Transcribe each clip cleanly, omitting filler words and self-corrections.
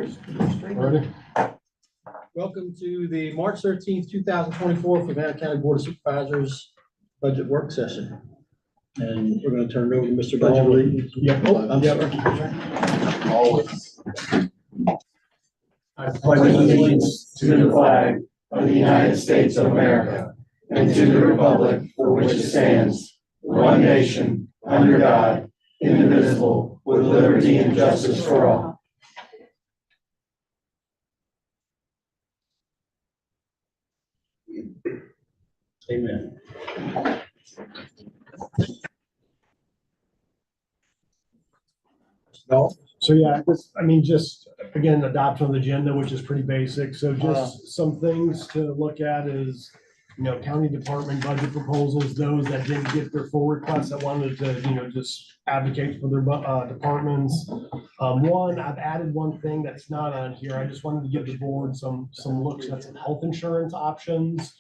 Ready? Welcome to the March 13th, 2024 Fluvanna County Board of Supervisors budget work session. And we're going to turn it over to Mr. Budget. Yep. Oh, I'm sorry. Always. I pledge allegiance to the flag of the United States of America and to the republic for which it stands, one nation, under God, indivisible, with liberty and justice for all. Amen. So yeah, just again, adoption of the agenda, which is pretty basic. So just some things to look at is, county department budget proposals, those that didn't get their full requests that wanted to, just advocate for their departments. One, I've added one thing that's not on here. I just wanted to give the board some looks at some health insurance options.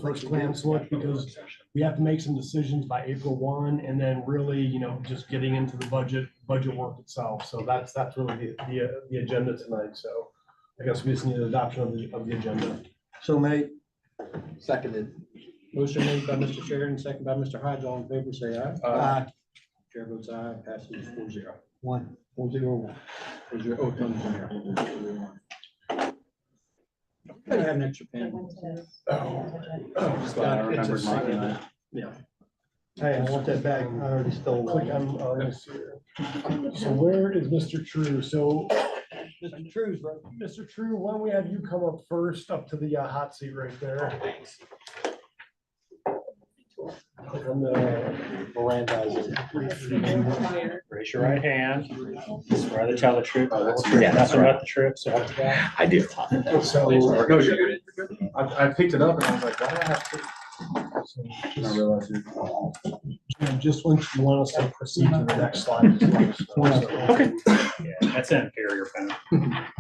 First glance look, because we have to make some decisions by April 1, and then really, just getting into the budget work itself. So that's really the agenda tonight. So I guess we just need an adoption of the agenda. So made. Seconded. Motion made by Mr. Sheridan, second by Mr. Hodge. All in favor, say aye. Aye. Chair votes aye. Passes 4-0. 1. 4-0-1. 4-0. Oh, comes in here. I have an extra pen. Just glad I remembered marking that. Yeah. Hey, I want that back. I already stole one. Click on this here. So where is Mr. True? So Mr. True's right. Mr. True, why don't we have you come up first, up to the hot seat right there. Click on the Mirandizer. Raise your right hand. Swear to tell the truth. Yeah, that's Nothing right. but the truth. So help you God. I do. So No, you're good. I picked it up and I was like, why do I have to? And I realized Jim, just when you want us to proceed to the next slide. just let us know. Okay. Yeah, that's an inferior pen.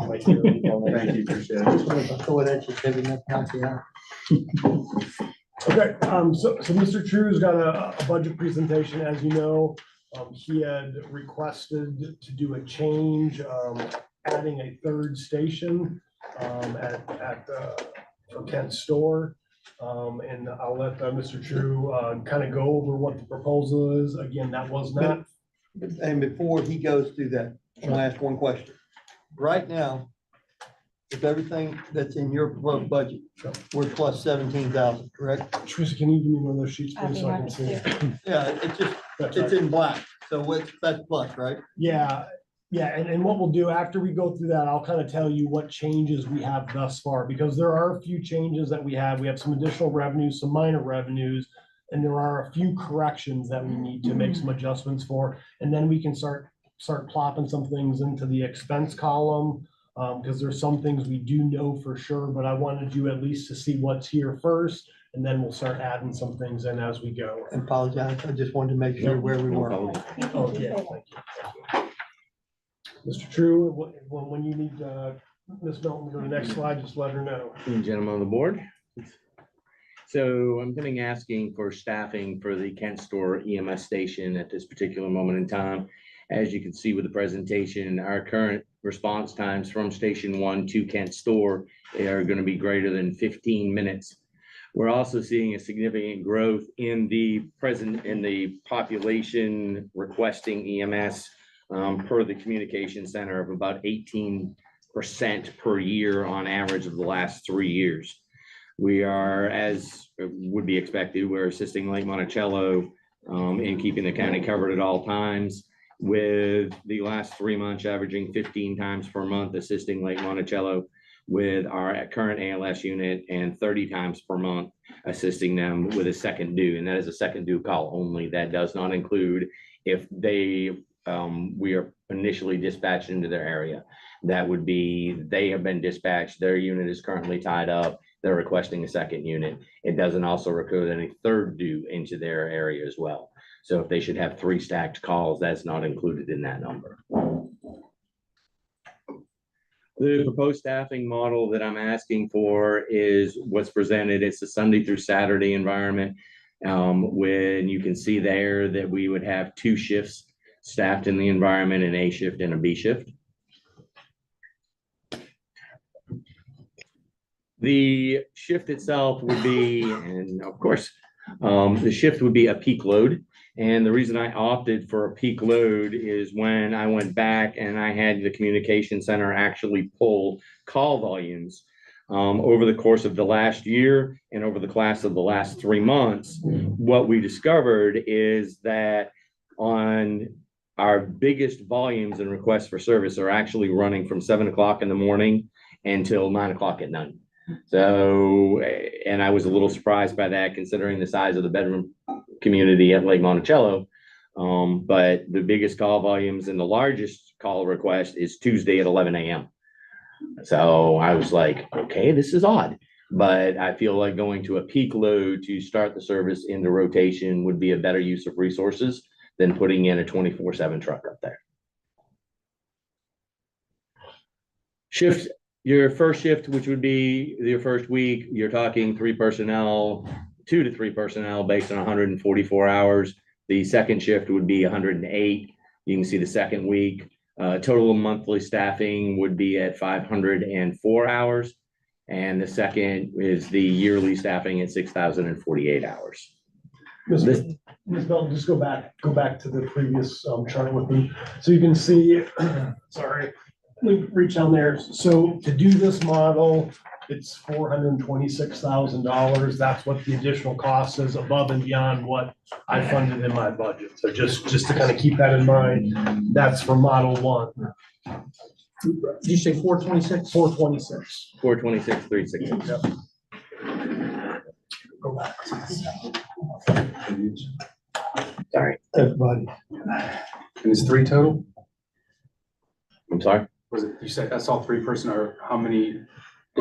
Thank you, appreciate it. Throw it at you, Kevin, that's not the Okay, so Mr. True's got a budget presentation, as you know. He had requested to do a change, adding a third station for Kent's store. And I'll let Mr. True kind of go over what the proposal is. Again, that was not. And before he goes through that, I'll ask one question. Right now, with everything that's in your budget, we're plus 17,000, correct? Teresa, can you give me one of those sheets, please, so I can see it? Yeah, it's just, That's it's right. in black, so that's plus, right? Yeah, and what we'll do after we go through that, I'll kind of tell you what changes we have thus far, because there are a few changes that we have. We have some additional revenues, some minor revenues, and there are a few corrections that we need to make some adjustments for, and then we can start plopping some things into the expense column, because there's some things we do know for sure, but I wanted you at least to see what's here first, and then we'll start adding some things in as we go. I apologize, I just wanted to make sure where we were. Oh, yeah, thank you. Mr. True, when you need Ms. Melton to go to the next slide, just let her know. Gentlemen on the board. So I'm coming asking for staffing for the Kent Store EMS station at this particular moment in time. As you can see with the presentation, our current response times from Station 1 to Kent Store are going to be greater than 15 minutes. We're also seeing a significant growth in the population requesting EMS per the communication center of about 18% per year on average of the last 3 years. We are, as would be expected, we're assisting Lake Monticello in keeping the county covered at all times, with the last 3 months averaging 15 times per month assisting Lake Monticello with our current ALS unit, and 30 times per month assisting them with a second due. And that is a second due call only. That does not include if we are initially dispatched into their area. That would be, they have been dispatched, their unit is currently tied up, they're requesting a second unit. It doesn't also recruit any third due into their area as well. So if they should have 3 stacked calls, that's not included in that number. The proposed staffing model that I'm asking for is what's presented. It's a Sunday through Saturday environment. When you can see there that we would have 2 shifts staffed in the environment, an A shift and a B shift. The shift itself would be, and of course, the shift would be a peak load. And the reason I opted for a peak load is when I went back and I had the communication center actually pull call volumes over the course of the last year and over the class of the last 3 months. What we discovered is that on our biggest volumes and requests for service are actually running from 7 o'clock in the morning until 9 o'clock at night. So, and I was a little surprised by that considering the size of the bedroom community at Lake Monticello. But the biggest call volumes and the largest call request is Tuesday at 11 a.m. So I was like, okay, this is odd. But I feel like going to a peak load to start the service into rotation would be a better use of resources than putting in a 24/7 truck up there. Shift. Your first shift, which would be your first week, you're talking 2 to 3 personnel based on 144 hours. The second shift would be 108. You can see the second week. Total monthly staffing would be at 504 hours. And the second is the yearly staffing at 6,048 hours. Ms. Belton, just go back to the previous chart with me. So you can see, sorry, let me reach down there. So to do this model, it's $426,000. That's what the additional cost is above and beyond what I funded in my budget. So just to kind of keep that in mind, that's for model 1. Did you say 426? 426. 426, 360. Yep. Go back. Sorry. Everybody. And it's 3 total? I'm sorry. Was it, you said that's all 3 person, or how many?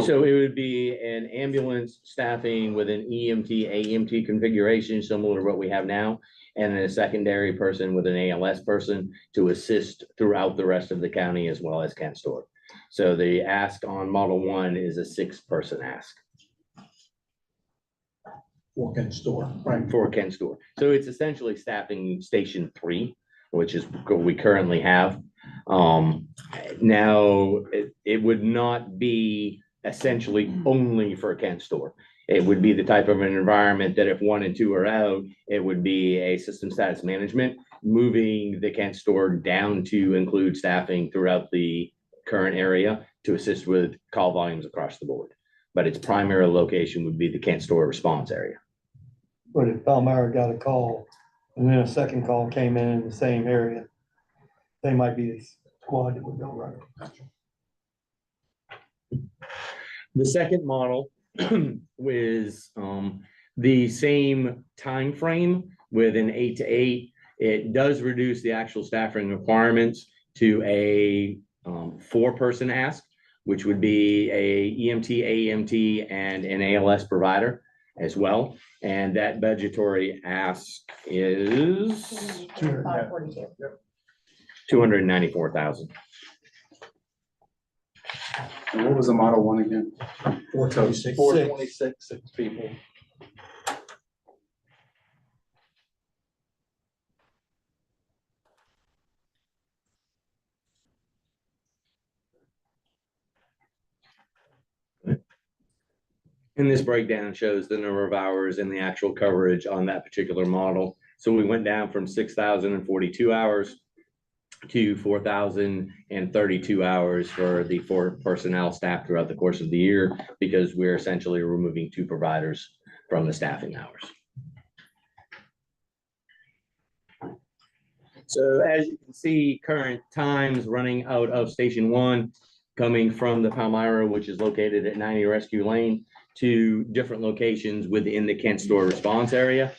So it would be an ambulance staffing with an EMT, AEMT configuration similar to what we have now, and then a secondary person with an ALS person to assist throughout the rest of the county as well as Kent Store. So the ask on Model 1 is a 6-person ask. For Kent Store. Right. For Kent Store. So it's essentially staffing Station 3, which is what we currently have. Now, it would not be essentially only for Kent Store. It would be the type of an environment that if 1 and 2 are out, it would be a system status management, moving the Kent Store down to include staffing throughout the current area to assist with call volumes across the board. But its primary location would be the Kent Store response area. But if Palmyra got a call and then a second call came in the same area, they might be the squad that would go right. The second model is the same time frame with an 8 to 8. It does reduce the actual staffing requirements to a 4-person ask, which would be a EMT, AEMT, and an ALS provider as well. And that budgetary ask is 294,000. And what was the Model 1 again? 426. 426, 6 people. And this breakdown shows the number of hours and the actual coverage on that particular model. So we went down from 6,042 hours to 4,032 hours for the 4 personnel staff throughout the course of the year, because we're essentially removing 2 providers from the staffing hours. So as you can see, current times running out of Station 1, coming from the Palmyra, which is located at 90 Rescue Lane, to different locations within the Kent Store response area.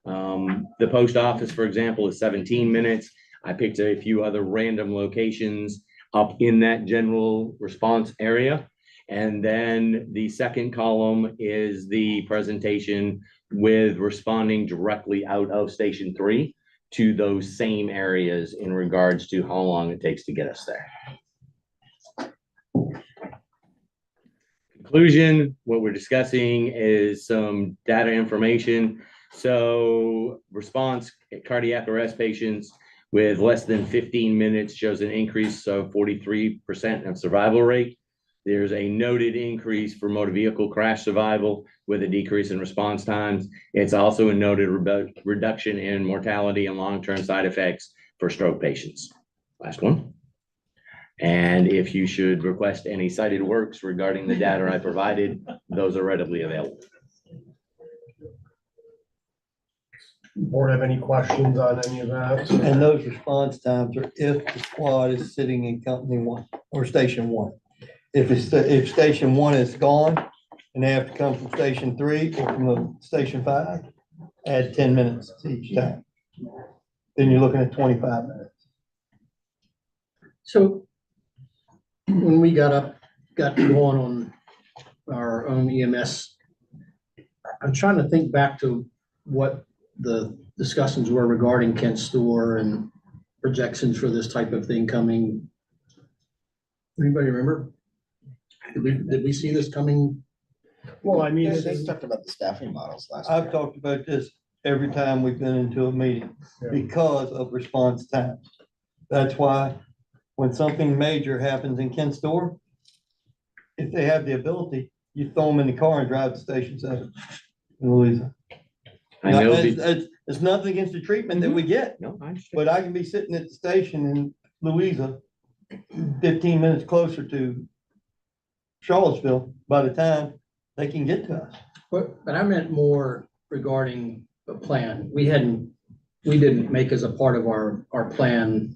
The post office, for example, is 17 minutes. I picked a few other random locations up in that general response area. And then the second column is the presentation with responding directly out of Station 3 to those same areas in regards to how long it takes to get us there. Conclusion, what we're discussing is some data information. So response cardiac arrest patients with less than 15 minutes shows an increase of 43% of survival rate. There's a noted increase for motor vehicle crash survival with a decrease in response times. It's also a noted reduction in mortality and long-term side effects for stroke patients. Last one. And if you should request any cited works regarding the data I provided, those are readily available. Board have any questions on any of that? And those response times are if the squad is sitting in company one or station one. If station one is gone and they have to come from station 3 or from station 5, add 10 minutes each time. Then you're looking at 25 minutes. So when we got going on our own EMS, I'm trying to think back to what the discussions were regarding Kent Store and projections for this type of thing coming. Anybody remember? Did we see this coming? Well, I mean, They talked about the staffing models last I've year. talked about this every time we've been into a meeting because of response times. That's why when something major happens in Kent Store, if they have the ability, you throw them in the car and drive to Station 7 in Louisa. I know, It's nothing against the treatment that we get, no, I understand. but I can be sitting at the station in Louisa, 15 minutes closer to Charlottesville by the time they can get to us. But I meant more regarding the plan. We didn't make as a part of our plan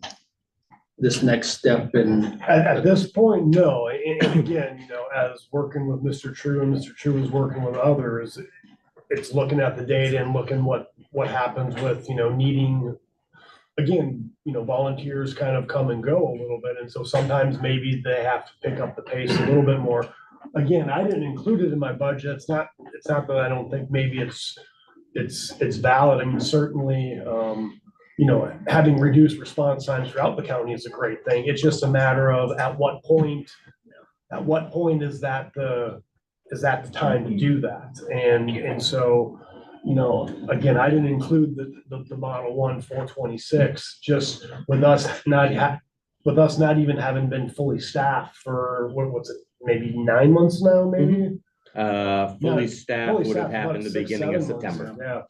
this next step and at this point, no. And again, you know, as working with Mr. True and Mr. True is working with others, it's looking at the data and looking what happens with, you know, needing, again, you know, volunteers kind of come and go a little bit. And so sometimes maybe they have to pick up the pace a little bit more. Again, I didn't include it in my budget. It's not that I don't think maybe it's valid. I mean, certainly, you know, having reduced response times throughout the county is a great thing. It's just a matter of at what point is that the time to do that? And so, you know, again, I didn't include the Model 1 426, just with us not even having been fully staffed for what's it, maybe 9 months now, maybe? Fully staffed Fully would have staffed, happened about the 6, beginning of 7 months, September. Yeah.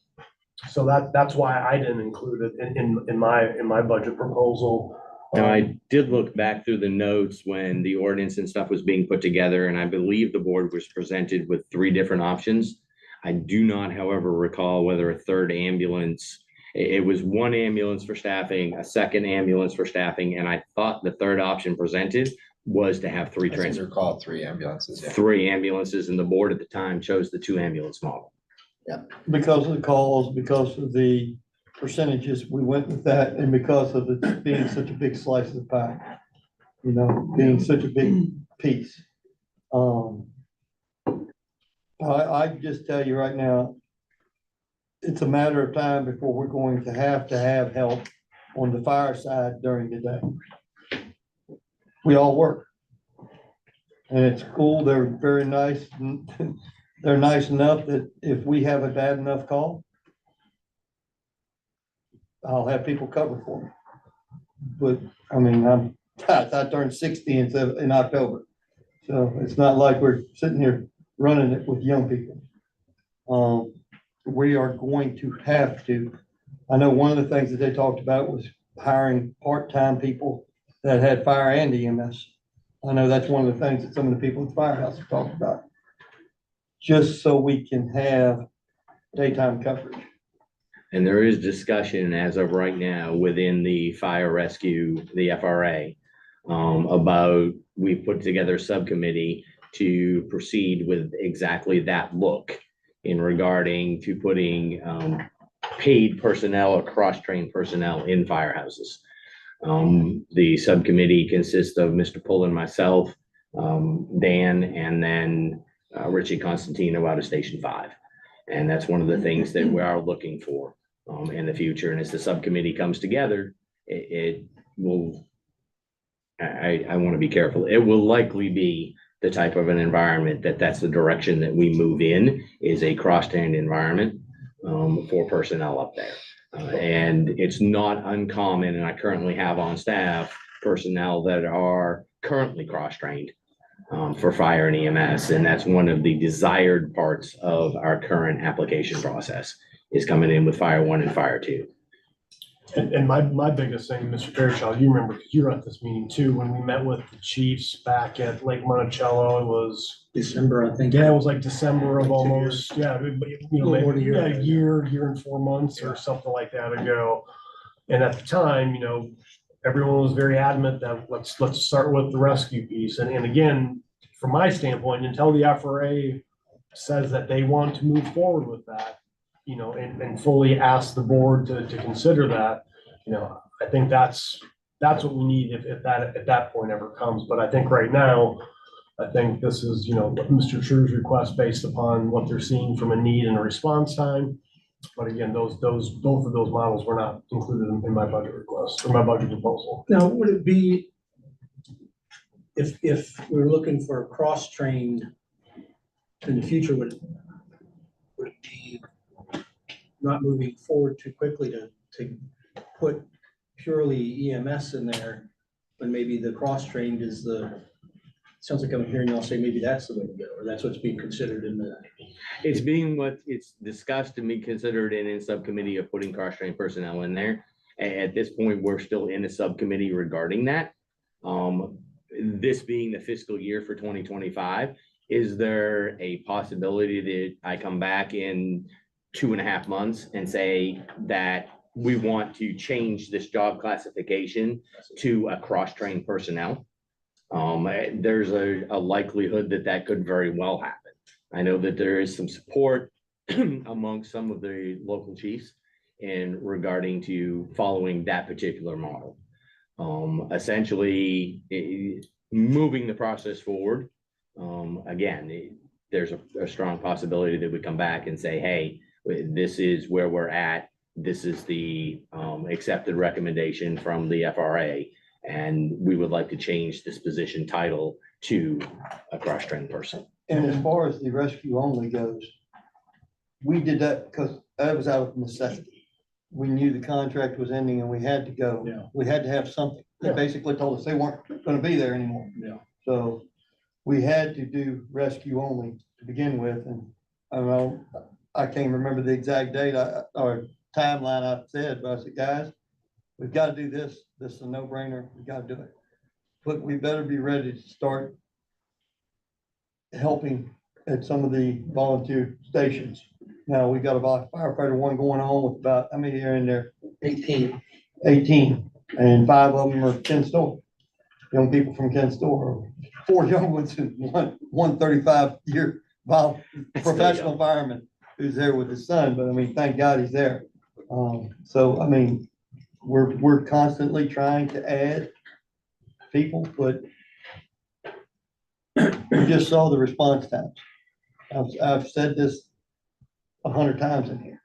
So that's why I didn't include it in my budget proposal. Now, I did look back through the notes when the ordinance and stuff was being put together, and I believe the board was presented with 3 different options. I do not, however, recall whether a third ambulance, it was 1 ambulance for staffing, a 2nd ambulance for staffing, and I thought the third option presented was to have 3 I seem to transfers. recall 3 ambulances. Yeah. 3 ambulances, and the board at the time chose the 2 ambulance model. Because of the calls, because of the percentages, we went with that, and because of it being such a big slice of the pie, you know, being such a big piece. I just tell you right now, it's a matter of time before we're going to have help on the fire side during the day. We all work. And it's cool, they're very nice, they're nice enough that if we have a bad enough call, I'll have people cover for me. But, I mean, I turned 60 in October. So it's not like we're sitting here running it with young people. We are going to have to, I know one of the things that they talked about was hiring part-time people that had fire and EMS. I know that's one of the things that some of the people at the firehouse have talked about. Just so we can have daytime coverage. And there is discussion as of right now within the fire rescue, the FRA, about, we put together a subcommittee to proceed with exactly that look in regarding to putting paid personnel or cross-trained personnel in firehouses. The subcommittee consists of Mr. Pull and myself, Dan, and then Richie Constantino out of Station 5. And that's one of the things that we are looking for in the future. And as the subcommittee comes together, it will, I want to be careful. It will likely be the type of an environment that's the direction that we move in, is a cross-trained environment for personnel up there. And it's not uncommon, and I currently have on staff personnel that are currently cross-trained for fire and EMS. And that's one of the desired parts of our current application process, is coming in with Fire 1 and Fire 2. And my biggest thing, Mr. Fairchild, you remember, because you were at this meeting too, when we met with the chiefs back at Lake Monticello, it was, December, I think. yeah, it was like December of 2 almost, yeah, but, you know, Little more than a maybe, year. yeah, year and 4 months or something like that ago. And at the time, you know, everyone was very adamant that let's start with the rescue piece. And again, from my standpoint, until the FRA says that they want to move forward with that, you know, and fully ask the board to consider that, you know, I think that's what we need if that point ever comes. But I think right now, I think this is, you know, Mr. True's request based upon what they're seeing from a need and a response time. But again, both of those models were not included in my budget request or my budget proposal. Now, would it be, if we're looking for a cross-trained in the future, would it be not moving forward too quickly to put purely EMS in there, when maybe the cross-trained is sounds like I'm hearing y'all say maybe that's the way to go, or that's what's being considered in the. It's discussed and being considered in a subcommittee of putting cross-trained personnel in there. At this point, we're still in a subcommittee regarding that. This being the fiscal year for 2025, is there a possibility that I come back in 2.5 months and say that we want to change this job classification to a cross-trained personnel? There's a likelihood that could very well happen. I know that there is some support among some of the local chiefs in regarding to following that particular model. Essentially, moving the process forward. Again, there's a strong possibility that we come back and say, hey, this is where we're at. This is the accepted recommendation from the FRA. And we would like to change this position title to a cross-trained person. And as far as the rescue only goes, we did that because that was out of necessity. We knew the contract was ending and we had to go. Yeah. We had to have something. They basically told us they weren't gonna be there anymore. Yeah. So we had to do rescue only to begin with, and I don't know, I can't remember the exact date or timeline I said, but I said, guys, we've got to do this. This is a no-brainer. We got to do it. But we better be ready to start helping at some of the volunteer stations. Now, we got about firefighter 1 going on with about, how many are in there? 18, and 5 of them are Ken Store. Young people from Ken Store, 4 young ones and one 35-year professional fireman who's there with his son. But I mean, thank God he's there. So, I mean, we're constantly trying to add people, but we just saw the response times. I've said this 100 times in here.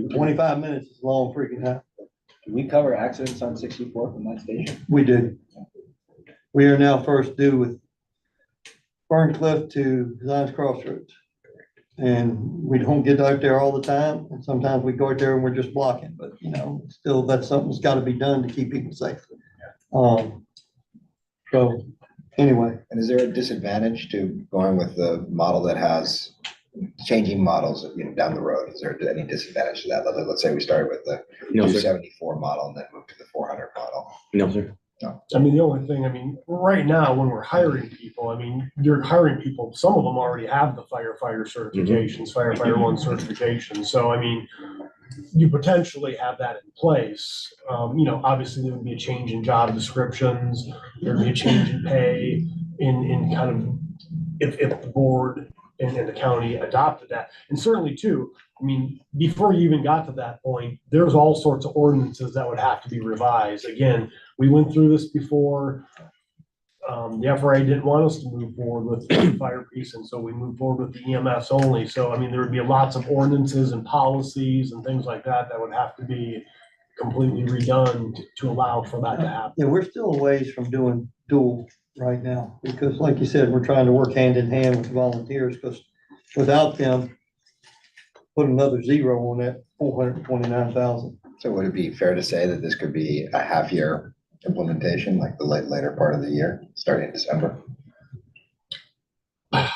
25 minutes is long freaking time. Do we cover accidents on 64 from that station? We do. We are now first due with Ferncliff to Zion's Crossroads. And we don't get out there all the time. And sometimes we go out there and we're just blocking, but you know, still that's something that's got to be done to keep people safe. So anyway. And is there a disadvantage to going with the model that has changing models, you know, down the road? Is there any disadvantage to that? Let's say we started with the No, sir. 274 model and then moved to the 400 model. No, sir. I mean, the only thing, I mean, right now, when we're hiring people, I mean, you're hiring people, some of them already have the firefighter certifications, firefighter 1 certification. So, I mean, you potentially have that in place. You know, obviously there would be a change in job descriptions, there'd be a change in pay in kind of, if the board and the county adopted that. And certainly too, I mean, before you even got to that point, there's all sorts of ordinances that would have to be revised. Again, we went through this before. The FRA didn't want us to move forward with the fire piece, and so we moved forward with the EMS only. So, I mean, there would be lots of ordinances and policies and things like that that would have to be completely redone to allow for that to happen. Yeah, we're still a ways from doing dual right now, because like you said, we're trying to work hand in hand with the volunteers, because without them, put another 0 on that 429,000. So would it be fair to say that this could be a half year implementation, like the later part of the year, starting in December? I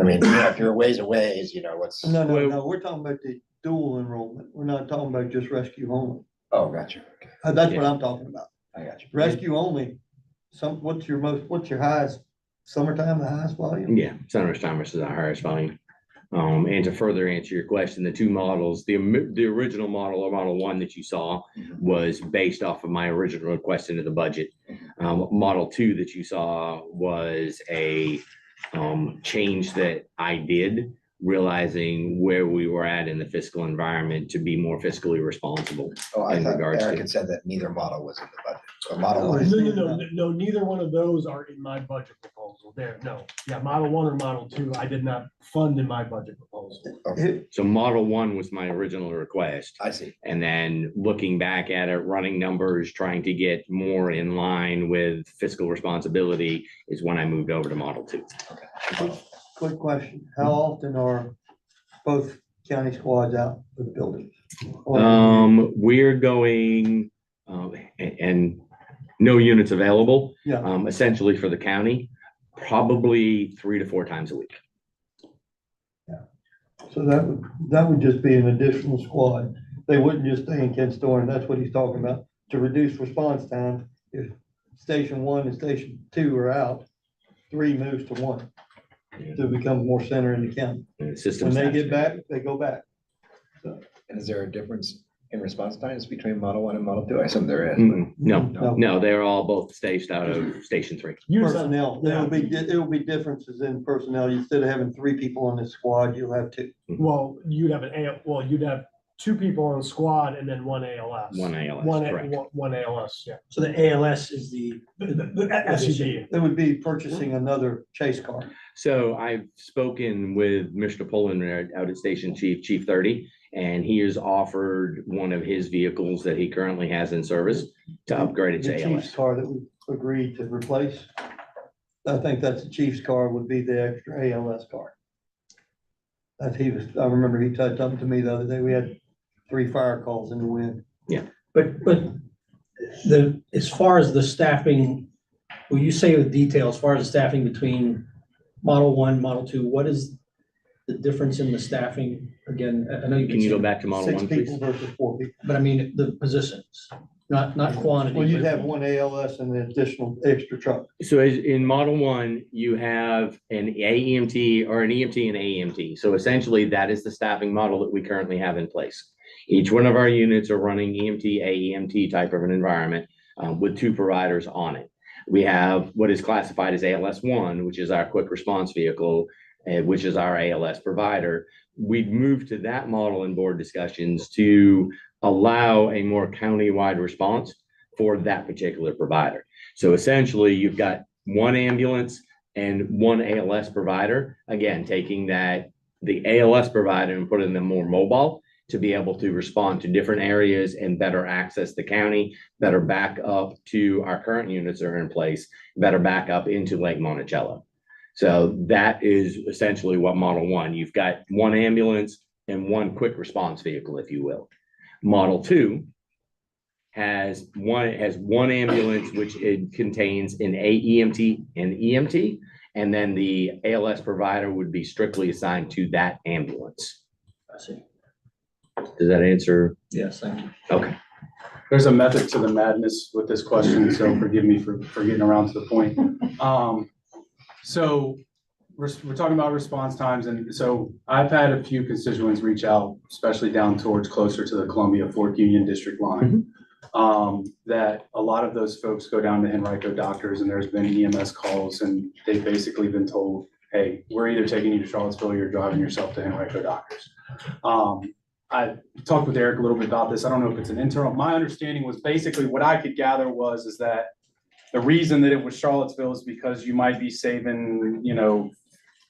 mean, if you're a ways away, what's, No, we're talking about the dual enrollment. We're not talking about just rescue only. oh, gotcha. That's what I'm talking about. I got you. Rescue only, what's your highest, summertime, the highest volume? Yeah, summertime is our highest volume. And to further answer your question, the two models, the original model or model one that you saw was based off of my original request into the budget. Model two that you saw was a change that I did, realizing where we were at in the fiscal environment to be more fiscally responsible. Oh, I In thought regards Eric to- had said that neither model was in the budget. So model Oh, one, No, neither one of those are in my budget proposal there, no. Yeah, model one or model two, I did not fund in my budget proposal. okay, So model one was my original request. I see. And then looking back at it, running numbers, trying to get more in line with fiscal responsibility is when I moved over to model two. Quick question, how often are both county squads out for the building? We're going, and no units available. Yeah. Essentially for the county, probably 3 to 4 times a week. So that would just be an additional squad. They wouldn't just stay in Kent's Store, and that's what he's talking about, to reduce response time. If station one and station two are out, 3 moves to 1 to become more center in the county. And the system When they staff- get back, they go back. And is there a difference in response times between model one and model two? I assume there is. No, they're all both staged out of station 3. Personnel, it'll be differences in personnel. Instead of having 3 people on this squad, you'll have 2. Well, you'd have 2 people on the squad and then 1 ALS. One ALS, correct. One ALS, yeah. So the ALS is the. The SUV. It would be purchasing another chase car. So I've spoken with Mr. Pullen out at Station Chief 30, and he has offered one of his vehicles that he currently has in service to upgrade it The to chief's ALS. car that we agreed to replace. I think that's the chief's car would be the extra ALS car. I remember he said something to me the other day. We had 3 fire calls in the wind. But as far as the staffing, will you say with detail, as far as the staffing between model one, model two, what is the difference in the staffing? Again, I know you Can you go can, back to model 6 one, please? people versus 4 people. but I mean, the positions, not quantity. Well, you'd but- have 1 ALS and an additional extra truck. So in model one, you have an AEMT or an EMT and AEMT. So essentially that is the staffing model that we currently have in place. Each one of our units are running EMT, AEMT type of an environment with 2 providers on it. We have what is classified as ALS one, which is our quick response vehicle, which is our ALS provider. We've moved to that model in board discussions to allow a more county-wide response for that particular provider. So essentially, you've got 1 ambulance and 1 ALS provider, again, taking the ALS provider and putting them more mobile to be able to respond to different areas and better access the county, better back up to our current units that are in place, better back up into Lake Monticello. So that is essentially what model one, you've got 1 ambulance and 1 quick response vehicle, if you will. Model two has one ambulance, which it contains an AEMT and EMT, and then the ALS provider would be strictly assigned to that ambulance. I see. Does that answer? Yes, thank you. Okay. There's a method to the madness with this question, so forgive me for getting around to the point. So we're talking about response times, and so I've had a few constituents reach out, especially down towards closer to the Columbia Fort Union district line. That a lot of those folks go down to Henrico Doctors, and there's been EMS calls, and they've basically been told, hey, we're either taking you to Charlottesville or you're driving yourself to Henrico Doctors. I talked with Eric a little bit about this. I don't know if it's an internal. My understanding was basically what I could gather is that the reason that it was Charlottesville is because you might be saving,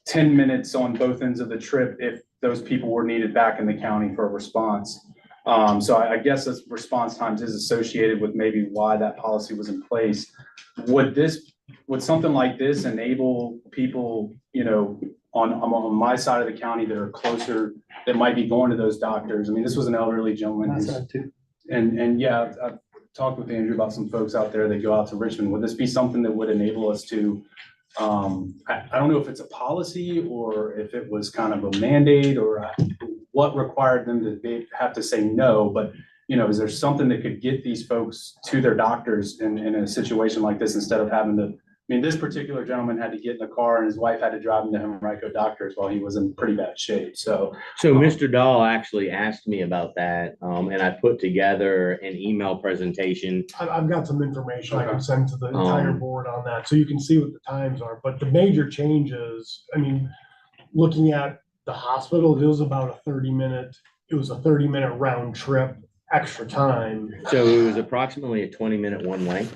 10 minutes on both ends of the trip if those people were needed back in the county for a response. So I guess this response times is associated with maybe why that policy was in place. Would something like this enable people, on my side of the county that are closer, that might be going to those doctors? I mean, this was an elderly gentleman. My side too. And yeah, talked with Andrew about some folks out there that go out to Richmond. Would this be something that would enable us to, I don't know if it's a policy or if it was kind of a mandate or what required them to have to say no, but is there something that could get these folks to their doctors in a situation like this instead of having to, this particular gentleman had to get in the car and his wife had to drive him to Henrico Doctors while he was in pretty bad shape. So Mr. Dahl actually asked me about that, and I put together an email presentation. I've got some information I can send to the entire board on that, so you can see what the times are. But the major changes, looking at the hospital, it was about a 30-minute round trip, extra time. So it was approximately a 20-minute one-way,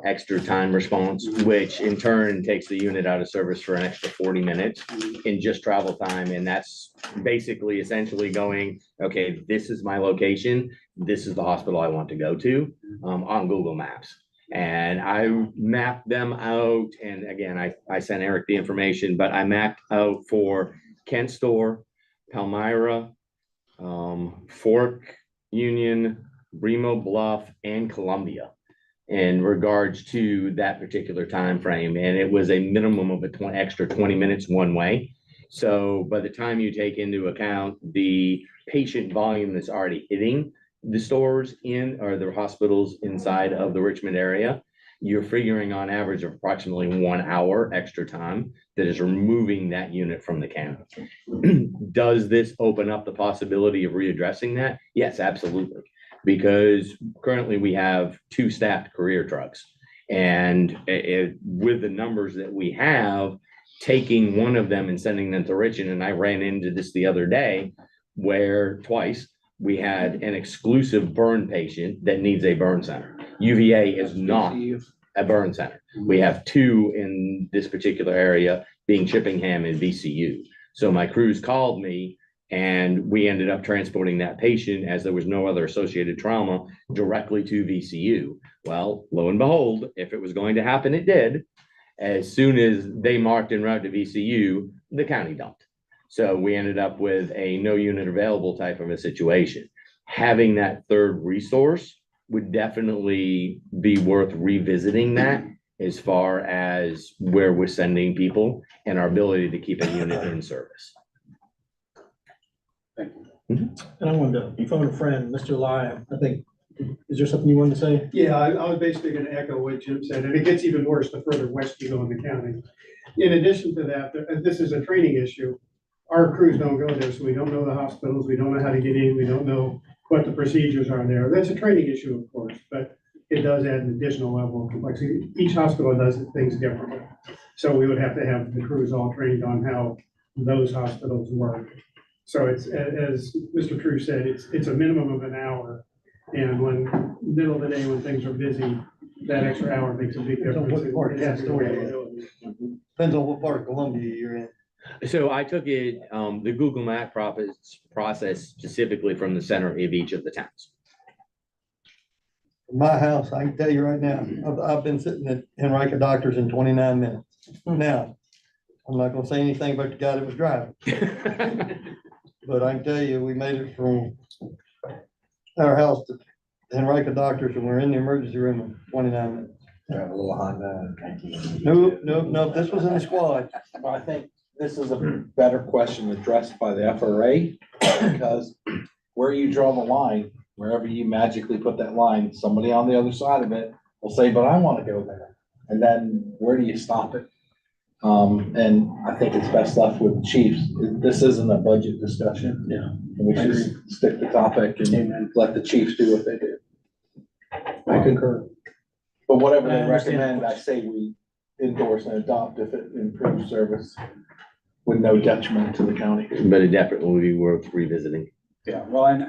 extra time response, which in turn takes the unit out of service for an extra 40 minutes in just travel time. And that's basically essentially going, okay, this is my location. This is the hospital I want to go to on Google Maps. And I mapped them out. And again, I sent Eric the information, but I mapped out for Kent Store, Palmyra, Fork, Union, Bremo Bluff, and Columbia in regards to that particular time frame. And it was a minimum of extra 20 minutes one way. So by the time you take into account the patient volume that's already hitting the stores or the hospitals inside of the Richmond area, you're figuring on average of approximately 1 hour extra time that is removing that unit from the county. Does this open up the possibility of readdressing that? Yes, absolutely. Because currently we have 2 staffed career trucks. And with the numbers that we have, taking one of them and sending them to Richmond, and I ran into this the other day where twice we had an exclusive burn patient that needs a burn center. UVA is not a burn center. We have 2 in this particular area, being Chippingham and VCU. So my crews called me and we ended up transporting that patient, as there was no other associated trauma, directly to VCU. Well, lo and behold, if it was going to happen, it did. As soon as they marked en route to VCU, the county dumped. So we ended up with a no unit available type of a situation. Having that third resource would definitely be worth revisiting that as far as where we're sending people and our ability to keep a unit in service. Thank you. And I wanted to phone a friend, Mr. Lyon. I think, is there something you wanted to say? Yeah, I was basically gonna echo what Jim said, and it gets even worse the further west you go in the county. In addition to that, this is a training issue. Our crews don't go there, so we don't know the hospitals, we don't know how to get in, we don't know what the procedures are there. That's a training issue, of course, but it does add an additional level of complexity. Each hospital does things differently. So we would have to have the crews all trained on how those hospitals work. So it's, as Mr. True said, it's a minimum of an hour. And when middle of the day, when things are busy, that extra hour makes a big Depends on difference. what part of It has the story it is. availability. Depends on what part of Columbia you're in. So I took it, the Google Map process specifically from the center of each of the towns. My house, I can tell you right now, I've been sitting at Henrico Doctors in 29 minutes. Now, I'm not gonna say anything about the guy that was driving, but I can tell you, we made it from our house to Henrico Doctors, and we're in the emergency room in 29 minutes. Drive a little Honda. Nope, this was in the squad. Well, I think this is a better question addressed by the FRA, because where you draw the line, wherever you magically put that line, somebody on the other side of it will say, but I want to go there. And then where do you stop it? And I think it's best left with the chiefs. This isn't a budget discussion. Yeah. And we should stick the topic and let the chiefs do what they do. I concur. But whatever I they understand the recommend, I question. say we endorse and adopt if it improves service with no detriment to the county. But it definitely would be worth revisiting. Yeah, well, and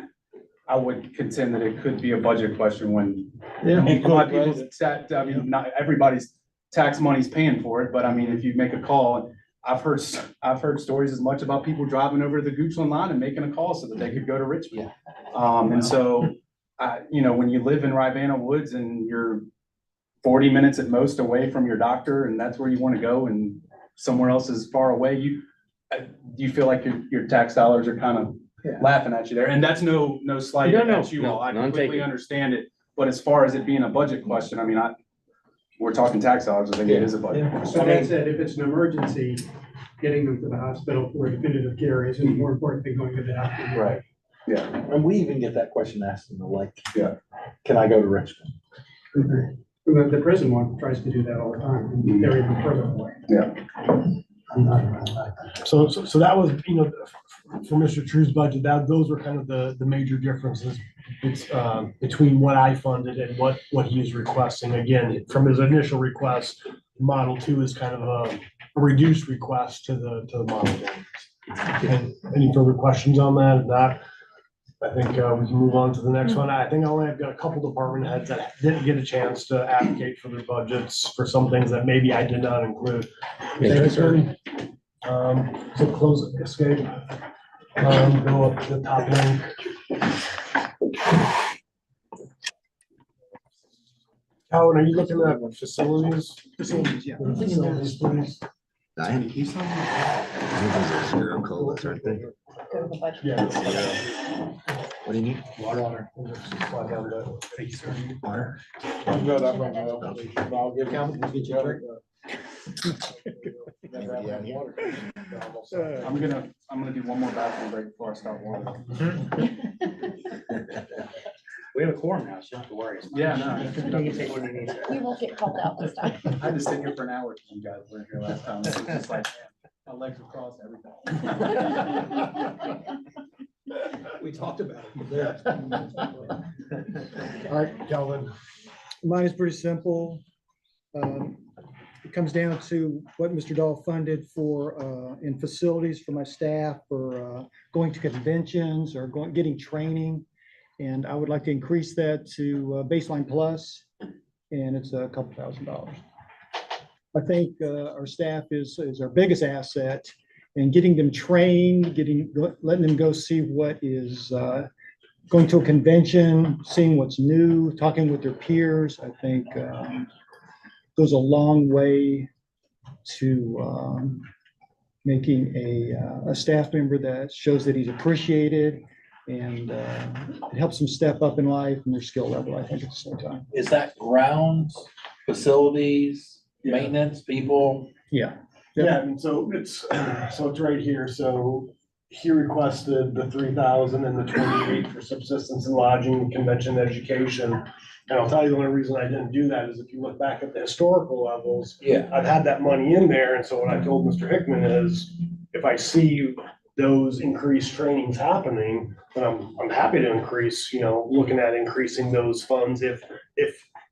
I would contend that it could be a budget question when Yeah. not everybody's tax money's paying for it, but I mean, if you make a call, I've heard stories as much about people driving over to the Goochland line and making a call so that they could go to Richmond. And so, when you live in Rivanna Woods and you're 40 minutes at most away from your doctor, and that's where you want to go, and somewhere else is far away, you feel like your tax dollars are kind of laughing at you there. And that's no slight No, at you all. I none completely taken. understand it. But as far as it being a budget question, I mean, we're talking tax dollars, I think it is a budget. So that said, if it's an emergency, getting them to the hospital for definitive care is more important than going to the doctor. Right. Yeah. And we even get that question asked in the like. Yeah. Can I go to Richmond? The prison one tries to do that all the time, and they're even further away. So that was, for Mr. True's budget, those were kind of the major differences. It's between what I funded and what he is requesting. Again, from his initial request, Model 2 is kind of a reduced request to the Model 1. And any further questions on that? If not, I think we can move on to the next one. I think I've got a couple department heads that didn't get a chance to advocate for their budgets for some things that maybe I did not include. So close escape. Go up to the top link. Calvin, are you looking at facilities? Facilities, yeah. Facilities, please. Diane, you saw that? Zero colas, aren't they? Yeah. What do you need? Water. Slide down to- Water? I'll go that way, I'll give Calvin, can you get your drink? I'm gonna do one more bathroom break before I start water. We have a quorum now, so you don't have to worry. Yeah, no. You can take what you need. We won't get called out this time. I had to sit here for an hour because you guys weren't here last time. It was just like, man, my legs were crossed, everything. We talked about it. All right, Calvin. Mine is pretty simple. It comes down to what Mr. Dahl funded for in facilities for my staff for going to conventions or getting training. And I would like to increase that to baseline plus, and it's a couple $1,000s. I think our staff is our biggest asset, and getting them trained, letting them go see what is going to a convention, seeing what's new, talking with their peers, I think goes a long way to making a staff member that shows that he's appreciated, and it helps them step up in life and their skill level, I think, at the same time. Is that grounds, facilities, maintenance, people? Yeah. Yeah, and so it's right here. So he requested the 3,000 and the 28 for subsistence and lodging, convention, education. And I'll tell you, the only reason I didn't do that is if you look back at the historical levels, Yeah. I've had that money in there. And so what I told Mr. Hickman is, if I see those increased trainings happening, then I'm happy to increase, looking at increasing those funds if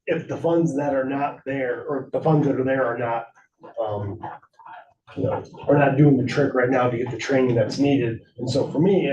the funds that are not there, or the funds that are there are not, we're not doing the trick right now to get the training that's needed. And so for me,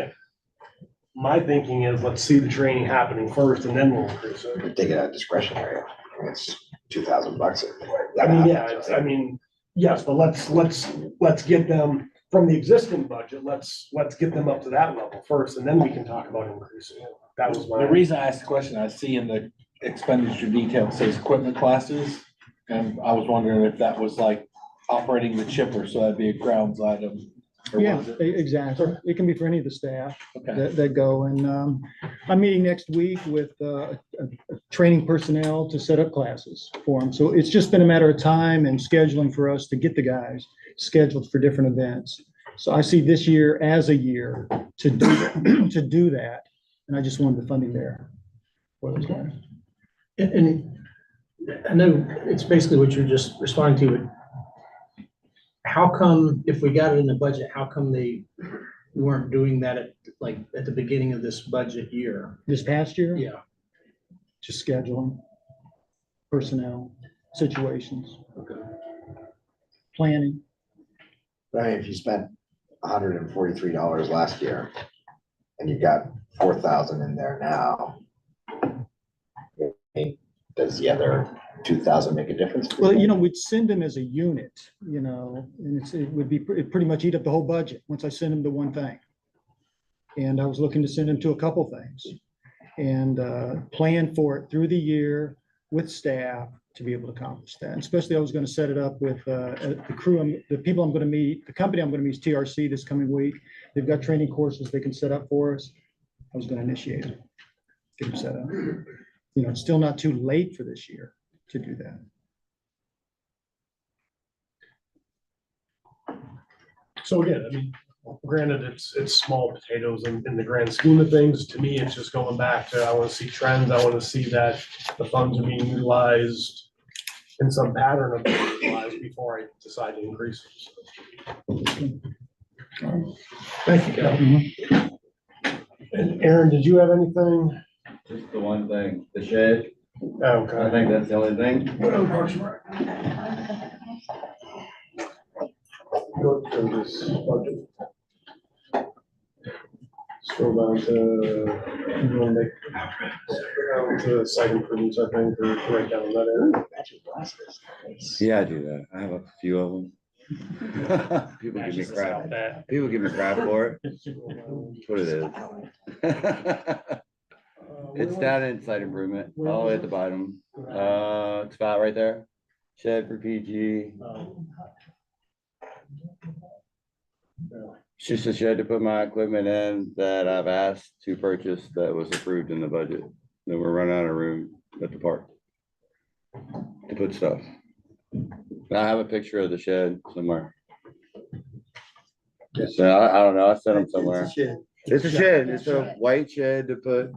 my thinking is, let's see the training happening first and then we'll increase it. You're taking out discretionary. It's $2,000. Yes, but let's get them from the existing budget. Let's get them up to that level first, and then we can talk about increasing it. That was The my, reason I asked the question, I see in the expenditure detail, it says equipment classes. And I was wondering if that was like operating the chipper, so that'd be a grounds item. Or Yeah, was it? exactly. It can be for any of the staff Okay. that go. And I'm meeting next week with training personnel to set up classes for them. So it's just been a matter of time and scheduling for us to get the guys scheduled for different events. So I see this year as a year to do that. And I just wanted the funding there for those guys. And I know it's basically what you're just responding to, but how come, if we got it in the budget, how come they weren't doing that at the beginning of this budget year? This past year? Yeah. Just scheduling, personnel, situations. Okay. Planning. But I mean, if you spent $143 last year and you got 4,000 in there now, does the other 2,000 make a difference? Well, we'd send them as a unit, and it would be, it pretty much eat up the whole budget once I send them to one thing. And I was looking to send them to a couple things and plan for it through the year with staff to be able to accomplish that. And especially I was going to set it up with the crew, the people I'm going to meet, the company I'm going to meet is TRC this coming week. They've got training courses they can set up for us. I was going to initiate it, get them set up. it's still not too late for this year to do that. So again, I mean, granted, it's small potatoes in the grand scheme of things. To me, it's just going back to, I want to see trends. I want to see that the funds are being utilized in some pattern of being utilized before I decide to increase them. So. Thank you, Kevin. And Aaron, did you have anything? Just the one thing, the shed, Okay. I think that's the only thing. Go through this budget. Scroll down to site improvements, I think, or right down that area. Yeah, I do that. I have a few of them. People give me crap. People give me crap for it. That's what it is. It's down in site improvement, all the way at the bottom. It's about right there. Shed for PG. It's just a shed to put my equipment in that I've asked to purchase that was approved in the budget. Then we're running out of room at the park to put stuff. I have a picture of the shed somewhere. So I don't know, I sent them somewhere. It's a shed, it's a white shed to put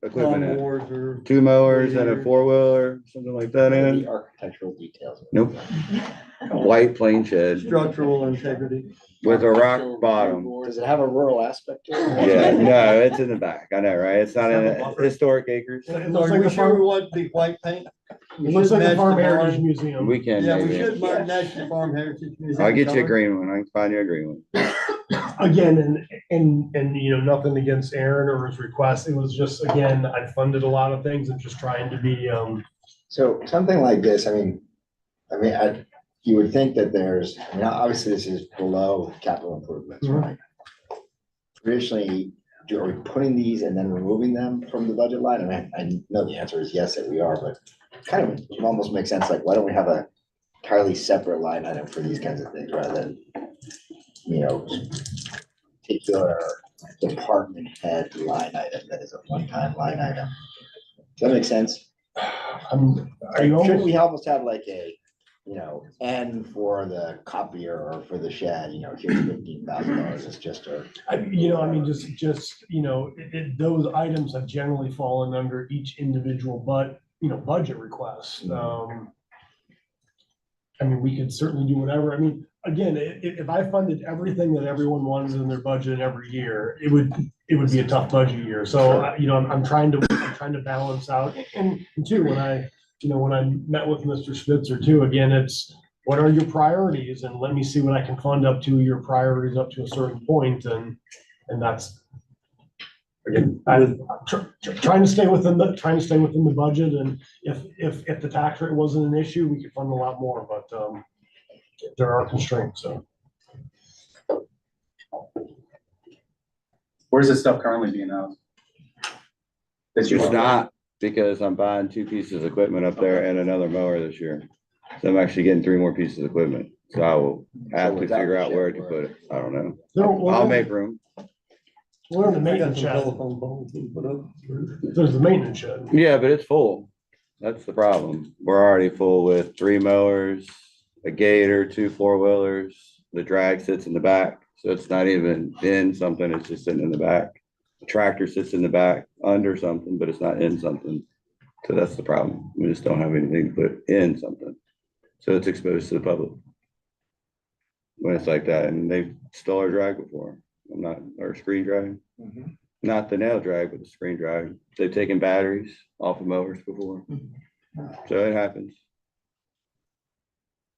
equipment in. 2 mowers and a 4-wheeler, something like that in. Architectural details. Nope. White plain shed Structural integrity. with a rock bottom. Does it have a rural aspect to it? Yeah, no, it's in the back. I know, right? It's not in historic acres. It looks Are like we the sure we farm, want the white paint? it looks like the Farm Heritage Museum. We can, Yeah, we maybe. should match the Farm Heritage Museum. I'll get you a color. green one. I can find you a green one. Again, and nothing against Aaron or his request. It was just, again, I funded a lot of things and just trying to be, So something like this, you would think that there's, obviously this is below capital improvements, right? Traditionally, are we putting these and then removing them from the budget line? I know the answer is yes, that we are, but kind of it almost makes sense, like, why don't we have a entirely separate line item for these kinds of things rather than, particular department head line item that is a one-time line item. Does that make sense? Shouldn't we almost have like a, N for the copier or for the shed, here's $15,000, it's just a. those items have generally fallen under each individual, budget request. We could certainly do whatever. Again, if I funded everything that everyone wants in their budget every year, it would be a tough budget year. So, I'm trying to balance out. And two, when I met with Mr. Spitzer too, again, it's what are your priorities, and let me see what I can fund up to your priorities up to a certain point, and that's. Again, I'm trying to stay within the budget, and if the tax rate wasn't an issue, we could fund a lot more, but there are constraints, so. Where's this stuff currently being housed? It's not, because I'm buying 2 pieces of equipment up there and another mower this year. So I'm actually getting 3 more pieces of equipment. So I will have to figure out where to put it. I don't know. I'll make room. We're in the maintenance shed. There's the maintenance shed. Yeah, but it's full. That's the problem. We're already full with 3 mowers, a gator, 2 4-wheelers. The drag sits in the back, so it's not even in something, it's just sitting in the back. The tractor sits in the back under something, but it's not in something. So that's the problem. We just don't have anything to put in something. So it's exposed to the public when it's like that. And they've stole our drag before. Or screen drag. Not the nail drag, but the screen drag. They've taken batteries off of mowers before. So it happens.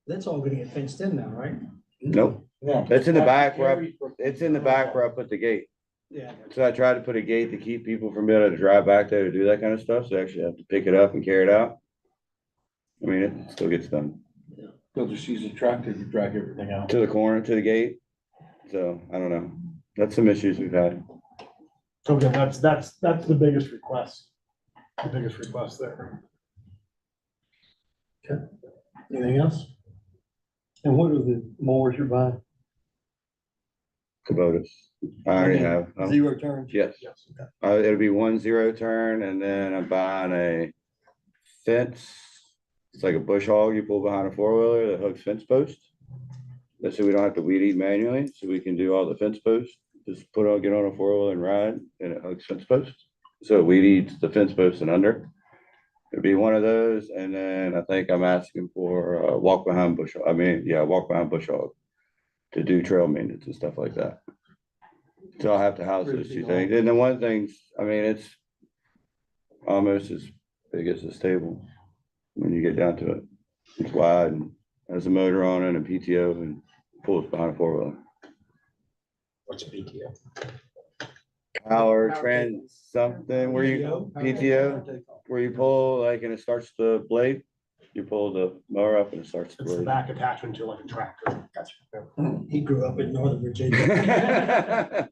That's all gonna get fenced in now, right? Nope. It's in the back where I put the gate. Yeah. So I tried to put a gate to keep people from being able to drive back there to do that kind of stuff. So they actually have to pick it up and carry it out. It still gets done. They'll just use a tractor to drag everything out. To the corner, to the gate. So I don't know. That's some issues we've had. So again, that's the biggest request. The biggest request there. Okay. Anything else? And what are the mowers you're buying? Kubotas. I already have. Zero turns. Yes. It'll be 1 0 turn, and then I'm buying a fence. It's like a bush hog you pull behind a four-wheeler that hooks fence posts. That's so we don't have to weed eat manually, so we can do all the fence posts. Just get on a four-wheeler and ride, and it hooks fence posts. So it weed eats the fence posts and under. It'd be one of those, and then I think I'm asking for walk behind bush hog to do trail maintenance and stuff like that. So I'll have to house those two things. And the one thing's, I mean, it's almost as big as this table when you get down to it. It's wide and has a motor on it and a PTO and pulls behind a four-wheeler. What's a PTO? Power trans something where you PTO, where you pull like and it starts the blade. You pull the mower up and it starts the It's the blade. back attachment to like a tractor. Gotcha. He grew up in Northern Virginia.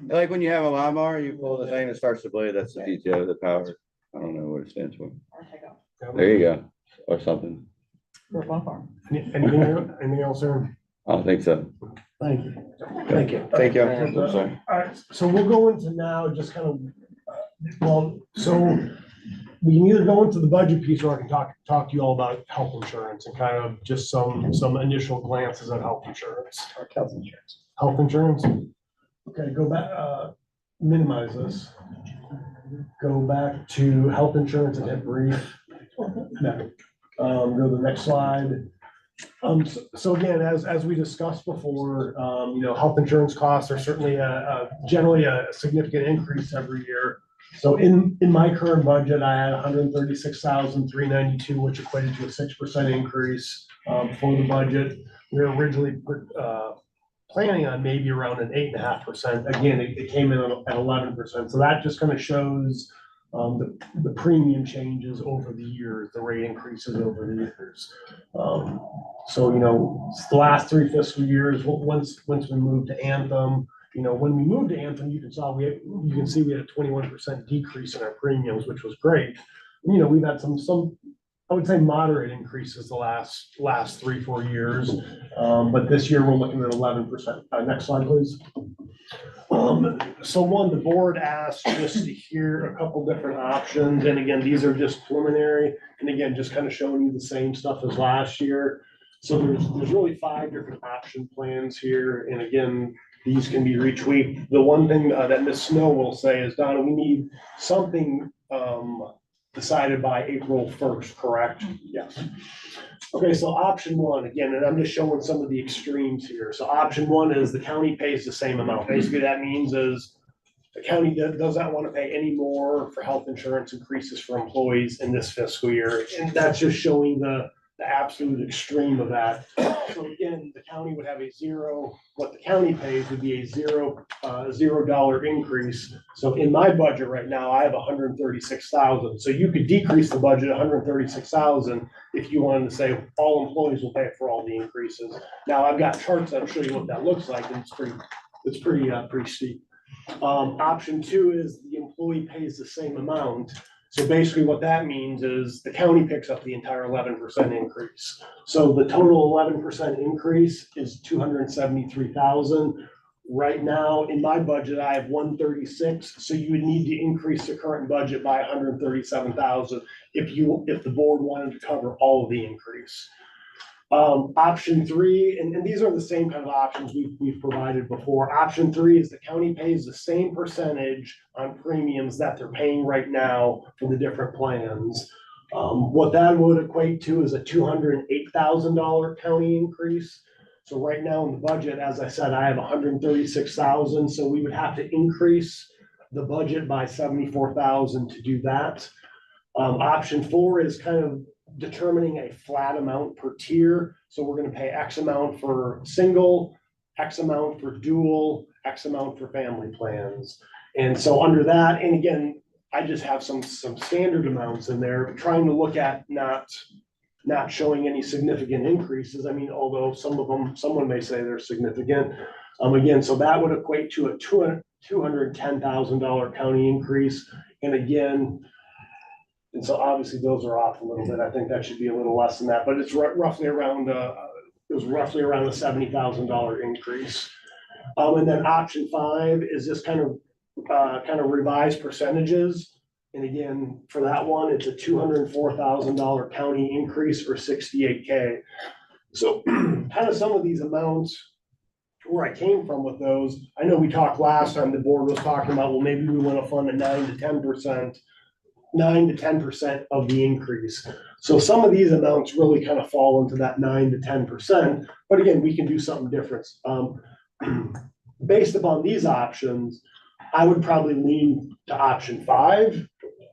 Like when you have a lawnmower, you pull the thing that starts the blade, that's the PTO, the power. I don't know what it stands for. There you go, or something. Anything else, Aaron? I don't think so. Thank you. Thank you. Thank you. I'm sorry. All right, so we'll go into now just kind of, so we can either go into the budget piece or I can talk to you all about health insurance and kind of just some initial glances at health insurance. Health insurance. Health insurance? Okay, go back, minimize this. Go back to health insurance and hit brief. No. Go to the next slide. So again, as we discussed before, health insurance costs are certainly generally a significant increase every year. So in my current budget, I had 136,392, which equated to a 6% increase for the budget. We were originally planning on maybe around an 8.5%. Again, it came in at 11%. So that just kind of shows the premium changes over the years, the rate increases over the years. So, it's the last 3 fiscal years, once we moved to Anthem, when we moved to Anthem, you can see we had a 21% decrease in our premiums, which was great. We've had some, I would say moderate increases the last 3-4 years. But this year we're looking at 11%. Next slide, please. So the board asked just to hear a couple different options. And again, these are just preliminary. And again, just kind of showing you the same stuff as last year. So there's really 5 different option plans here. And again, these can be retweaked. The one thing that Ms. Snow will say is, Donna, we need something decided by April 1st, correct? Yes. Okay, so option 1, again, and I'm just showing some of the extremes here. So option 1 is the county pays the same amount. Basically, that means is the county does not want to pay any more for health insurance increases for employees in this fiscal year. And that's just showing the absolute extreme of that. So again, the county would have what the county pays would be a $0 increase. So in my budget right now, I have 136,000. So you could decrease the budget 136,000 if you wanted to say all employees will pay for all the increases. Now I've got charts that'll show you what that looks like, and it's pretty steep. Option 2 is the employee pays the same amount. So basically what that means is the county picks up the entire 11% increase. So the total 11% increase is 273,000. Right now in my budget, I have 136. So you would need to increase the current budget by 137,000 if the board wanted to cover all of the increase. Option 3, and these are the same kind of options we've provided before. Option 3 is the county pays the same percentage on premiums that they're paying right now for the different plans. What that would equate to is a $208,000 county increase. So right now in the budget, as I said, I have 136,000. So we would have to increase the budget by 74,000 to do that. Option 4 is kind of determining a flat amount per tier. So we're going to pay X amount for single, X amount for dual, X amount for family plans. And so under that, and again, I just have some standard amounts in there, trying to look at not showing any significant increases. I mean, although some of them, someone may say they're significant. Again, so that would equate to a $210,000 county increase. And again, and so obviously those are off a little bit. I think that should be a little less than that, but it's roughly around a $70,000 increase. And then option 5 is just kind of revised percentages. And again, for that one, it's a $204,000 county increase for 68K. So kind of some of these amounts, where I came from with those, I know we talked last time, the board was talking about, well, maybe we want to fund a 9 to 10% of the increase. So some of these amounts really kind of fall into that 9 to 10%, but again, we can do something different. Based upon these options, I would probably lean to option 5,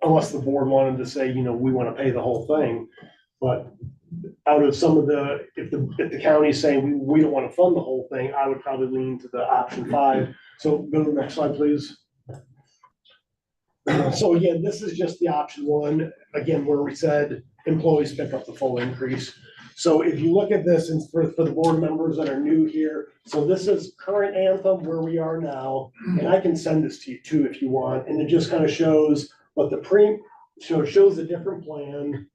unless the board wanted to say, we want to pay the whole thing. But out of some of if the county is saying we don't want to fund the whole thing, I would probably lean to the option 5. So go to the next slide, please. So again, this is just the option 1, again, where we said employees pick up the full increase. So if you look at this, and for the board members that are new here, so this is current Anthem where we are now, and I can send this to you too if you want, and it just kind of shows what so it shows a different plan,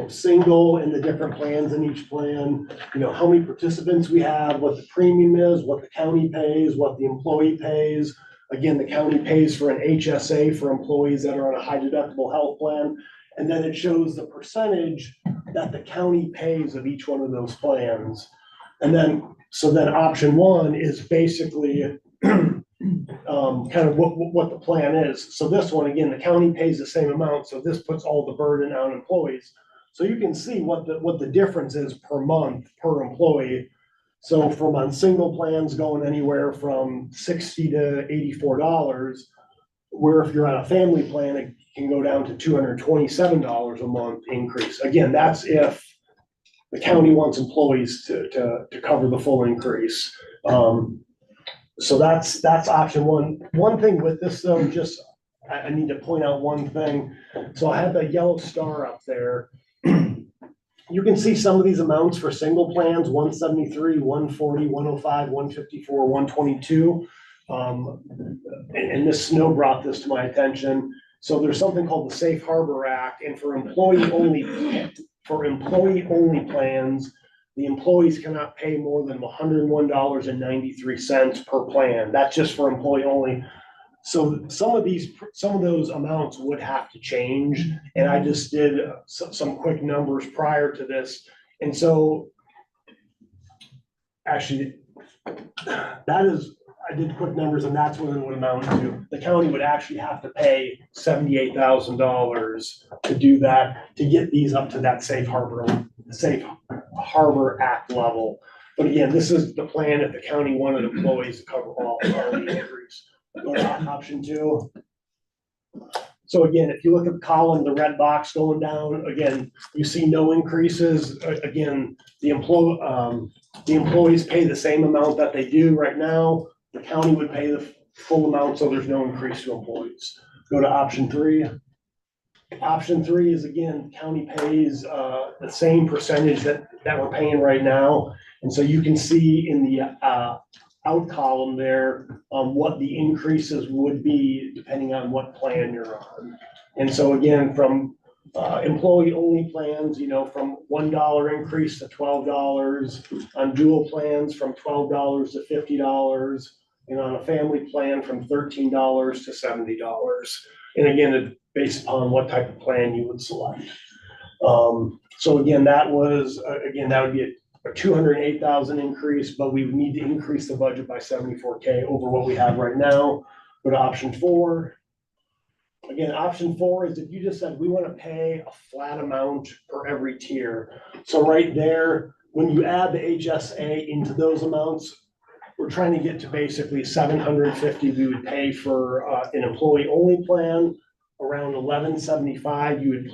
single and the different plans in each plan, how many participants we have, what the premium is, what the county pays, what the employee pays. Again, the county pays for an HSA for employees that are on a high deductible health plan. And then it shows the percentage that the county pays of each one of those plans. And then, so then option 1 is basically kind of what the plan is. So this one, again, the county pays the same amount. So this puts all the burden on employees. So you can see what the difference is per month per employee. So from on single plans going anywhere from $60 to $84, where if you're on a family plan, it can go down to $227 a month increase. Again, that's if the county wants employees to cover the full increase. So that's option 1. One thing with this though, just I need to point out one thing. So I have that yellow star up there. You can see some of these amounts for single plans, 173, 140, 105, 154, 122. And Ms. Snow brought this to my attention. So there's something called the Safe Harbor Act, and for employee only plans, the employees cannot pay more than $101.93 per plan. That's just for employee only. So some of those amounts would have to change. And I just did some quick numbers prior to this. And so actually I did quick numbers, and that's what it would amount to. The county would actually have to pay $78,000 to do that, to get these up to that Safe Harbor Act level. But again, this is the plan if the county wanted employees to cover all the increase. Go to option 2. So again, if you look at the column, the red box going down, again, you see no increases. Again, the employees pay the same amount that they do right now. The county would pay the full amount, so there's no increase to employees. Go to option 3. Option 3 is, again, county pays the same percentage that we're paying right now. And so you can see in the out column there what the increases would be depending on what plan you're on. And so again, from employee only plans, from $1 increase to $12, on dual plans from $12 to $50, and on a family plan from $13 to $70. And again, it's based upon what type of plan you would select. So again, that would be a $208,000 increase, but we would need to increase the budget by $74K over what we have right now. Go to option 4. Again, option 4 is if you just said we want to pay a flat amount for every tier. So right there, when you add the HSA into those amounts, we're trying to get to basically $750 we would pay for an employee only plan. Around $1,175 you would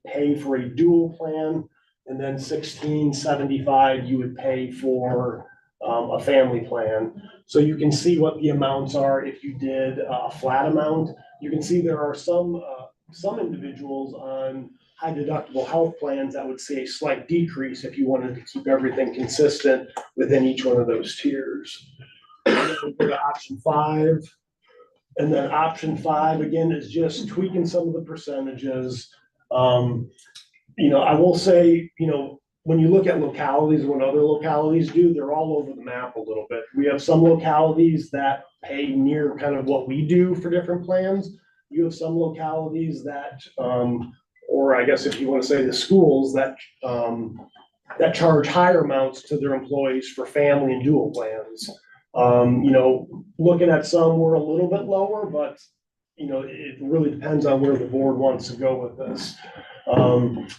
pay for a dual plan, and then $1,675 you would pay for a family plan. So you can see what the amounts are if you did a flat amount. You can see there are some individuals on high deductible health plans that would see a slight decrease if you wanted to keep everything consistent within each one of those tiers. Go to option 5. And then option 5, again, is just tweaking some of the percentages. I will say, when you look at localities, and what other localities do, they're all over the map a little bit. We have some localities that pay near kind of what we do for different plans. You have some localities that, or I guess if you want to say the schools that, that charge higher amounts to their employees for family and dual plans. You know, looking at some, we're a little bit lower, but you know, it really depends on where the board wants to go with this.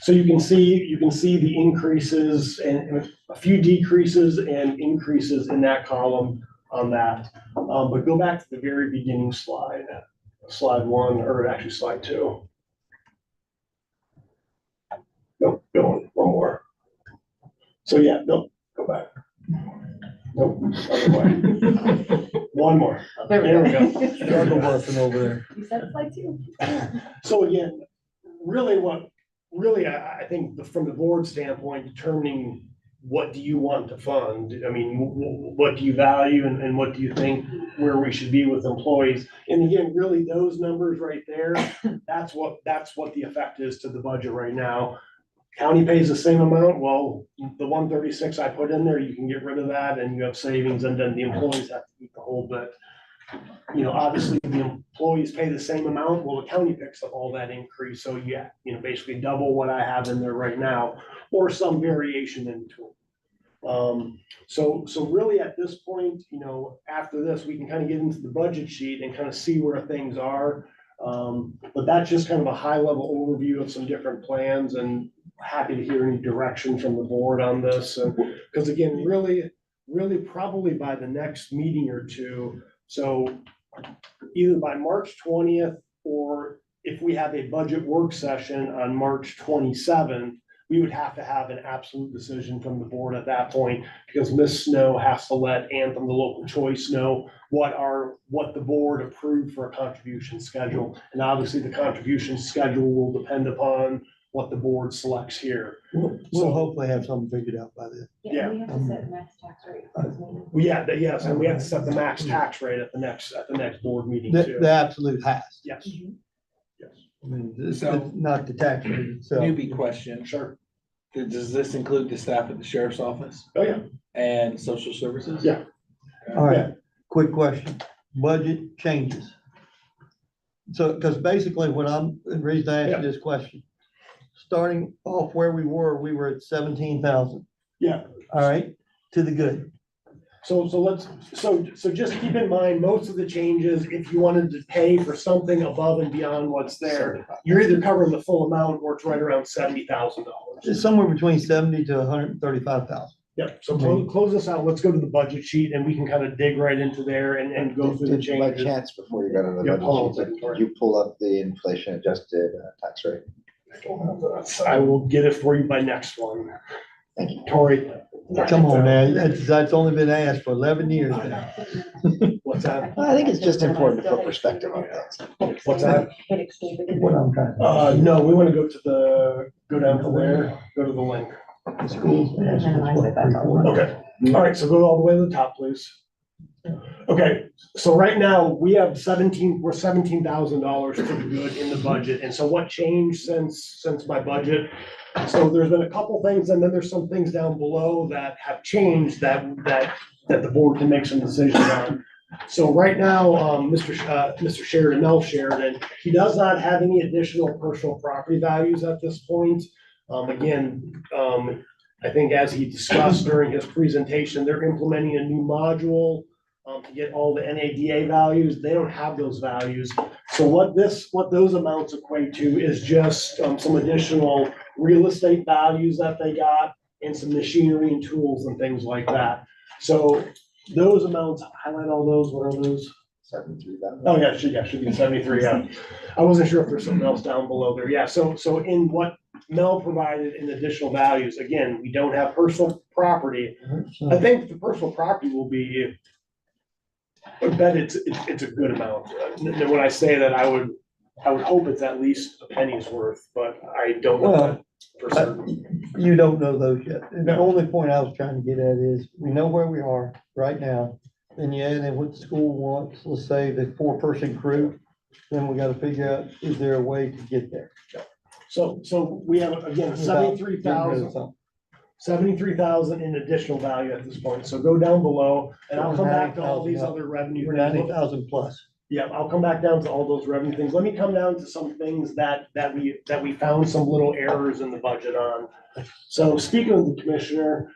So you can see the increases and a few decreases and increases in that column on that. But go back to the very beginning slide 1, or actually slide 2. Nope, go one more. So yeah, nope, go back. Nope, other way. One more. There we go. Struggle busting over there. You said it's like 2. So again, really, I think from the board standpoint, determining what do you want to fund? I mean, what do you value and what do you think where we should be with employees? And again, really those numbers right there, that's what the effect is to the budget right now. County pays the same amount. Well, the 136 I put in there, you can get rid of that and you have savings, and then the employees have to eat the whole bit. You know, obviously the employees pay the same amount. Well, the county picks up all that increase. So yeah, you know, basically double what I have in there right now, or some variation in between. So really at this point, you know, after this, we can kind of get into the budget sheet and kind of see where things are. But that's just kind of a high level overview of some different plans, and happy to hear any direction from the board on this. Because again, really probably by the next meeting or two, so either by March 20th, or if we have a budget work session on March 27th, we would have to have an absolute decision from the board at that point, because Ms. Snow has to let Anthem, the local choice, know what the board approved for a contribution schedule. And obviously the contribution schedule will depend upon what the board selects here. We'll hopefully have something figured out by then. Yeah. We have to set max tax rate. Yes, and we have to set the max tax rate at the next board meeting too. The absolute has. Yes. Yes. I mean, it's not the tax rate itself. Newbie question. Sure. Does this include the staff at the sheriff's office Oh, yeah. and social services? Yeah. All right, quick question. Budget changes. So, because basically the reason I asked you this question, starting off where we were at 17,000. Yeah. All right, to the good. So just keep in mind, most of the changes, if you wanted to pay for something above and beyond what's there, you're either covering the full amount or it's right around $70,000. It's somewhere between 70 to 135,000. Yep, so close this out. Let's go to the budget sheet and we can kind of dig right into there and go through the By changes. chance, before you go to the Yeah, budget sheet, did you pull up the inflation adjusted tax rate? I will get it for you by next one. Thank you. Tori. Come on, man. That's only been asked for 11 years now. What's that? I think it's just important to put perspective on things. What's that? What I'm trying to. No, we want to go down to there, go to the link. Okay, all right, so go all the way to the top, please. Okay, so right now, we're $17,000 to the good in the budget, and so what changed since my budget? So there's been a couple things, and then there's some things down below that have changed that the board can make some decisions on. So right now, Mr. Sheridan, Mel Sheridan, he does not have any additional personal property values at this point. I think as he discussed during his presentation, they're implementing a new module to get all the NADA values. They don't have those values. So what those amounts equate to is just some additional real estate values that they got and some machinery and tools and things like that. So those amounts, highlight all those, what are those? 73,000. Oh, yeah, should be 73, yeah. I wasn't sure if there's something else down below there. Yeah, so in what Mel provided in additional values, again, we don't have personal property. I think the personal property will be, I bet it's a good amount. And when I say that, I would hope it's at least a penny's worth, but I don't know that for certain. You don't know those yet. And the only point I was trying to get at is, we know where we are right now. And yeah, and then what the school wants, let's say the 4-person crew, then we gotta figure out, is there a way to get there? So we have, again, 73,000. 73,000 in additional value at this point. So go down below and I'll come back to all these 90,000 other revenue. We're things. 90,000 plus. Yeah, I'll come back down to all those revenue things. Let me come down to some things that we found some little errors in the budget on. So speaking of the commissioner,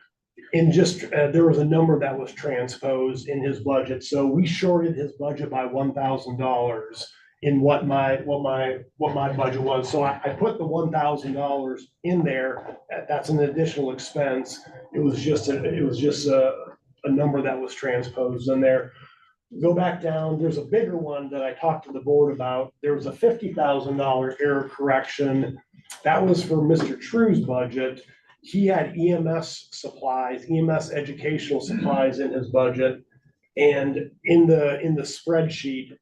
in just, there was a number that was transposed in his budget. So we shorted his budget by $1,000 in what my budget was. So I put the $1,000 in there. That's an additional expense. It was just a number that was transposed in there. Go back down, there's a bigger one that I talked to the board about. There was a $50,000 error correction. That was for Mr. True's budget. He had EMS supplies, EMS educational supplies in his budget. And in the spreadsheet,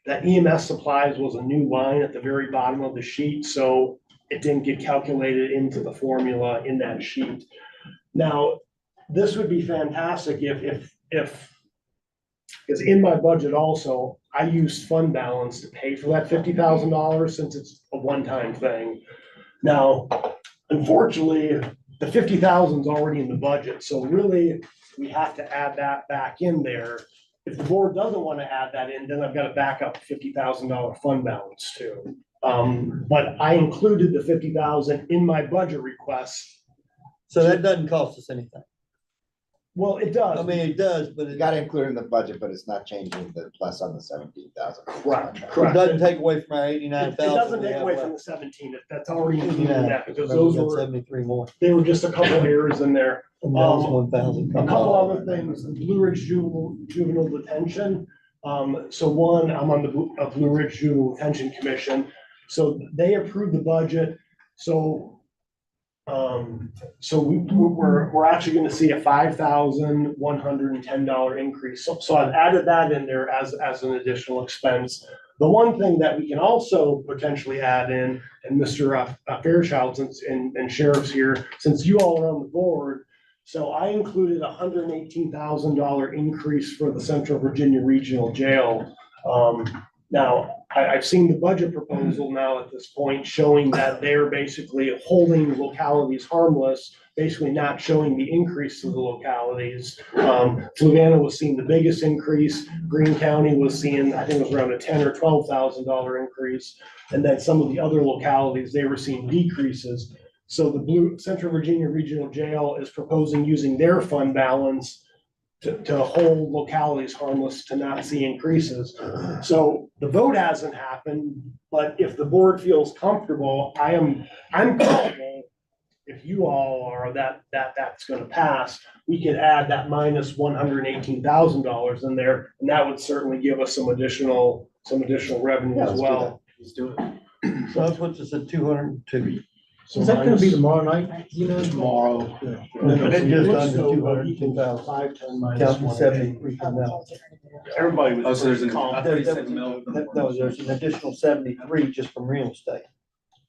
that EMS supplies was a new line at the very bottom of the sheet, so it didn't get calculated into the formula in that sheet. Now, this would be fantastic if because in my budget also, I used fund balance to pay for that $50,000 since it's a one-time thing. Now, unfortunately, the 50,000 is already in the budget, so really, we have to add that back in there. If the board doesn't want to add that in, then I've got to back up $50,000 fund balance too. But I included the 50,000 in my budget request. So that doesn't cost us anything. Well, it does. I mean, it does, but You it gotta include it in the budget, but it's not changing the plus on the 17,000. Correct. doesn't take away from our It 89,000. doesn't take away from the 17, that's already included in that, because those were, 73 more. they were just a couple of errors in there. And that was 1,000. A couple other things, the Blue Ridge Juvenile Detention. So one, I'm on the Blue Ridge Juvenile Detention Commission, so they approved the budget, so we're actually gonna see a $5,110 increase. So I've added that in there as an additional expense. The one thing that we can also potentially add in, and Mr. Fairchild, and Sheriff's here, since you all are on the board, so I included a $118,000 increase for the Central Virginia Regional Jail. Now, I've seen the budget proposal now at this point showing that they're basically holding localities harmless, basically not showing the increase to the localities. Fluvanna was seeing the biggest increase. Greene County was seeing, I think it was around a $10,000 or $12,000 increase. And then some of the other localities, they were seeing decreases. So the Central Virginia Regional Jail is proposing using their fund balance to hold localities harmless, to not see increases. So the vote hasn't happened, but if the board feels comfortable, I'm comfortable. If you all are, that's gonna pass, we could add that minus $118,000 in there, and that would certainly give us some additional revenue Yeah, as let's do well. Let's do it. So that puts us at 202. Is that gonna be tomorrow night? You know, tomorrow. It's just under 202,000. 510 minus Counting 1. 73 from now. Everybody was. Oh, so there's an calm. There's 37 mil. No, there's an additional 73 just from real estate.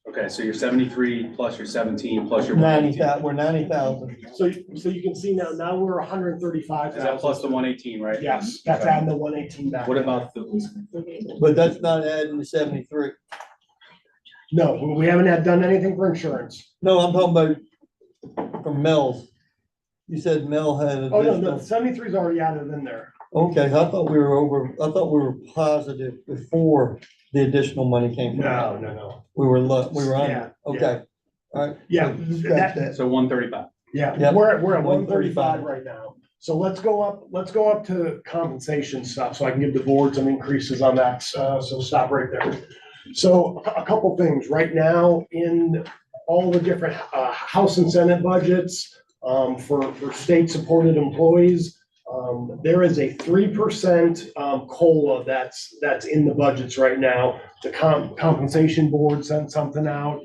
Okay, so you're 73 plus your 17 plus your 90,000, we're 90,000. So you can see now we're 135,000. Is that plus the 118, right? Yes, that's adding the 118 back. What about the, But that's not adding the 73. No, we haven't done anything for insurance. No, I'm talking about from Mel's. You said Mel had Oh, no, additional. 73 is already added in there. Okay, I thought we were positive before the additional money came. from Mel. No. We were we were Yeah, under, okay, all right. Yeah, Scratch that. so 135? yeah, Yep. we're at 135 135 right now. So let's go up to compensation stuff, so I can give the board some increases on that. So stop right there. So a couple things right now in all the different House and Senate budgets for state-supported employees. There is a 3% COLA that's in the budgets right now. The compensation board sent something out.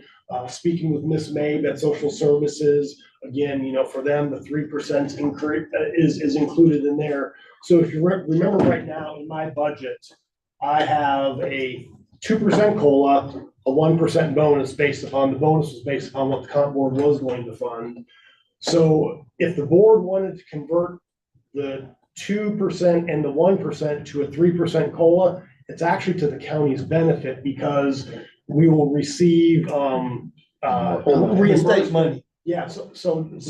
Speaking with Miss Mabe at Social Services, again, for them, the 3% increase is included in there. So if you remember right now in my budget, I have a 2% COLA, a 1% bonus the bonus was based upon what the comp board was going to fund. So if the board wanted to convert the 2% and the 1% to a 3% COLA, it's actually to the county's benefit because we will receive State reimbursement. money. Yeah, so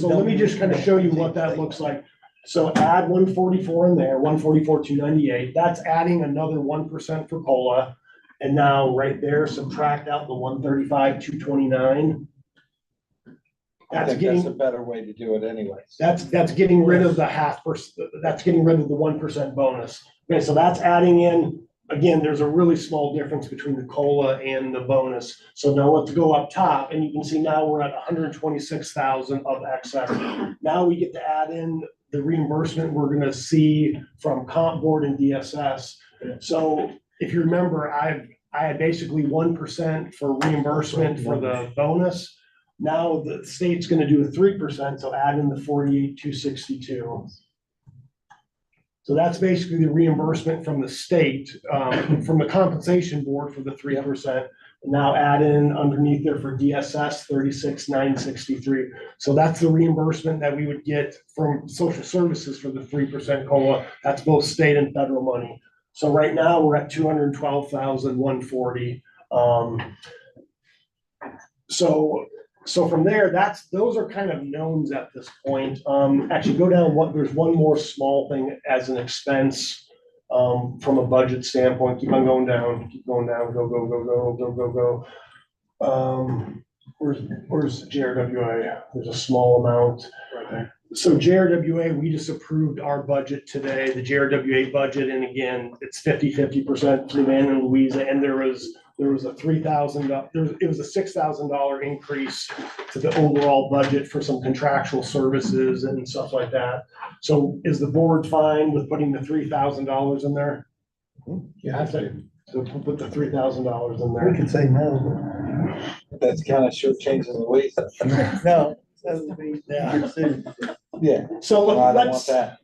let me just kind of show you what that looks like. So add 144 in there, 144, 298, that's adding another 1% for COLA. And now right there, subtract out the 135, 229. I That's think that's a getting, better way to do it anyways. that's getting rid of the 0.5%, that's getting rid of the 1% bonus. Okay, so that's adding in, again, there's a really small difference between the COLA and the bonus. So now let's go up top and you can see now we're at 126,000 of excess. Now we get to add in the reimbursement we're gonna see from comp board and DSS. So if you remember, I had basically 1% for reimbursement for the bonus. Now the state's gonna do a 3%, so add in the 48,262. So that's basically the reimbursement from the state, from the compensation board for the 3%. Now add in underneath there for DSS, 36,963. So that's the reimbursement that we would get from social services for the 3% COLA. That's both state and federal money. So right now we're at 212,140. So from there, those are kind of knowns at this point. Actually go down there's one more small thing as an expense, from a budget standpoint. Keep on going down, keep going down, go. Where's JRWA? There's a small amount. Right there. So JRWA, we just approved our budget today, the JRWA budget, and again, it's 50% Fluvanna and Louisa, and there was a $3,000, it was a $6,000 increase to the overall budget for some contractual services and stuff like that. So is the board fine with putting the $3,000 in there? Yeah, I say, So put the $3,000 in we there. could say no. That's kind of shortchanging Louisa. No, that would be, yeah. Yeah. So No, I don't want let's, that.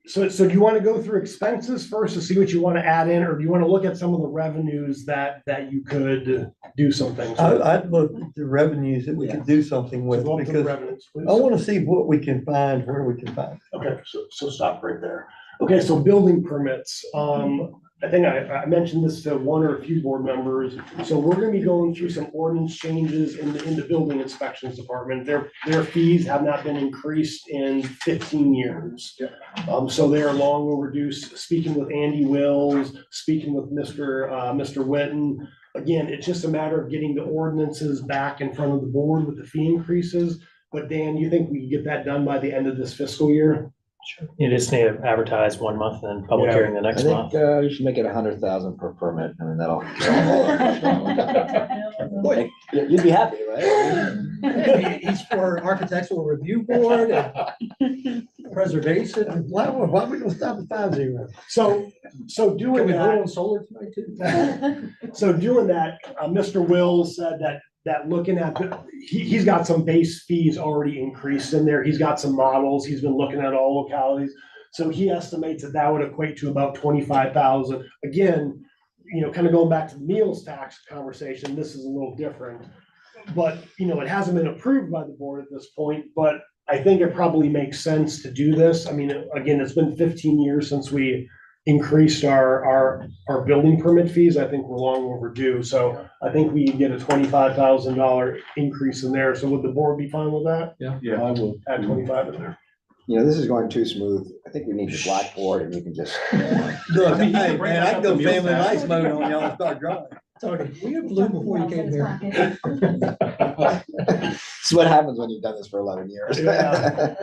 so do you want to go through expenses first to see what you want to add in, or do you want to look at some of the revenues that you could do some things with? I'd look at the revenues that we could do something with, So go up to the because revenues, please. I want to see what we can find, where we can find. Okay, so stop right there. Okay, so building permits, I think I mentioned this to one or a few board members. So we're gonna be going through some ordinance changes in the building inspections department. Their fees have not been increased in 15 years. So they are long overdue. Speaking with Andy Wills, speaking with Mr. Witten. Again, it's just a matter of getting the ordinances back in front of the board with the fee increases. But Dan, you think we can get that done by the end of this fiscal year? You just need to advertise 1 month and then public Yeah. hearing the I next think, month. you should make it 100,000 per permit. I mean, that'll. Boy, you'd be happy, right? He's for architectural review board and preservation. Why are we gonna stop at 50? So doing Can we that. vote on solar tonight too? So doing that, Mr. Wills said that looking at, he's got some base fees already increased in there. He's got some models. He's been looking at all localities. So he estimates that would equate to about 25,000. Again, kind of going back to the meals tax conversation, this is a little different. But, it hasn't been approved by the board at this point, but I think it probably makes sense to do this. I mean, again, it's been 15 years since we increased our building permit fees. I think we're long overdue. So I think we can get a $25,000 increase in there. So would the board be fine with that? Yeah. I will. Add 25 in there. This is going too smooth. I think we need the blackboard and we can just. Look, I mean, you hey, can bring man, that I up can go to meals family tax. life mode on y'all and start drawing. Tony, we blew before you came here. This is what happens when you've done this for 11 years. Yeah.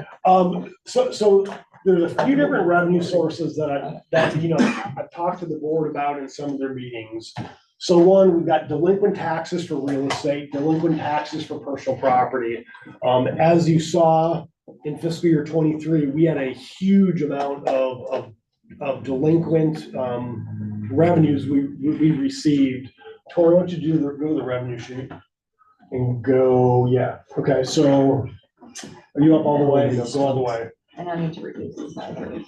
So there's a few different revenue sources that I've talked to the board about in some of their meetings. So one, we've got delinquent taxes for real estate, delinquent taxes for personal property. As you saw in fiscal year 23, we had a huge amount of delinquent revenues we received. Tori, why don't you go to the revenue sheet and go, yeah. Okay, so are you up all the way? No, go all the way. And I need to reduce the size of it.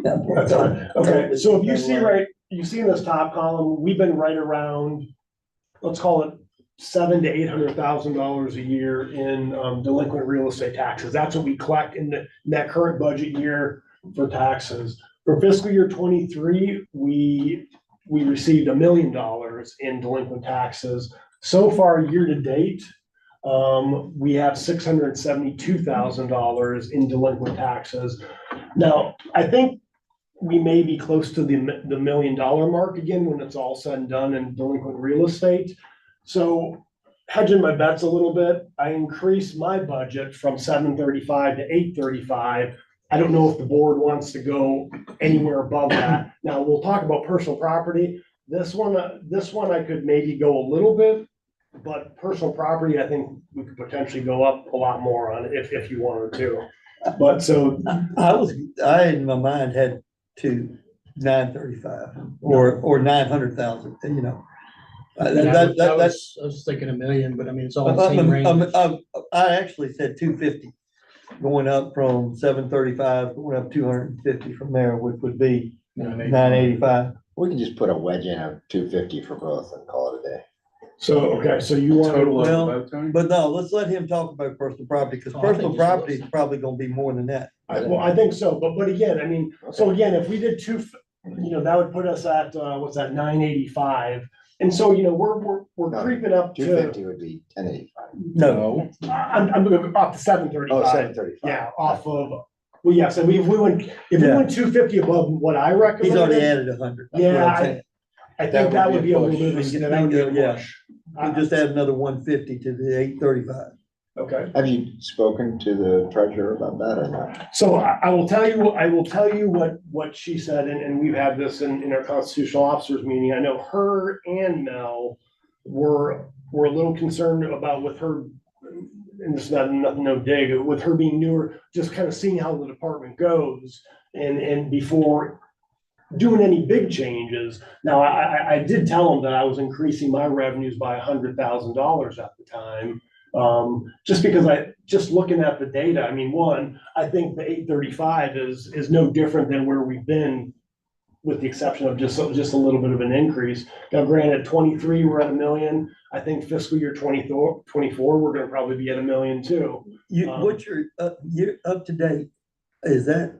That's all right. Okay, so if you see in this top column, we've been right around, let's call it $700,000 to $800,000 a year in delinquent real estate taxes. That's what we collect in that current budget year for taxes. For fiscal year 23, we received $1 million in delinquent taxes. So far, year to date, We have $672,000 in delinquent taxes. Now, I think we may be close to the $1 million mark again when it's all said and done in delinquent real estate. So hedging my bets a little bit, I increased my budget from 735 to 835. I don't know if the board wants to go anywhere above that. Now, we'll talk about personal property. This one I could maybe go a little bit, but personal property, I think we could potentially go up a lot more on it if you wanted to. But so I in my mind had to 935 or 900,000, you know. I was thinking $1 million, but I mean, it's all the same range. I actually said 250, going up from 735, going up 250 from there, which would be 985. We can just put a wedge in of 250 for both and call it a day. So, okay, so you want Total to, of both, Tony? But no, let's let him talk about personal property, because Oh, I think personal it's less. property is probably gonna be more than that. well, I think so, but again, I mean, so again, if we did that would put us at, what's that, 985. And so, we're No, creeping up to, 250 would be 1085. No, I'm going off to 735. Oh, 735. Yeah, off of, well, yeah, so if we went 250 above what I recommend. he's already added 100. That's what Yeah, I'm saying. I think that would be a little bit of push. a, that would be a Yeah. push. We just add another 150 to the 835. Okay, Have you spoken to the treasurer about that or not? so I will tell you what she said, and we've had this in our constitutional officers meeting. I know her and Mel were a little concerned about with her, and this is nothing, no dig, with her being newer, just kind of seeing how the department goes and before doing any big changes. Now, I did tell them that I was increasing my revenues by $100,000 at the time. Just because just looking at the data, I mean, I think the 835 is no different than where we've been, with the exception of just a little bit of an increase. Now, granted, 23, we're at $1 million. I think fiscal year 24, we're gonna probably be at $1 million too. What's your, you're up to date, is that,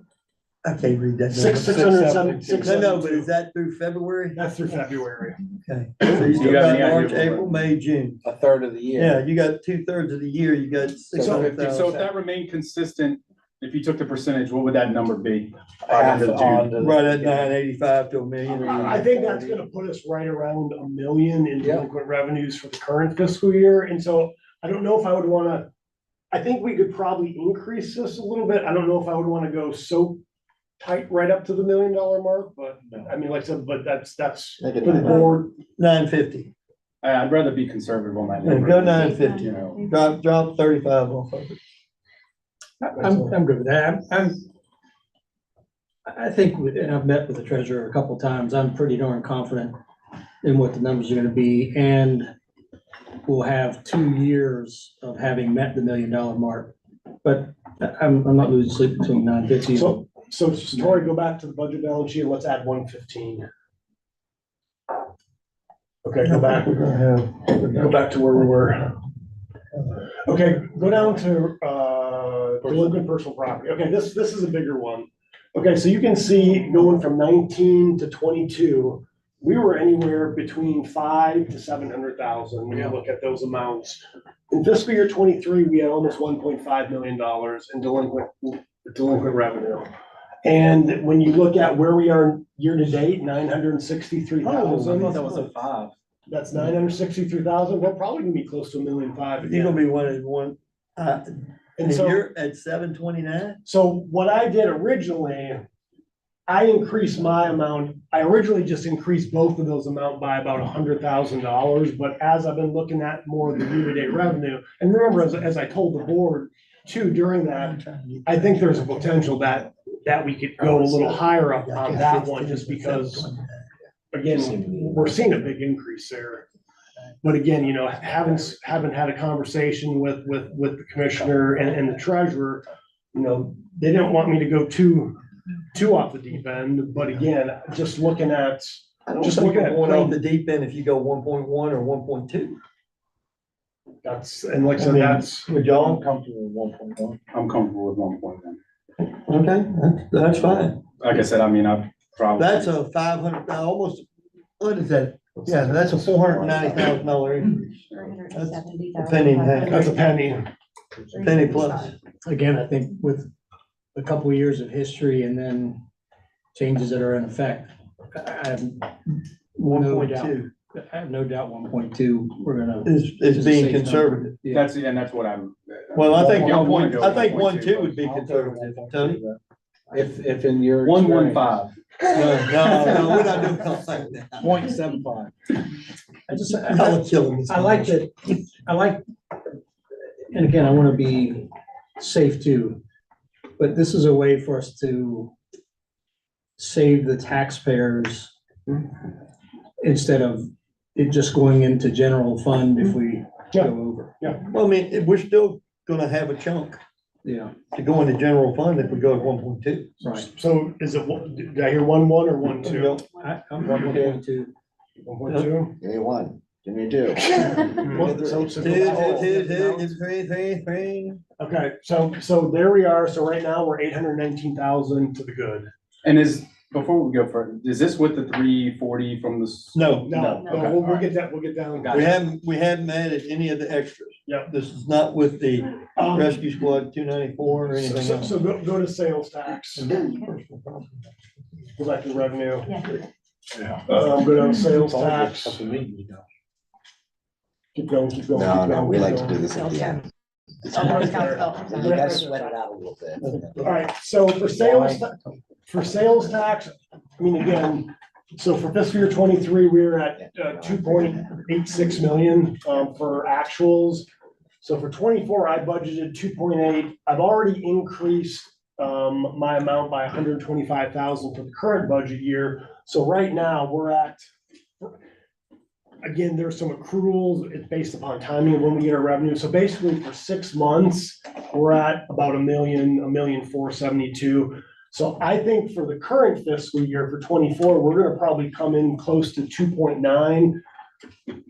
I can't read that. number. 607. No, but is that through February? That's through February. Okay, so you still got got any idea March, what- April, May, June. A third of the year. Yeah, you got 2/3 of the year, you got So if 600,000. that remained consistent, if you took the percentage, what would that number be? Half End of on June? to the- Right at 985 to $1 million. I think that's gonna put us right around $1 million in delinquent revenues for the current fiscal year. And so I don't know if I would wanna, I think we could probably increase this a little bit. I don't know if I would wanna go so tight right up to the $1 million mark, but I mean, like I said, but that's Make for it the 900. board. 950. I'd rather be conservative on that Yeah, number. go 950. You know, Drop 35 off of it. I'm good with that. I think, and I've met with the treasurer a couple of times, I'm pretty darn confident in what the numbers are gonna be, and we'll have 2 years of having met the $1 million mark. But I'm not losing sleep between 950. So Tori, go back to the budget balance sheet and let's add 115. Okay, go back to where we were. Okay, go down to, delinquent personal property. Okay, this is a bigger one. Okay, so you can see going from 19 to 22, we were anywhere between 5 to 700,000 when you look at those amounts. In fiscal year 23, we had almost $1.5 million in delinquent revenue. And when you look at where we are year to date, 963,000. I thought that was a 5. That's 963,000. We're probably gonna be close to $1.5 million You're gonna again. be one, And and so, you're at 729? so what I did originally, I increased my amount. I originally just increased both of those amount by about $100,000. But as I've been looking at more of the year-to-date revenue, and remember, as I told the board too during that, I think there's a potential that we could go a little higher up on that one, just because, again, we're seeing a big increase there. But again, haven't had a conversation with the commissioner and the treasurer, they didn't want me to go too off the deep end, but again, just looking at. Just looking at going off the deep end if you go 1.1 or 1.2. That's, and like I said, that's. Would y'all? Comfortable with 1.1. I'm comfortable with 1.1. Okay, that's fine. Like I said, I mean, I probably. That's a 500, almost What is that? Yeah, that's a $490,000 increase. A penny and a half. That's a penny. Penny plus. Again, I think with a couple of years of history and then changes that are in effect, I have no doubt, 1.2 I have no doubt 1.2, we're gonna. is is a being safe number. conservative. Yeah. That's what I'm. Well, I think Y'all wanna go 1.2 would 1.2, be conservative, Tony. If in your. 115. No, we're not doing it like that. 0.75. I just, Y'all are killing me. I like that, I like, and again, I wanna be safe too, but this is a way for us to save the taxpayers instead of it just going into general fund if we go over. Well, I mean, we're still gonna have a chunk Yeah, to go into general fund if we go to 1.2. right. So is it, did I hear 1.1 or 1.2? I'm 1.2. 1.2? Give me one, give me two. Okay, so there we are. So right now we're 819,000 to the good. And before we go further, is this with the 340 from the? No, No, Okay. we'll get that, we'll get down. we haven't added any of the extras. Yeah. This is not with the rescue squad 294 or anything So else. so go to sales tax. Go back to revenue. Go down to sales tax. Keep going, keep going. No, keep no, going, we keep like to going. do this at the end. Oh, You gotta sweat it out a little bit. All right, so for sales tax, I mean, again, so for fiscal year 23, we were at 2.86 million for actuals. So for 24, I budgeted 2.8. I've already increased my amount by 125,000 for the current budget year. So right now, we're at, again, there's some accruals. It's based upon timing of when we get our revenue. So basically for 6 months, we're at about a million 472. So I think for the current fiscal year for 24, we're gonna probably come in close to 2.9.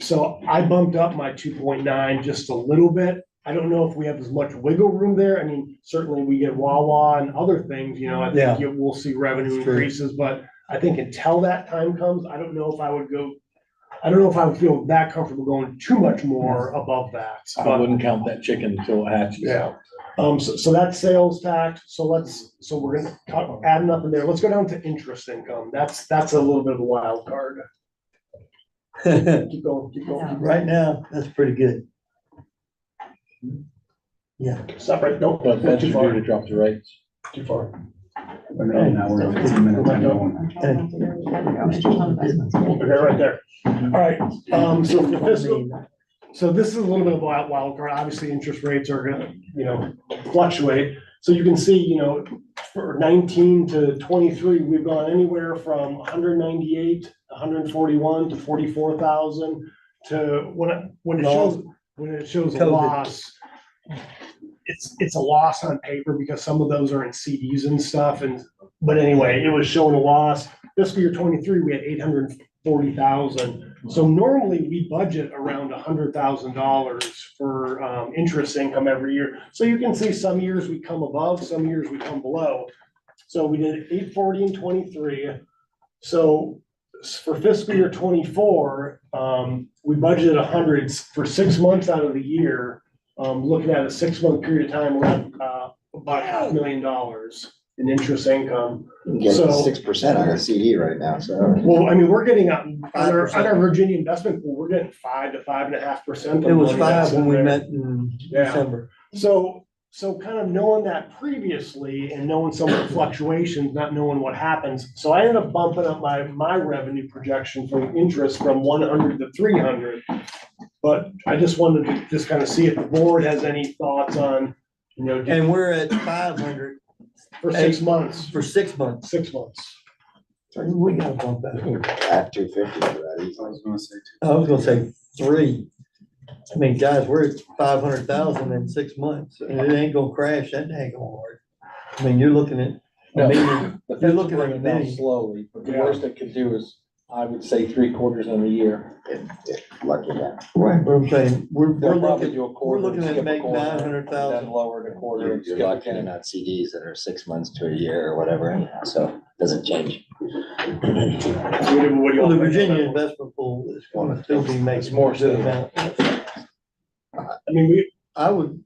So I bumped up my 2.9 just a little bit. I don't know if we have as much wiggle room there. I mean, certainly we get Wawa and other things, you know, I think we'll see revenue That's true. increases, but I think until that time comes, I don't know if I would feel that comfortable going too much more above that. I But, wouldn't count that chicken until it hatches. yeah. So that's sales tax. So we're gonna talk, adding up in there. Let's go down to interest income. That's a little bit of a wild card. Keep going, keep going. Right now, that's pretty good. Yeah. Stop right, don't, But go that's too due far, to drop the rates. too far. Now we're 15 minutes. Okay, right there. All right, so for fiscal, so this is a little bit of a wild card. Obviously, interest rates are gonna, fluctuate. So you can see, for 19 to 23, we've gone anywhere from 198, 141 to 44,000 to when it shows a COVID. loss. It's a loss on paper because some of those are in CDs and stuff but anyway, it was showing a loss. Fiscal year 23, we had 840,000. So normally we budget around $100,000 for interest income every year. So you can see some years we come above, some years we come below. So we did 840 in 23. So for fiscal year 24, we budgeted 100 for 6 months out of the year. Looking at a 6-month period of time, we're at about $500,000 in interest income. Get So- 6% on a CD right now, so. Well, I mean, we're getting on our Virginia investment pool, we're getting 5 to 5.5%. It was 5 when we met in Yeah. December. So kind of knowing that previously and knowing some of the fluctuations, not knowing what happens. So I ended up bumping up my revenue projection for interest from 100 to 300. But I just wanted to just kind of see if the board has any thoughts on, And we're at 500 for 6 months, for 6 months. 6 months. We gotta bump that. At 250 for that easily. I was gonna say 3. I mean, guys, we're at 500,000 in 6 months, and it ain't gonna crash that dang hard. I mean, you're looking at a million, But you're that's looking at bring a it down million. slowly, but the Yeah. worst it could do is, I would say 3/4 in a year. If lucky that. Right, but I'm saying, we're They'll probably looking, do a quarter. looking at skip a make quarter, 900,000. Then lower the quarter. and You're skip lucky again. and not CDs that are 6 months to a year or whatever anyhow, so it doesn't change. Well, the Virginia investment pool is gonna still be making more good amount. I mean, I would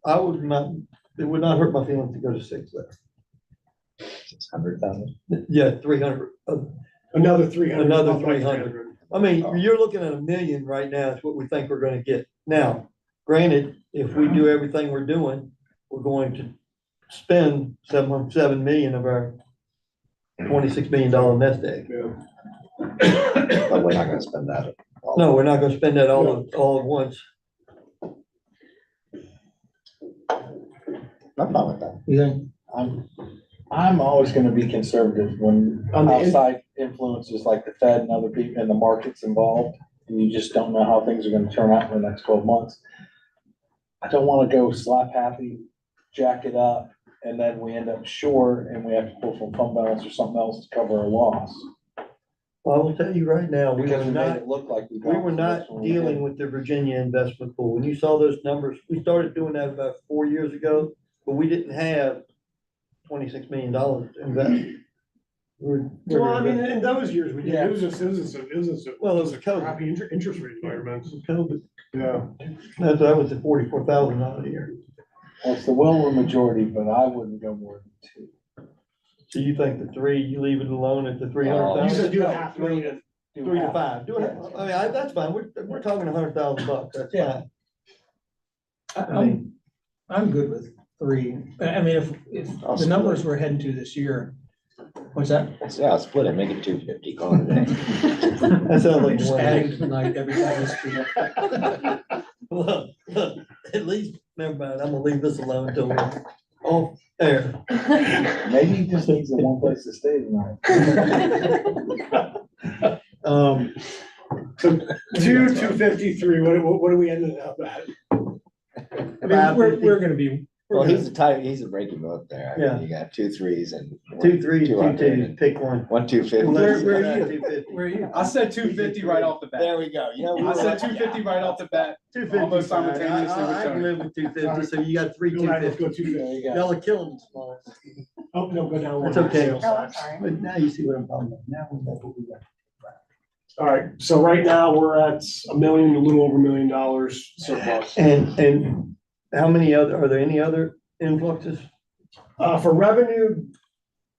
not, it would not hurt my feelings to go to 6 there. 600,000. Yeah, 300, another 300. Another 300. I mean, you're looking at $1 million right now is what we think we're gonna get. Now, granted, if we do everything we're doing, we're going to spend 7 million of our $26 million nest egg. But we're not gonna spend that. No, we're not gonna spend that all at once. I'm fine with that. You think? I'm always gonna be conservative when On the- outside influences like the Fed and other people and the markets involved, and you just don't know how things are gonna turn out in the next 12 months. I don't wanna go slap happy, jack it up, and then we end up short and we have to pull from fund balance or something else to cover a loss. Well, I will tell you right now, we Because were we made not, it look like we. we were not dealing with the Virginia investment pool. When you saw those numbers, we started doing that about 4 years ago, but we didn't have $26 million to invest. Well, I mean, in those years, we did, Yeah. it was Well, it was COVID. crappy interest rate environment. COVID. Yeah. That was at $44,000 a year. Well, it's the will of the majority, but I wouldn't go more than 2. So you think the 3, you leave it alone at the You 300,000? said do a half million. 3 to 5. Do it. I mean, that's fine. We're talking $100,000. That's Yeah. fine. I mean, I'm good with 3. I mean, if I'll the split numbers it. we're heading to this year, what's that? Yeah, I'll split it, make it 250, call it a day. that sounds like Just one. adding tonight every time we speak. Look, at least, never mind. I'm gonna leave this alone until we're off air. Maybe he just needs the one place to stay tonight. So 253, what are we ending up at? I mean, we're gonna be. Well, he's a breaking book there. I Yeah. mean, you got 2 3s and. 2 3, 2 200 2, and pick one. 1 250. Where are Yeah, you? 250. Where are you? I said 250 right off the bat. There we go. You know, we I were said like, 250 right off the bat. 250. Almost fine. simultaneously with I can Tony. live with 250, so you got 3 Go ahead, let's 250. go 250. Y'all are killing us, small. Oh, no, go down. That's one. okay. Sales Oh, I'm tax. sorry. But now you see what I'm talking about. Now we know what we got. All right, so right now we're at a little over $1 million surplus. And how many are there any other influxes? For revenue,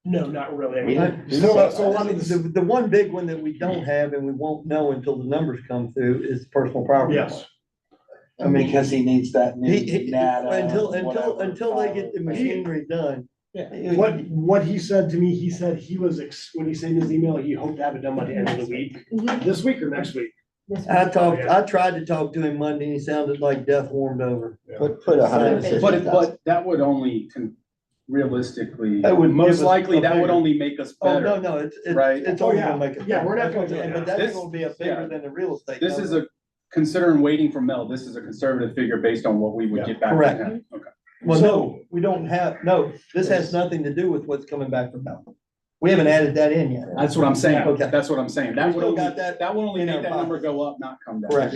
no, not really. I mean, so a lot of this, The one big one that we don't have and we won't know until the numbers come through is personal property. yes. I mean, Because he needs that new he, data. until they get the machinery done. What he said to me, he said he was, when he sent his email, he hoped to have it done by the end of the week. This week or next week? I tried to talk to him Monday and he sounded like death warmed over. Put 150,000. But that would only realistically, That would give most us likely, a that would bigger- only make us Oh, better. no, it's Right. only yeah. gonna make it. Yeah, we're not better. gonna do But that. that's gonna be a bigger than the real estate. This is number. considering waiting for Mel, this is a conservative figure based on what we would get back. from Correct. him. Okay. Well, no, we don't have, this has nothing to do with what's coming back from Mel. We haven't added that in yet. That's what I'm saying. Okay. That's what I'm saying. We That would still only, got that that would only in make our that number pocket. go up, not come down. Correct.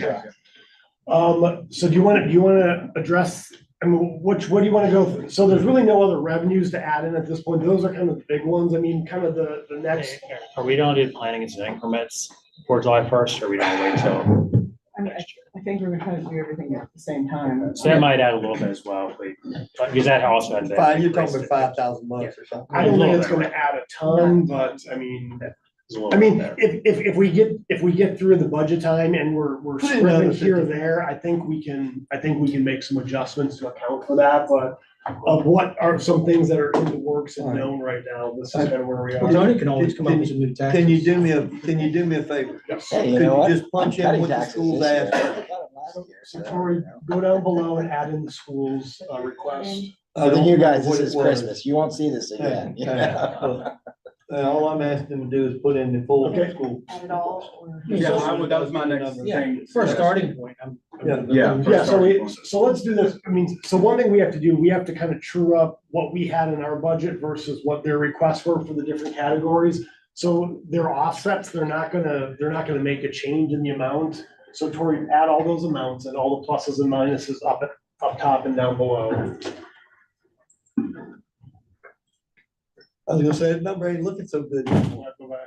So do you want to address, I mean, what do you want to go through? So there's really no other revenues to add in at this point. Those are kind of the big ones. I mean, kind of the next. Are we gonna do planning and zoning permits for July 1st, or are we gonna wait till I mean, I think we're gonna do everything at the same time. So that might add a little bit as well, if we, because that also had. You're talking about $5,000 or something. I don't think it's gonna add a ton, but I mean, if we get through the budget time and we're Put in another scribbling here or 50. there, I think we can make some adjustments to account for that, but of what are some things that are in the works and known right now, this is kind of where we Well, are. Tony can always come up with some new taxes. Can you do me a favor? Hey, you Could know you what? just punch I'm in cutting what the taxes schools this year. asked? I got it last year, So so, Tori, you know. go down below and add in the schools request. For the you guys, What this it is was. Christmas. You won't see this again. All I'm asking them to do is put in the full Okay. school. Add it all, or? Yeah, I would, that was my next Yeah, thing. for a starting point. Yeah. Yeah, so let's do this. I mean, so one thing we have to do, we have to kind of true up what we had in our budget versus what their requests were for the different categories. So their offsets, they're not gonna make a change in the amount. So Tori, add all those amounts and all the pluses and minuses up top and down below. I was gonna say, the number ain't looking so good. Go back.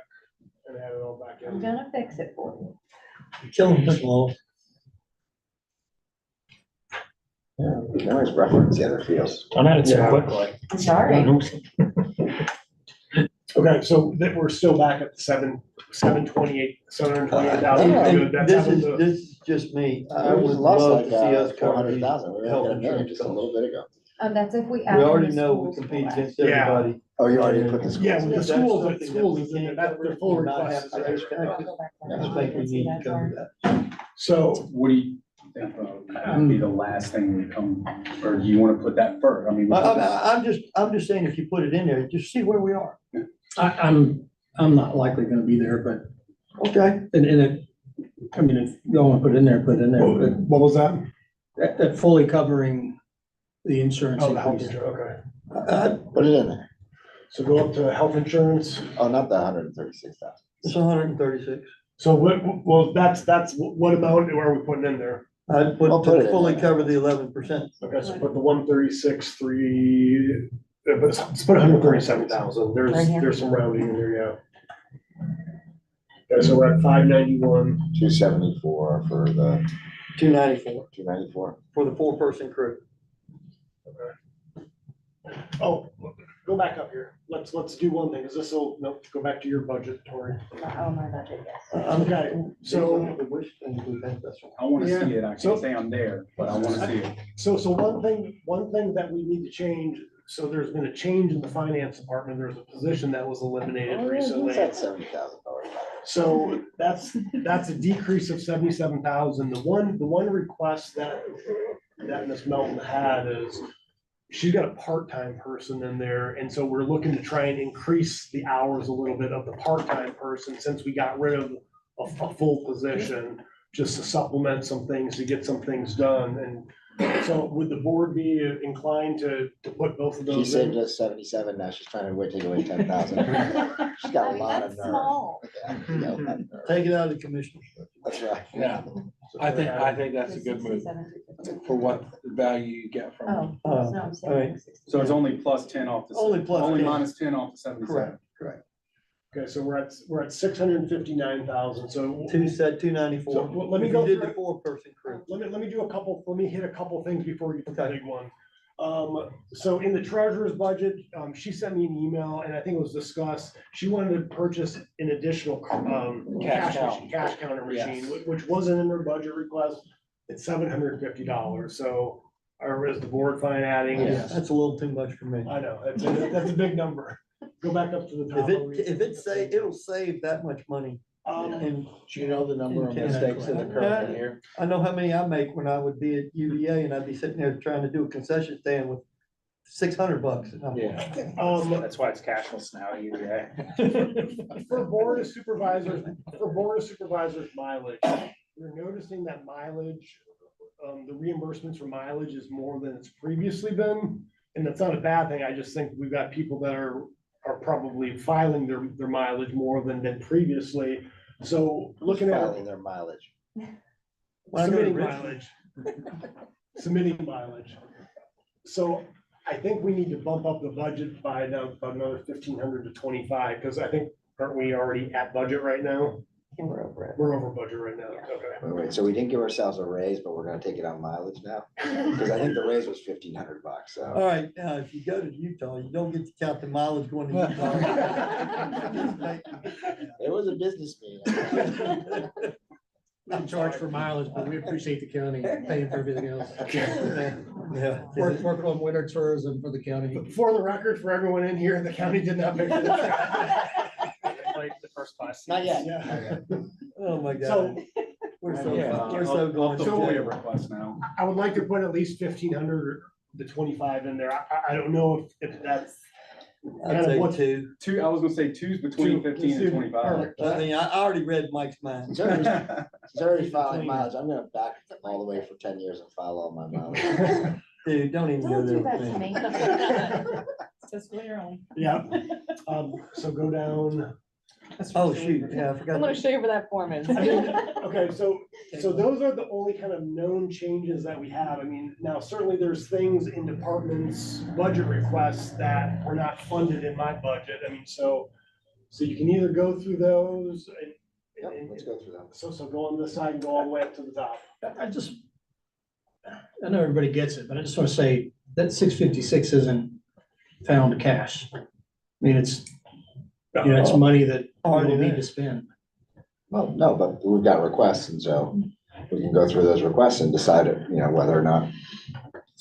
and add it all back I'm in. gonna fix it for you. Killing me slow. You can always reference the other fields. I'm at it so Yeah. quickly. Sorry. Okay, so that we're still back at the 728,000. This is just me. I We would lost love like, to see us cover 400,000. We were health at a million insurance just a costs. little bit ago. That's if we We add in already the know we schools compete for against Yeah. everybody. Oh, you already put the schools. Yeah, with the That's schools, something that schools we is in there, can't that, cover, the full we're not request is happy right to there. expect it. I think we need to cover that. So, What do you think would be the last thing we come, or do you want to put that first? I mean. I'm just saying, if you put it in there, just see where we are. I'm not likely gonna be there, but, Okay. and it, I mean, if you all wanna put it in there, put it in there, but what was that? that fully covering the insurance Oh, the health increase. insurance, okay. Put it in there. So go up to health insurance. Oh, not the 136,000. It's 136. So well, that's, what amount are we putting in there? I'd put I'll put it to in fully there. cover the 11%. Okay, so put the 136,300, but let's put 137,000. Right here. There's some rounding in there, yeah. Okay, so we're at 591. 274 for the 294 294. for the 4-person crew. Oh, go back up here. Let's do one thing. Is this, no, go back to your budget, Tori. Oh, my budget, yes. Okay, so. The wish thing, we think that's I want to Yeah. see it. I So- can't say I'm there, but I want to see it. So one thing that we need to change, so there's been a change in the finance department. There's a position that was eliminated recently. What's that $70,000? So that's a decrease of 77,000. The one request that Ms. Melton had is she's got a part-time person in there, and so we're looking to try and increase the hours a little bit of the part-time person since we got rid of a full position, just to supplement some things, to get some things done. And so would the board be inclined to put both of She those saved in? us 77, now she's trying to take away 10,000. She's got a lot of That's nerve. small. Yeah, she's got a lot of nerve. Take it out of the commissioner. That's right. Yeah, I think that's a good move for what value you get from it. Oh, Uh, no, I'm all right. saying. So it's only plus 10 off the. Only plus Only 10. minus 10 off the 77. Correct. Okay, so we're at 659,000, so. Two said 294. So, well, let me If go you did through the it. 4-person crew. Let me do let me hit a couple things before we get to the Okay. big one. So in the treasurer's budget, she sent me an email and I think it was discussed, she wanted to purchase an additional, Cash cow. cash counter machine, Yes. which wasn't in her budget request. It's $750, so, or is the board fine adding? Yeah, that's a little too much for me. I know, that's a big number. Go back up to the top. If it say, it'll save that much money. And Do you know the number of Okay. mistakes that occur in here? I know how many I make when I would be at UVA and I'd be sitting there trying to do a concession stand with $600. And I'm like, Yeah. That's why it's cashless now, UVA. For board of supervisors mileage, we're noticing that mileage, the reimbursements for mileage is more than it's previously been. And that's not a bad thing. I just think we've got people that are probably filing their mileage more than previously. So looking at Filing their mileage. submitting mileage. Submitting mileage. So I think we need to bump up the budget by about another 1,500 to 25, because I think, aren't we already at budget right now? We're over it. We're over budget right now, okay. Wait, so we didn't give ourselves a raise, but we're gonna take it on mileage now? Because I think the raise was $1,500, all so. right, now, if you go to Utah, you don't get to count the mileage going to Utah. It was a business meeting. Not charged for mileage, but we appreciate the county paying for everything else. Yeah. Working on winter tourism for the county. For the record, for everyone in here, the county did not pay for this. Like the first class. Not yet. Yeah. Oh, my So God. We're so, Yeah. we're so going. The So- FOIA request now. I would like to put at least 1,500 to 25 in there. I don't know if that's I'd kind of say what. 2. I was gonna say two's between 15 and 25. I mean, I already read Mike's mind. It's already filing mileage. I'm gonna back all the way for 10 years and file all my mileage. Dude, don't even go Don't there do that with to me. me. Fiscal year only. Yeah. So go down. Oh, shoot, yeah, I forgot. I'm gonna show you where that form is. I mean, okay, so those are the only kind of known changes that we have. I mean, now certainly there's things in departments' budget requests that were not funded in my budget. I mean, so So you can either go through those and. Yep, let's go through them. So go on this side and go all the way up to the top. I know everybody gets it, but I just want to say that 656 isn't found cash. I mean, it's money that we will need to spend. Well, no, but we've got requests, and so we can go through those requests and decide, whether or not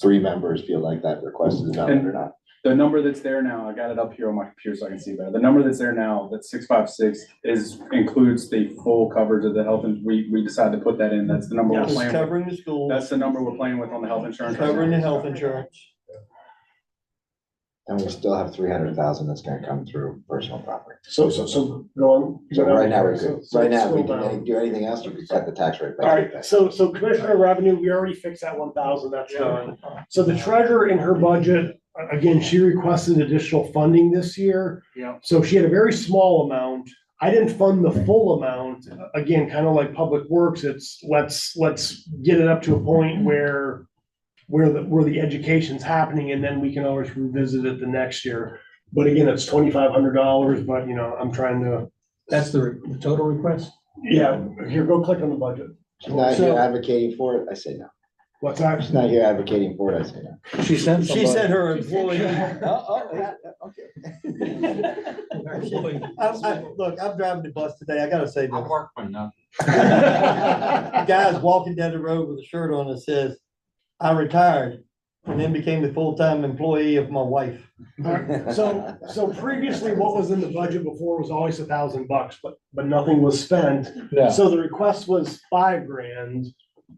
three members feel like that request is valid or not. The number that's there now, I got it up here on my computer so I can see better. The number that's there now, that's 656, includes the full coverage of the health, and we decided to put that in. That's the number we're It's playing with. covering the school, That's the number we're playing with on the health insurance. covering the health insurance. And we still have 300,000 that's gonna come through personal property. So go on. So right now, we could, So right now, if we scroll down. can do anything else, we could cut the tax rate. by All right, 3%. so commissioner revenue, we already fixed that 1,000, that's done. So the treasurer in her budget, again, she requested additional funding this year. Yeah. So she had a very small amount. I didn't fund the full amount. Again, kind of like Public Works, it's let's get it up to a point where the education's happening, and then we can always revisit it the next year. But again, it's $2,500, but I'm trying to. That's the total request? Yeah, here, go click on the budget. She's not here advocating for it, I say no. What's that? She's not here advocating for it, I say no. She sent her employee. Look, I'm driving the bus today. I gotta say this. working now. The guy's walking down the road with a shirt on that says, I retired and then became the full-time employee of my wife. So previously, what was in the budget before was always $1,000, but nothing was spent. Yeah. So the request was $5,000.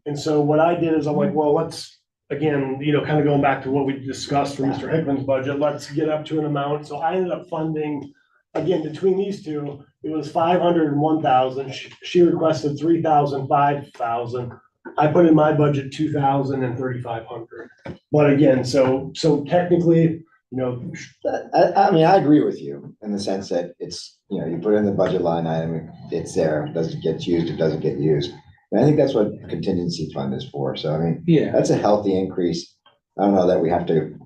And so what I did is I'm like, well, let's, again, kind of going back to what we discussed for Mr. Hickman's budget, let's get up to an amount. So I ended up funding, again, between these two, it was 500 and 1,000. She requested 3,000, 5,000. I put in my budget 2,000 and 3,500. But again, so technically, I mean, I agree with you in the sense that it's, you put in the budget line item, it's there, it doesn't get used, it doesn't get used. And I think that's what contingency fund is for. So I mean, Yeah. that's a healthy increase. I don't know that we have to,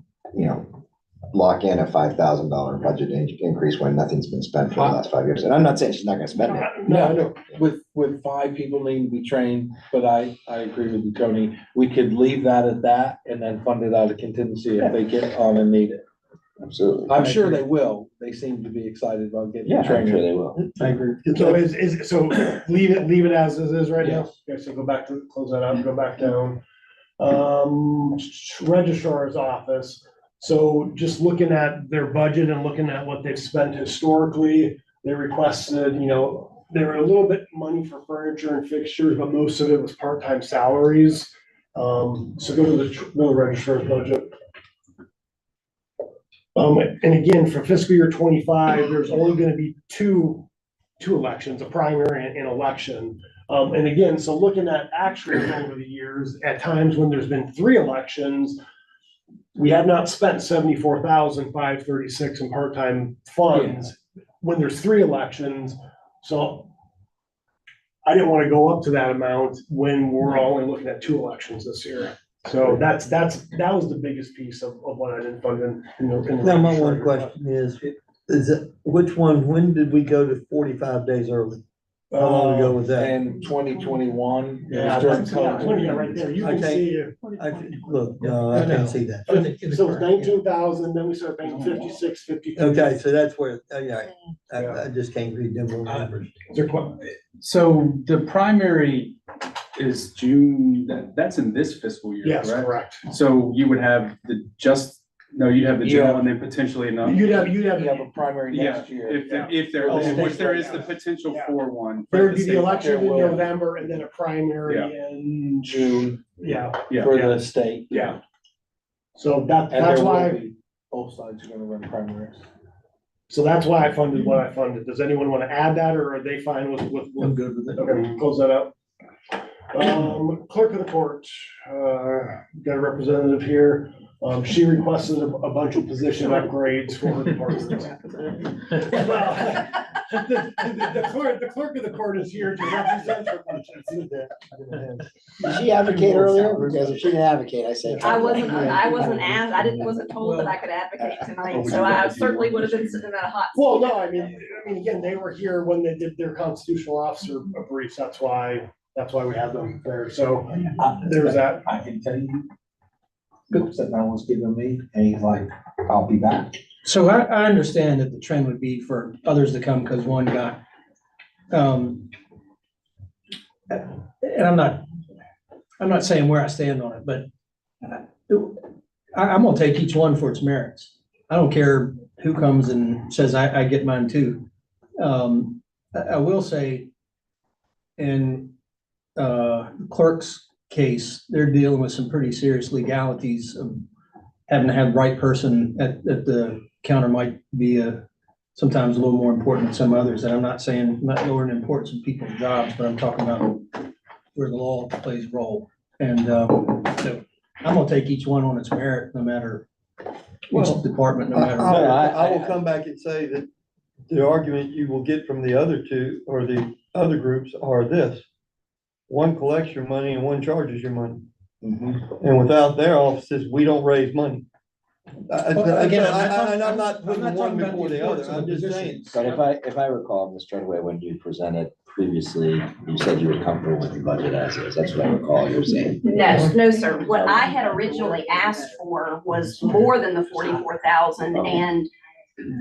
lock in a $5,000 budget increase when nothing's been spent for the last 5 years. And I'm not saying she's not gonna spend it. no, I know. With 5 people needing to be trained, but I agree with you, Tony. We could leave that at that and then fund it out of contingency if they get on and need it. Absolutely. I'm sure they will. They seem to be excited about getting Yeah, I'm trained. sure they will. I agree. So leave it as it is right now. Okay, so go back to, close that out, go back down. Registrar's office. So just looking at their budget and looking at what they've spent historically, they requested, there were a little bit money for furniture and fixtures, but most of it was part-time salaries. So go to the registrar's budget. And again, for fiscal year 25, there's only gonna be two elections, a primary and an election. And again, so looking at actuals over the years, at times when there's been 3 elections, we have not spent 74,536 in part-time funds when there's 3 elections. So I didn't want to go up to that amount when we're only looking at 2 elections this year. So that was the biggest piece of what I didn't fund in the. Now, my one question is when did we go to 45 days early? How long ago was that? And 2021. Yeah, that's 20, right there. You can see. Look, no, I can't see that. So it's 19,000, then we started paying 56, 52. Okay, so that's where, I just can't read them little numbers. So the primary is June, that's in this fiscal year, Yes, correct? correct. So you would have you'd have the general and then potentially another. You'd have You have a primary Yeah, next year. if there, which there is the potential Yeah. for one. There would be the election in there will. November and then a primary Yeah. in June Yeah, for the state. yeah. So that's And there will why, be, both sides are gonna run primaries. so that's why I funded what I funded. Does anyone want to add that, or are they fine with? I'm good with it. Okay, close that up. Clerk of the court, got a representative here. She requested a bunch of position upgrades for her department. Well, the clerk of the court is here to represent her budget. Did she advocate earlier? Because if she didn't advocate, I said. I wasn't told that I could advocate tonight, so I certainly would have been sitting in that hot. Well, no, I mean, again, they were here when they did their constitutional officer briefs. That's why we had them there. So there's that. I can tell you, scoops that no one's giving me, and he's like, I'll be back. So I understand that the trend would be for others to come because one got, and I'm not saying where I stand on it, but I'm gonna take each one for its merits. I don't care who comes and says I get mine too. I will say in clerk's case, they're dealing with some pretty serious legalities of having to have the right person at the counter might be sometimes a little more important than some others. And I'm not saying, I'm not lowering the importance of people's jobs, but I'm talking about where the law plays a role. And so I'm gonna take each one on its merit, no matter which department, no matter. I will come back and say that the argument you will get from the other two or the other groups are this. One collects your money and one charges your money. And without their offices, we don't raise money. Again, I'm not putting one before the other, I'm just saying. But if I recall, Ms. Treadway, when you presented previously, you said you were comfortable with the budget as is. That's what I recall you were saying. No, sir. What I had originally asked for was more than the 44,000, and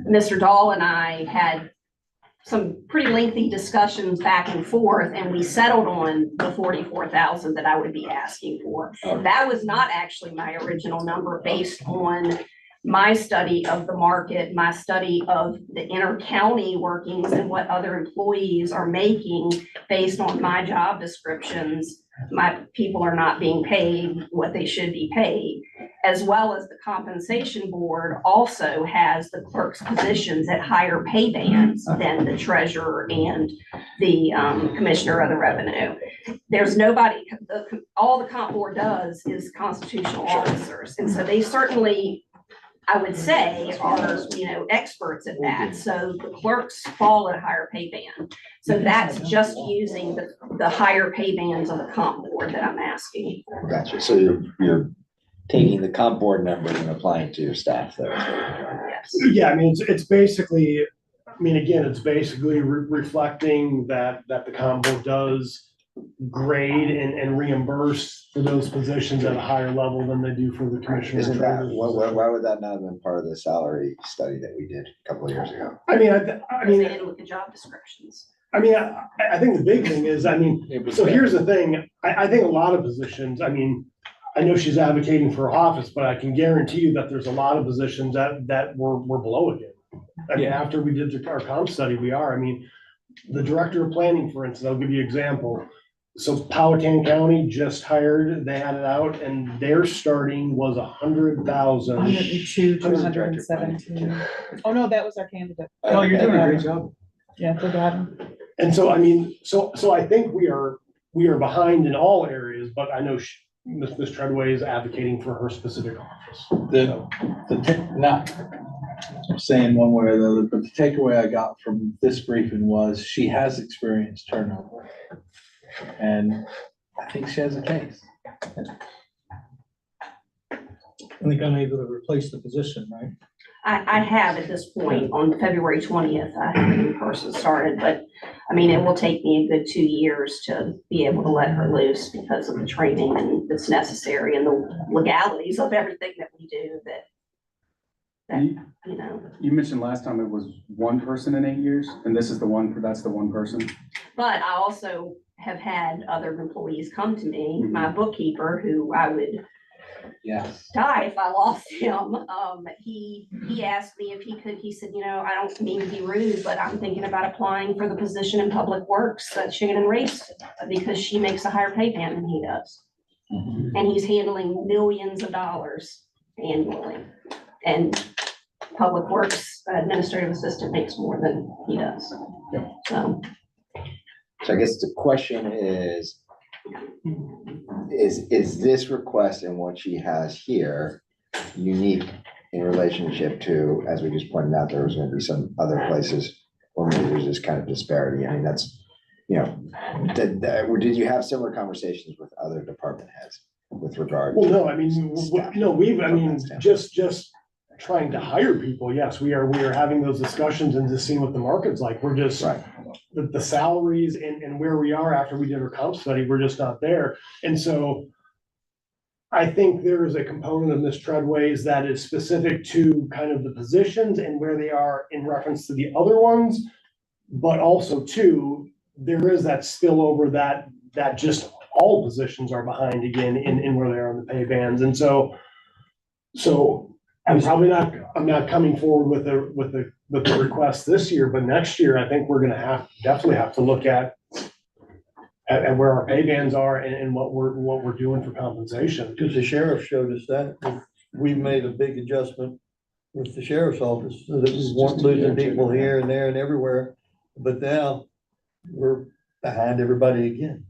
Mr. Dahl and I had some pretty lengthy discussions back and forth, and we settled on the 44,000 that I would be asking for. That was not actually my original number based on my study of the market, my study of the inter-county workings and what other employees are making based on my job descriptions. My people are not being paid what they should be paid, as well as the compensation board also has the clerk's positions at higher pay bands than the treasurer and the commissioner of the revenue. There's nobody, all the comp board does is constitutional officers. And so they certainly, I would say, are, experts at that. So the clerks fall at a higher pay band. So that's just using the higher pay bands of the comp board that I'm asking. Gotcha. So you're taking the comp board numbers and applying to your staff there. Yes. Yeah, I mean, it's basically, again, it's basically reflecting that the comp board does grade and reimburse for those positions at a higher level than they do for the commissioner. Isn't that, why would that not have been part of the salary study that we did a couple of years ago? I mean, They didn't look at job descriptions. I think the big thing is, so here's the thing, I think a lot of positions, I know she's advocating for office, but I can guarantee you that there's a lot of positions that we're below again. After we did our comp study, we are, the director of planning, for instance, I'll give you an example. So Powhatan County just hired, they had it out, and their starting was 100,000. 102 to 117. Oh, no, that was our candidate. Oh, you're doing a great job. Yeah, they got him. And so, so I think we are behind in all areas, but I know Ms. Treadway is advocating for her specific office. Not saying one way or the other, but the takeaway I got from this briefing was she has experienced turnover. And I think she has a case. I think I'm able to replace the position, right? I have at this point on February 20th, I have a new person started, but it will take me a good 2 years to be able to let her loose because of the training that's necessary and the legalities of everything that we do You mentioned last time it was one person in 8 years, and this is that's the one person. But I also have had other employees come to me, my bookkeeper, who I would die if I lost him. He asked me if he could, he said, I don't mean to be rude, but I'm thinking about applying for the position in Public Works that Shannon Race, because she makes a higher pay band than he does. And he's handling millions of dollars annually. And Public Works administrative assistant makes more than he does. So I guess the question is this request and what she has here unique in relationship to, as we just pointed out, there was gonna be some other places where maybe there's this kind of disparity. I mean, that's, you know, did you have similar conversations with other department heads with regard? Well, to no, I mean, staff no, I from mean, that standpoint? just trying to hire people, yes, we are having those discussions and just seeing what the market's like. We're just, Right. the salaries and where we are after we did our comp study, we're just not there. And so I think there is a component of Ms. Treadway's that is specific to kind of the positions and where they are in reference to the other ones. But also too, there is that spillover that just all positions are behind again in where they are in the pay bands. And so I'm not coming forward with the request this year, but next year, I think we're gonna definitely have to look at where our pay bands are and what we're doing for compensation. Because the sheriff showed us that, we made a big adjustment with the sheriff's office, so that we weren't losing people here and there and everywhere. But now, we're behind everybody again.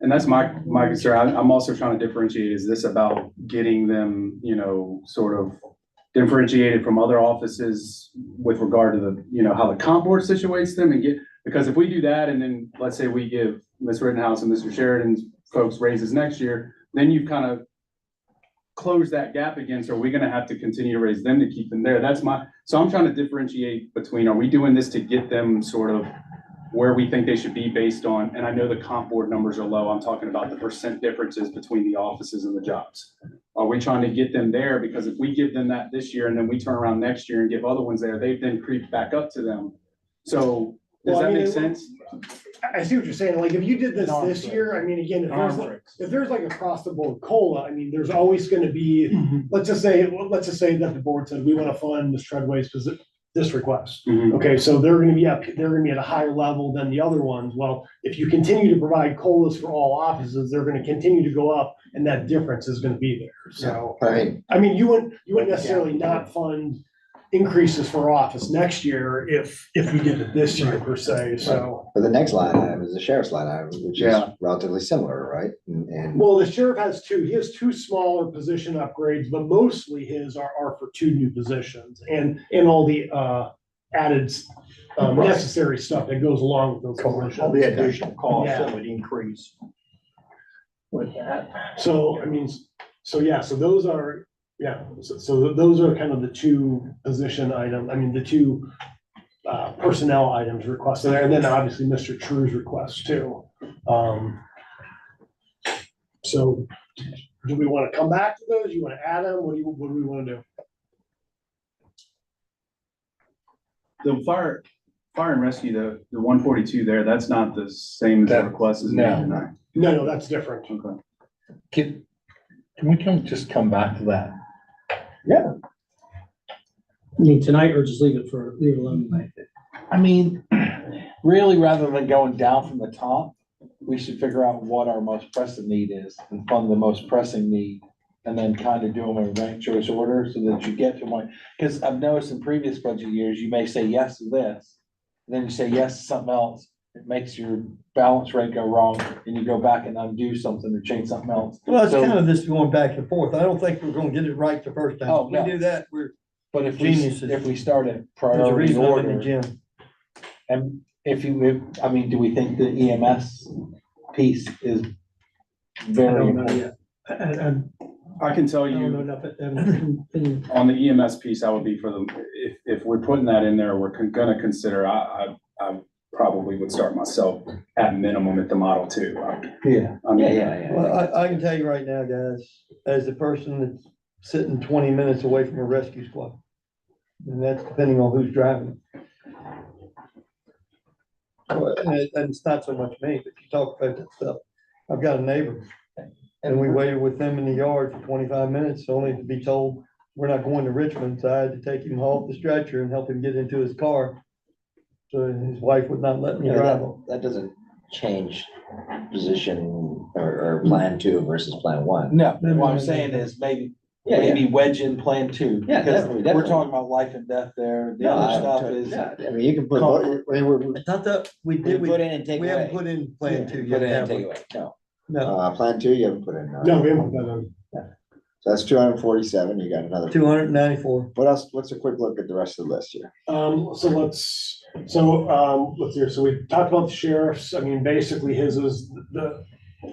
And that's my concern. I'm also trying to differentiate, is this about getting them, you know, sort of differentiated from other offices with regard to the, you know, how the comp board situates them and because if we do that and then let's say we give Ms. Rittenhouse and Mr. Sheridan's folks raises next year, then you've kind of closed that gap again. So are we gonna have to continue to raise them to keep them there? So I'm trying to differentiate between, are we doing this to get them sort of where we think they should be based on, and I know the comp board numbers are low, I'm talking about the percent differences between the offices and the jobs. Are we trying to get them there? Because if we give them that this year and then we turn around next year and give other ones there, they've then creeped back up to them. So does Well, I that mean, make sense? I see what you're saying. Like, if you did this year, I mean, again, if there's like across the board COLA, I mean, there's always gonna be, let's just say that the board said, we wanna fund Ms. Treadway's this request. Mhm. Okay, so they're gonna be at a higher level than the other ones. Well, if you continue to provide COLAs for all offices, they're gonna continue to go up and that difference is gonna be there. So, I mean, you wouldn't necessarily not fund increases for office next year if we did it this year per se, so. but the next line item is the sheriff's line item, which is Yeah. relatively similar, right? And Well, the sheriff he has two smaller position upgrades, but mostly his are for two new positions and all the added necessary stuff that goes along with those positions. All the additional costs Yeah. that would increase with that. So, I mean, so those are, so those are kind of the two position the two personnel items requested there, and then obviously Mr. True's request too. So do we want to come back to those? You want to add them? What do we want to do? The fire and rescue, the 142 there, that's not the same as the request as No. 99. No, that's different. Okay. Can we just come back to that? I mean, tonight or just leave it alone? I mean, really, rather than going down from the top, we should figure out what our most pressing need is and fund the most pressing need. And then kind of do them in ranked choice order so that you get to one, because I've noticed in previous budget years, you may say yes to this. Then you say yes to something else. It makes your balance rate go wrong and you go back and undo something or change something else. Well, it's So- kind of this going back and forth. I don't think we're gonna get it right the first time. Oh, If we no. do that, we're But if geniuses. we start at There's a priority reason I'm in the order, gym. and do we think the EMS piece is I very don't know important? yet. I can tell I don't know you enough opinion. on the EMS piece, I would be for if we're putting that in there, we're gonna consider, I probably would start myself at minimum at the Model 2. Yeah. I mean, Well, I can tell you right now, guys, as the person that's sitting 20 minutes away from a rescue squad, and that's depending on who's driving. And it's not so much me, but you talk about that stuff. I've got a neighbor, and we waited with them in the yard for 25 minutes, only to be told we're not going to Richmond, so I had to take him off the stretcher and help him get into his car. So his wife would not let me you drive him. know, that doesn't change position or plan 2 versus plan 1. No, what I'm saying is maybe wedge in plan 2. Yeah, because definitely, We're definitely. talking about life and death there. The No, other stuff is. Yeah, I mean, you can put, Comfort. I thought that we did, put in and take we away. haven't put in plan 2 Put yet. in and have we? take away, no. No, Plan 2, you haven't put in. No, we haven't put that in. So that's 247. You got another. 294. What else? What's a quick look at the rest of the list here? Let's see here. So we talked about the sheriffs. I mean, basically his is the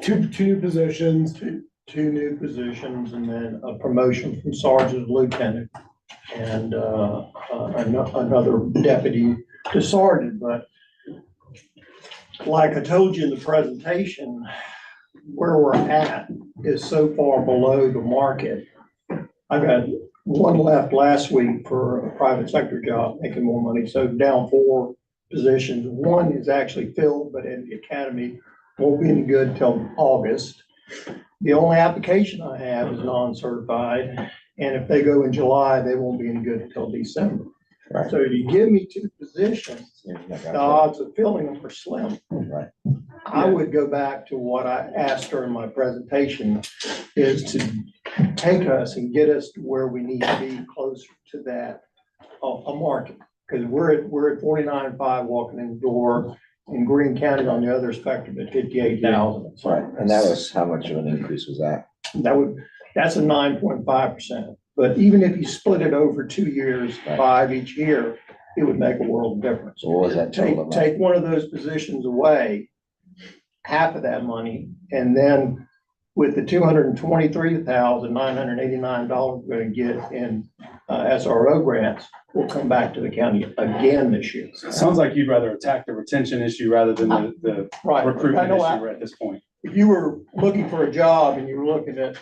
two new positions. Two new positions and then a promotion from sergeant to lieutenant. And another deputy to sergeant, but like I told you in the presentation, where we're at is so far below the market. I got one left last week for a private sector job, making more money, so down 4 positions. One is actually filled, but in the academy won't be any good till August. The only application I have is non-certified, and if they go in July, they won't be any good until December. Right. So if you give me 2 positions, the odds of filling them are slim. Right. I would go back to what I asked her in my presentation, is to take us and get us to where we need to be closer to that, a market. Because we're at 49.5 walking in the door, in Greene County on the other spectrum at 58,000. Right, and that was, how much of an increase was that? That's a 9.5%. But even if you split it over 2 years, Right. 5 each year, it would make a world of difference. So what was that total amount? Take one of those positions away, half of that money, and then with the $223,989 we're gonna get in SRO grants, we'll come back to the county again this year. It sounds like you'd rather attack the retention issue rather than the Right. recruitment I know issue at this point. If you were looking for a job and you were looking at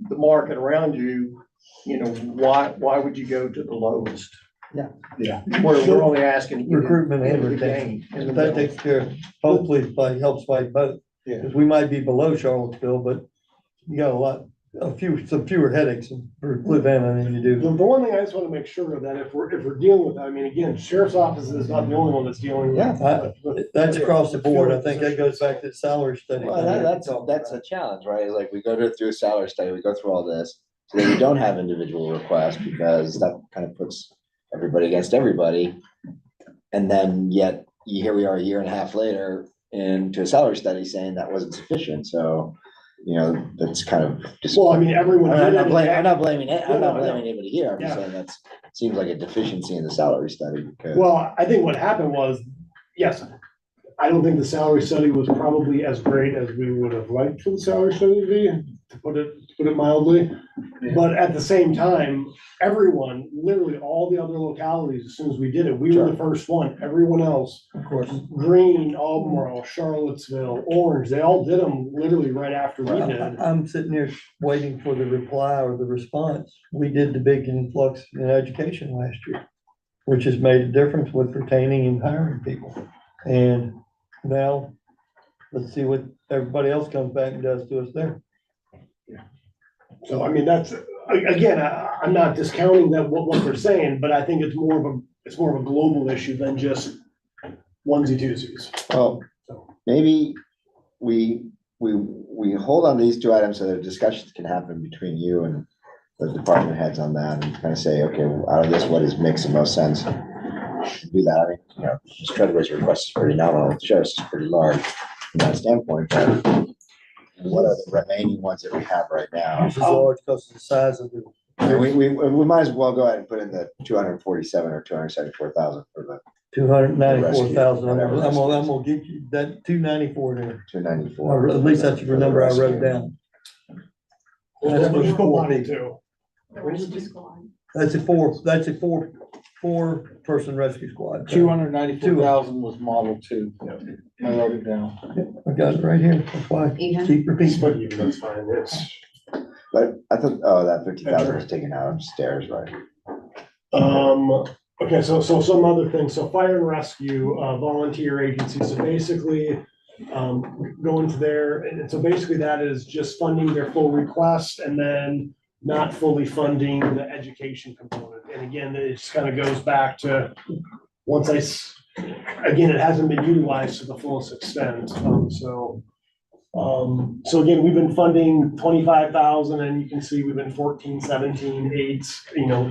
the market around you, you know, why would you go to the lowest? Yeah. Yeah. We're only asking. Recruitment and in the retention. game, in the That middle. takes care, hopefully, helps fight both. Yeah. Because we might be below Charlottesville, but you got some fewer headaches for Fluvanna than you do. The one thing I just want to make sure of that if we're dealing with, I mean, again, sheriff's office is not the only one that's dealing with. That's across the board. I think that goes back to the salary study. Well, that's a challenge, right? Like we go through a salary study, we go through all this, so that we don't have individual requests because that kind of puts everybody against everybody. And then yet here we are a year and a half later into a salary study saying that wasn't sufficient. So, you know, that's kind of just. Well, I mean, everyone. I'm not did blaming it. anybody here. I'm just Yeah. saying that's, seems like a deficiency in the salary study because. Well, I think what happened was, yes, I don't think the salary study was probably as great as we would have liked for the salary study to be, to put it mildly. But at the same time, everyone, literally all the other localities, as soon as we did it, we were the first one. Everyone else, Of course. Greene, Albemarle, Charlottesville, Orange, they all did them literally right after we did. I'm sitting here waiting for the reply or the response. We did the big influx in education last year, which has made a difference with retaining and hiring people. And now, let's see what everybody else comes back and does to us there. So, I mean, that's, again, I'm not discounting that what they're saying, but I think it's more of a global issue than just onesie twosies. Well, maybe we hold on these 2 items so that discussions can happen between you and the department heads on that and kind of say, okay, out of this, makes the most sense? Do that. I mean, you know, this Treadway's request is pretty nominal, the sheriff's is pretty large from that standpoint, but what are the remaining ones that we have right now? This is large because of the size of the. And we might as well go ahead and put in the 247 or 274,000 for the 294,000. I'm Whatever gonna get you that 294 there. 294. Or at least that's the number I wrote down. That's for four people. That's a four-person rescue squad. 294,000 was Model 2. I wrote it down. I got it right here. That's why I keep repeating. That's fine, But I thought, that 50,000 was taken out upstairs, right? Okay, so some other things, so fire and rescue, volunteer agency, so basically, go into there, and so basically that is just funding their full request and then not fully funding the education component. And again, it just kind of goes back to, again, it hasn't been utilized to the fullest extent, so again, we've been funding 25,000 and you can see we've been 14, 17, 8,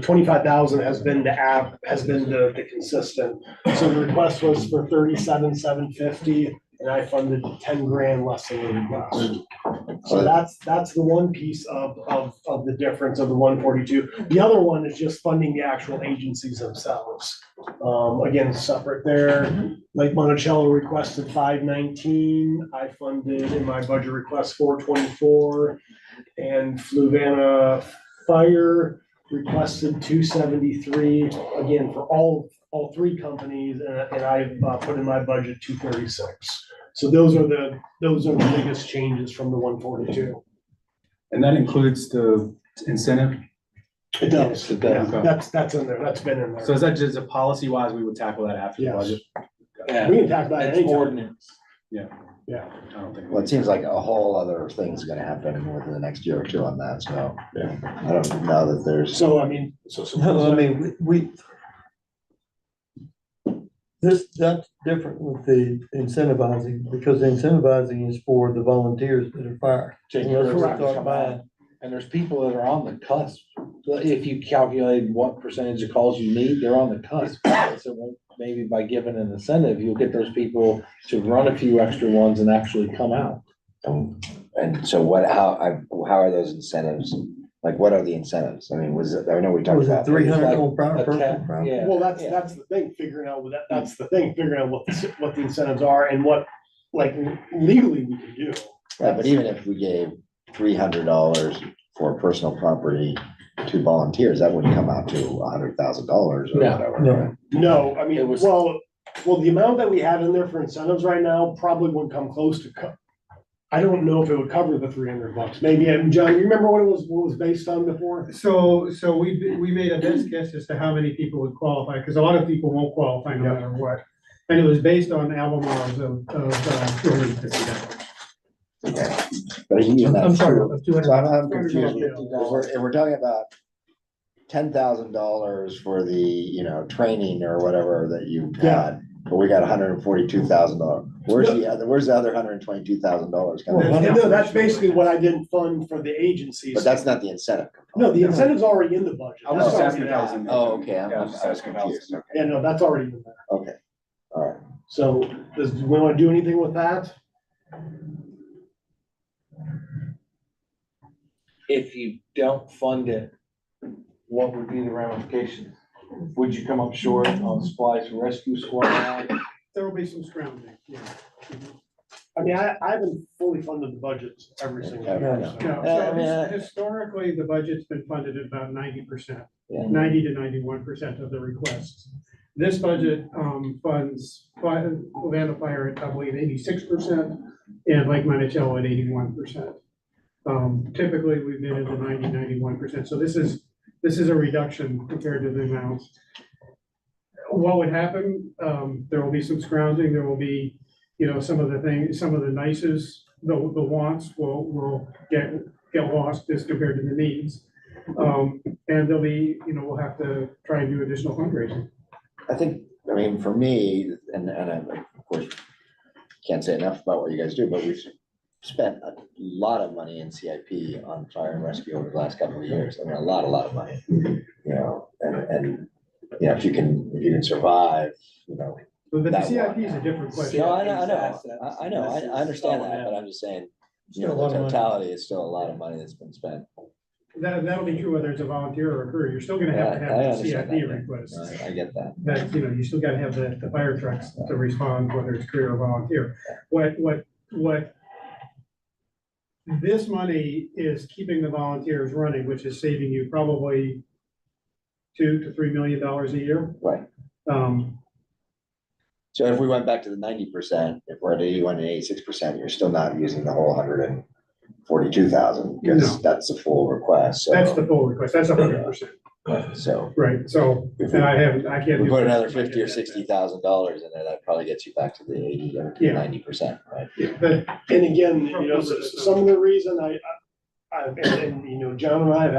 25,000 has been the consistent. So the request was for 37,750 and I funded 10 grand less than the request. So that's the one piece of the difference of the 142. The other one is just funding the actual agencies themselves. Again, separate there. Lake Monticello requested 519. I funded in my budget request 424. And Fluvanna Fire requested 273, again, for all three companies, and I put in my budget 236. So those are the biggest changes from the 142. And that includes the incentive? It does. It does. Yeah, that's in there. That's been in there. So is that just a policy wise, we would tackle that after the Yes. budget? Yeah. We can talk about it It's anytime. ordinance. Yeah. Yeah. I don't think. Well, it seems like a whole other thing's gonna happen within the next year or two on that, so. Yeah. I don't know that there's. So, I mean, No, I mean, that's different with the incentivizing, because the incentivizing is for the volunteers that are fire. Take Unless your we correct. start buying. And there's people that are on the cusp. If you calculate what percentage of calls you need, they're on the cusp. So maybe by giving an incentive, you'll get those people to run a few extra ones and actually come out. And so how are those incentives? Like, what are the incentives? I mean, I know we talked Was it about. 300 on A personal cap, property? yeah. well, that's the thing, figuring out that's the thing, figuring out what the incentives are and what, like, legally we can do. Right, but even if we gave $300 for personal property to volunteers, that wouldn't come out to $100,000 or No, whatever. no. right? No, I mean, It was- well, the amount that we have in there for incentives right now probably wouldn't come close to I don't know if it would cover the $300. Maybe, and John, you remember what it was based on before? So we made a best guess as to how many people would qualify, because a lot of people won't qualify no matter what. And it was based on Albemarle's of $250. But even that's I'm sorry, true. of 200. So I'm confused. $250. If we're talking about $10,000 for the, training or whatever that you had, but we got $142,000. Where's the other $122,000 coming Well, from? No, that's basically what I didn't fund for the agencies. But that's not the incentive No, component. the incentive's already in the budget. I was just That's asking if already that was in. in. Oh, okay, Yeah, I was asking if that was- confused. Okay, Yeah, no, that's already in there. okay, all right. So do we want to do anything with that? If you don't fund it, what would be the ramifications? Would you come up short on supplies for rescue squad? There will be some scrounging, yeah. I mean, I haven't fully funded the budgets every single Yeah, year. yeah. so- No, Yeah, I mean, so historically, the budget's been funded at about 90%, Yeah. 90 to 91% of the requests. This budget funds Fluvanna Fire at, I believe, 86% and Lake Monticello at 81%. Typically, we've been at the 90, 91%. So this is a reduction compared to the amounts. What would happen? There will be some scrounging. There will be, some of the things, some of the nices, the wants will get lost as compared to the needs. And there'll be, we'll have to try and do additional fundraising. I think, for me, and I, of course, can't say enough about what you guys do, but we've spent a lot of money in CIP on fire and rescue over the last couple of years. A lot of money, and if you can survive, But the That CIP one, is a different question. No, I know, I understand that, but I'm just saying, Still a the lot of money. totality is still a lot of money that's been spent. That'll be true whether it's a volunteer or a career. You're still gonna Yeah, have to I have the understand CIP that. requests. I get that. That, you still gotta have the fire trucks to respond, whether it's career or volunteer. What this money is keeping the volunteers running, which is saving you probably $2 to $3 million a year. Right. So if we went back to the 90%, if we're at 81 and 86%, you're still not using the whole 142,000, because No. that's the full request, so. That's the full request. That's 100%. So Right, so, if and I can't. we do put that. another 50 or 60,000 in there, that probably gets you back to the 80 or Yeah. 90%, right? But And again, some of the reason John and I have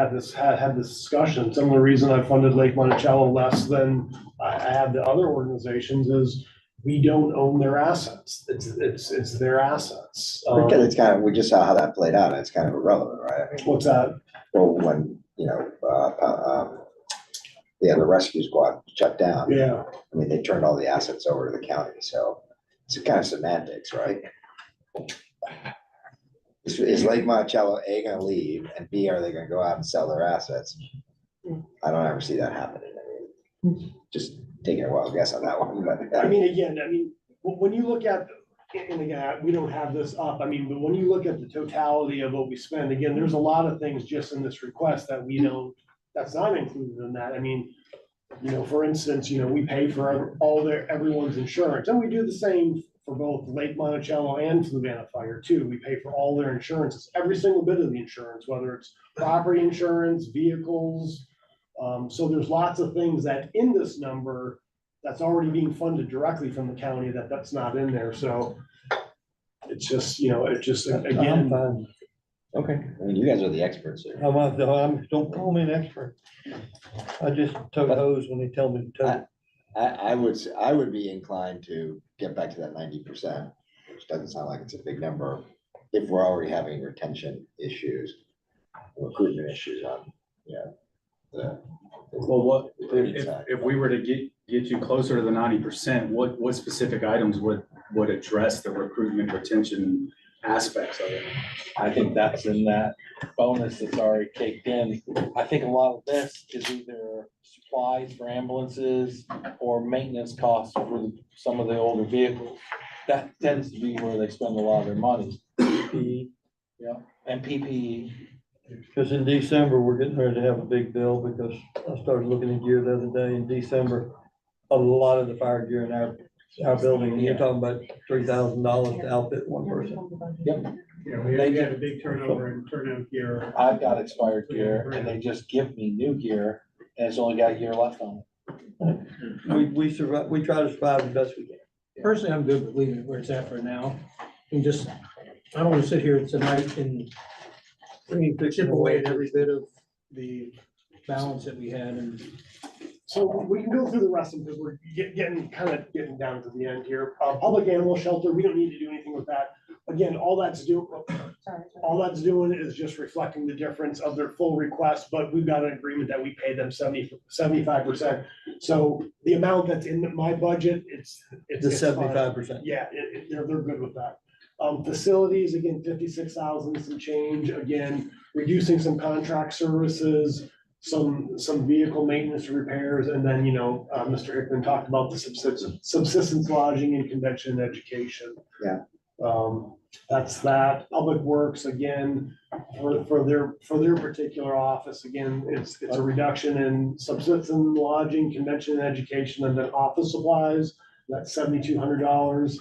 had this discussion, some of the reason I funded Lake Monticello less than I have the other organizations is we don't own their assets. It's their assets. Because it's we just saw how that played out, and it's kind of irrelevant, right? What's that? Well, when, the rescue squad shut down, Yeah. they turned all the assets over to the county, so it's kind of semantics, right? Is Lake Monticello A gonna leave, and B, are they gonna go out and sell their assets? I don't ever see that happening. I mean, just taking a wild guess on that one, but. I mean, again, when you look at, and again, we don't have this up, I mean, but when you look at the totality of what we spend, again, there's a lot of things just in this request that we don't, that's not included in that. I mean, for instance, we pay for everyone's insurance, and we do the same for both Lake Monticello and Fluvanna Fire too. We pay for all their insurances, every single bit of the insurance, whether it's property insurance, vehicles. So there's lots of things that in this number that's already being funded directly from the county that's not in there. So it's just, again. Okay. I mean, you guys are the experts here. Don't call me an expert. I just tote hose when they tell me to tote. I would be inclined to get back to that 90%, which doesn't sound like it's a big number, if we're already having retention issues, recruitment issues on, Well, if we were to get you closer to the 90%, what specific items would address the recruitment retention aspects of it? I think that's in that bonus that's already kicked in. I think a lot of this is either supplies for ambulances or maintenance costs for some of the older vehicles. That tends to be where they spend a lot of their money. PPE, yeah, and PPE. Because in December, we're getting ready to have a big bill because I started looking at gear the other day in December. A lot of the fire gear in our building, and you're talking about $3,000 to outfit one person. Yep. Yeah, we had a big turnover in turnout gear. I've got expired gear and they just give me new gear and it's only got a year left on it. We survive, we try to survive the best we can. Personally, I'm good with leaving it where it's at for now. And just, I don't want to sit here tonight and chip away at every bit of the balance that we had and. So we can go through the rest of them because we're getting down to the end here. Public animal shelter, we don't need to do anything with that. Again, all that's doing is just reflecting the difference of their full request, but we've got an agreement that we pay them 75%. So the amount that's in my budget, it's The 75%. Yeah, they're good with that. Facilities, again, 56,000, some change, again, reducing some contract services, some vehicle maintenance repairs, and then, Mr. Hickman talked about the subsistence lodging and convention and education. Yeah. That's that. Public Works, again, for their particular office, again, it's a reduction in subsistence lodging, convention and education, and then office supplies. That's $7,200.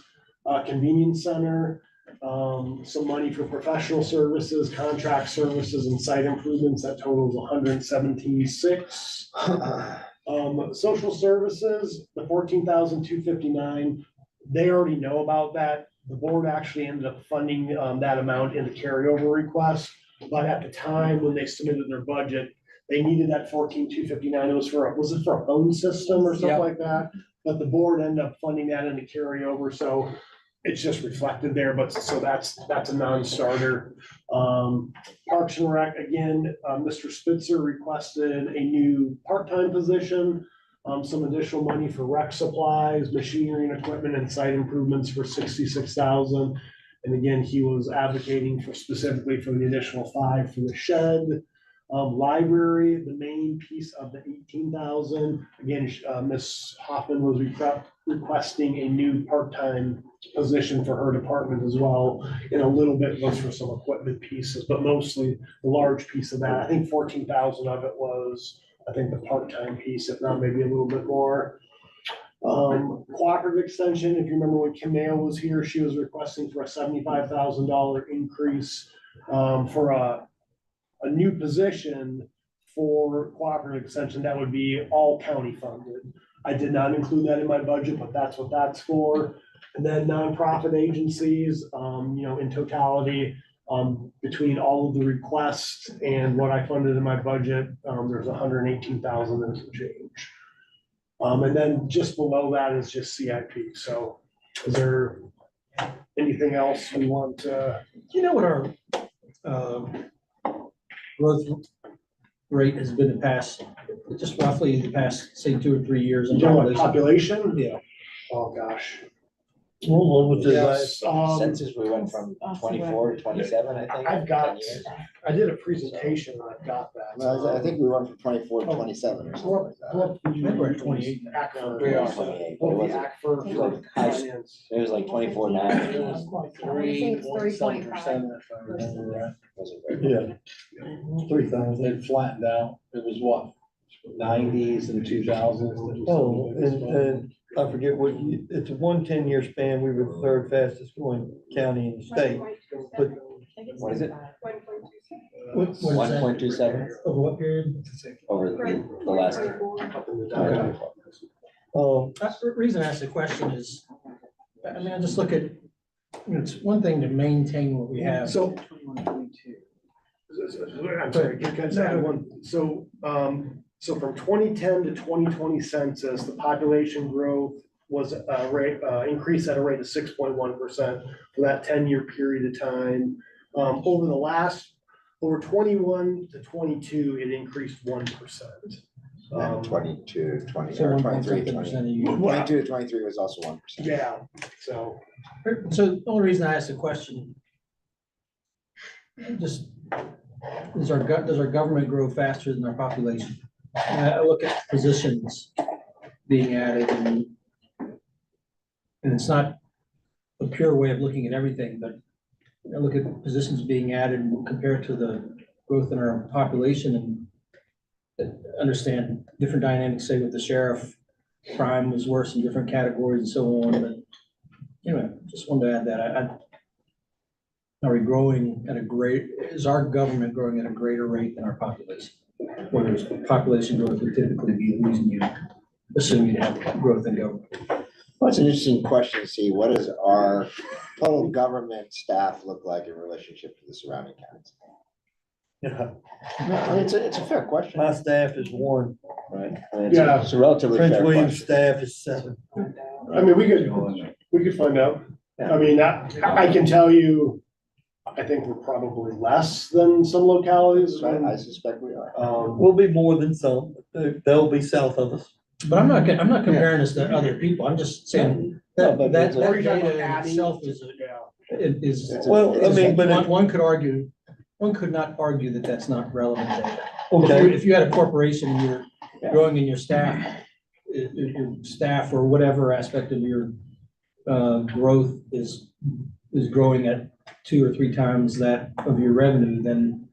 Convenience center, some money for professional services, contract services, and site improvements. That totals 176. Social services, the 14,259. They already know about that. The board actually ended up funding that amount in the carryover request, but at the time when they submitted their budget, they needed that 14,259. Was it for a phone system or something like that? But the board ended up funding that in the carryover, so it's just reflected there, but so that's a non-starter. Parks and Rec, again, Mr. Spitzer requested a new part-time position, some additional money for rec supplies, machinery and equipment, and site improvements for 66,000. And again, he was advocating specifically for the additional 5 for the shed. Library, the main piece of the 18,000. Again, Ms. Hoffman was requesting a new part-time position for her department as well. And a little bit was for some equipment pieces, but mostly the large piece of that. I think 14,000 of it was, the part-time piece, if not maybe a little bit more. Cooperative extension, if you remember when Kim Mayo was here, she was requesting for a $75,000 increase for a new position for cooperative extension that would be all county funded. I did not include that in my budget, but that's what that's for. And then nonprofit agencies, in totality, between all of the requests and what I funded in my budget, there's 118,000 and some change. And then just below that is just CIP. So is there anything else we want to? Do you know what our growth rate has been just roughly the past, say, 2 or 3 years? Population? Yeah. Oh, gosh. What was it Yes, last? Census, we went from 24 to 27, I think. I've got, 10 years. I did a presentation, and I've got that. Well, I think we went from 24 to 27 or something like that. I think we're at 28. Act We are for, 28, but it what the wasn't, act for it was like finance. it was like 24 now. It was 3.7%, if I remember right. Was it right? Yeah. 3,000. It flattened out. It was what, 90s and 2000s? Oh, and I forget what, it's a 10-year span. We were the third fastest growing county in the state. But What is it? What is that? 1.27 Over what period? over the last. Okay. The reason I asked the question is, I mean, I just look at, you know, it's one thing to maintain what we have. So. I'm sorry, can I just add one? So, so from 2010 to 2020 census, the population growth was increased at a rate of 6.1% for that 10-year period of time. Over 21 to 22, it increased 1%. And 22, 20, So or 1 23, point 20. something a year. 22 to 23 was also 1%. Yeah, so. So the only reason I asked the question, just, does our government grow faster than our population? And I look at positions being added and it's not a pure way of looking at everything, but I look at positions being added and compare it to the growth in our population and understand different dynamics, say with the sheriff, crime was worse in different categories and so on, but anyway, just wanted to add that. Are we growing at is our government growing at a greater rate than our population? Whereas population growth would typically be the reason you assume you'd have growth in government. Well, it's an interesting question to see what does our total government staff look like in relationship to the surrounding counties? Yeah, I mean, it's a fair question, my staff is 1. right? I mean, Yeah. it's a relatively Prince fair William's question. staff is 7. I mean, we could find out. I mean, I can tell you, I think we're probably less than some localities. I suspect we are. We'll be more than some. They'll be south of us. But I'm not comparing us to other people. I'm just saying No, but that there's a- data in itself is, Well, I mean, but one could not argue that that's not relevant data. okay, If you had a corporation, and you're growing in your staff or whatever aspect of your growth is growing at 2 or 3 times that of your revenue, then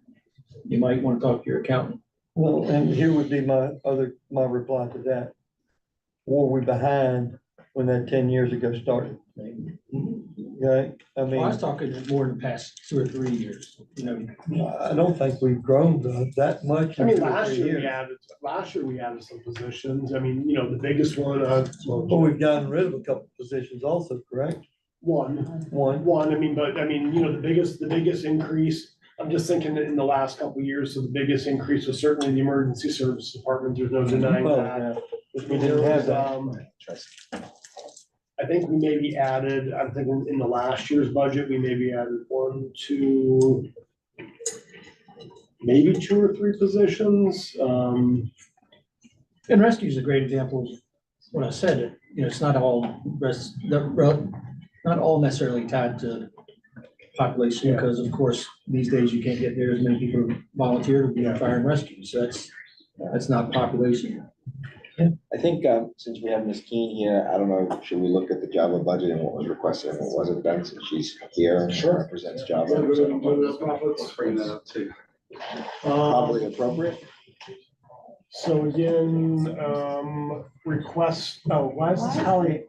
you might want to talk to your accountant. well, and here would be my reply to that. Were we behind when that 10 years ago started? Okay, I Well, I was mean, talking more in the past 2 or 3 years, you know. I don't think we've grown that much. I in mean, 2 or last 3 year years. we added some positions. I mean, you know, the biggest one, But we've gotten rid of a couple positions also, correct? one, One. I mean, but I mean, you know, the biggest increase, I'm just thinking that in the last couple of years, so the biggest increase was certainly the emergency service department. There's no denying Well, that. we didn't have that. I think we maybe added, I'm thinking in the last year's budget, we maybe added 1, 2, maybe 2 or 3 positions. And rescue is a great example of what I said, you know, it's not all not all necessarily tied to population, because of course, these days you can't get there as many people who volunteer to be on fire and rescue, so that's not population. I think, since we have Ms. Keen here, I don't know, should we look at the Java budget and what was requested and what wasn't done, since she's here and represents Java? So I don't know if Let's bring that up too. Probably appropriate. So again, why is this Holly?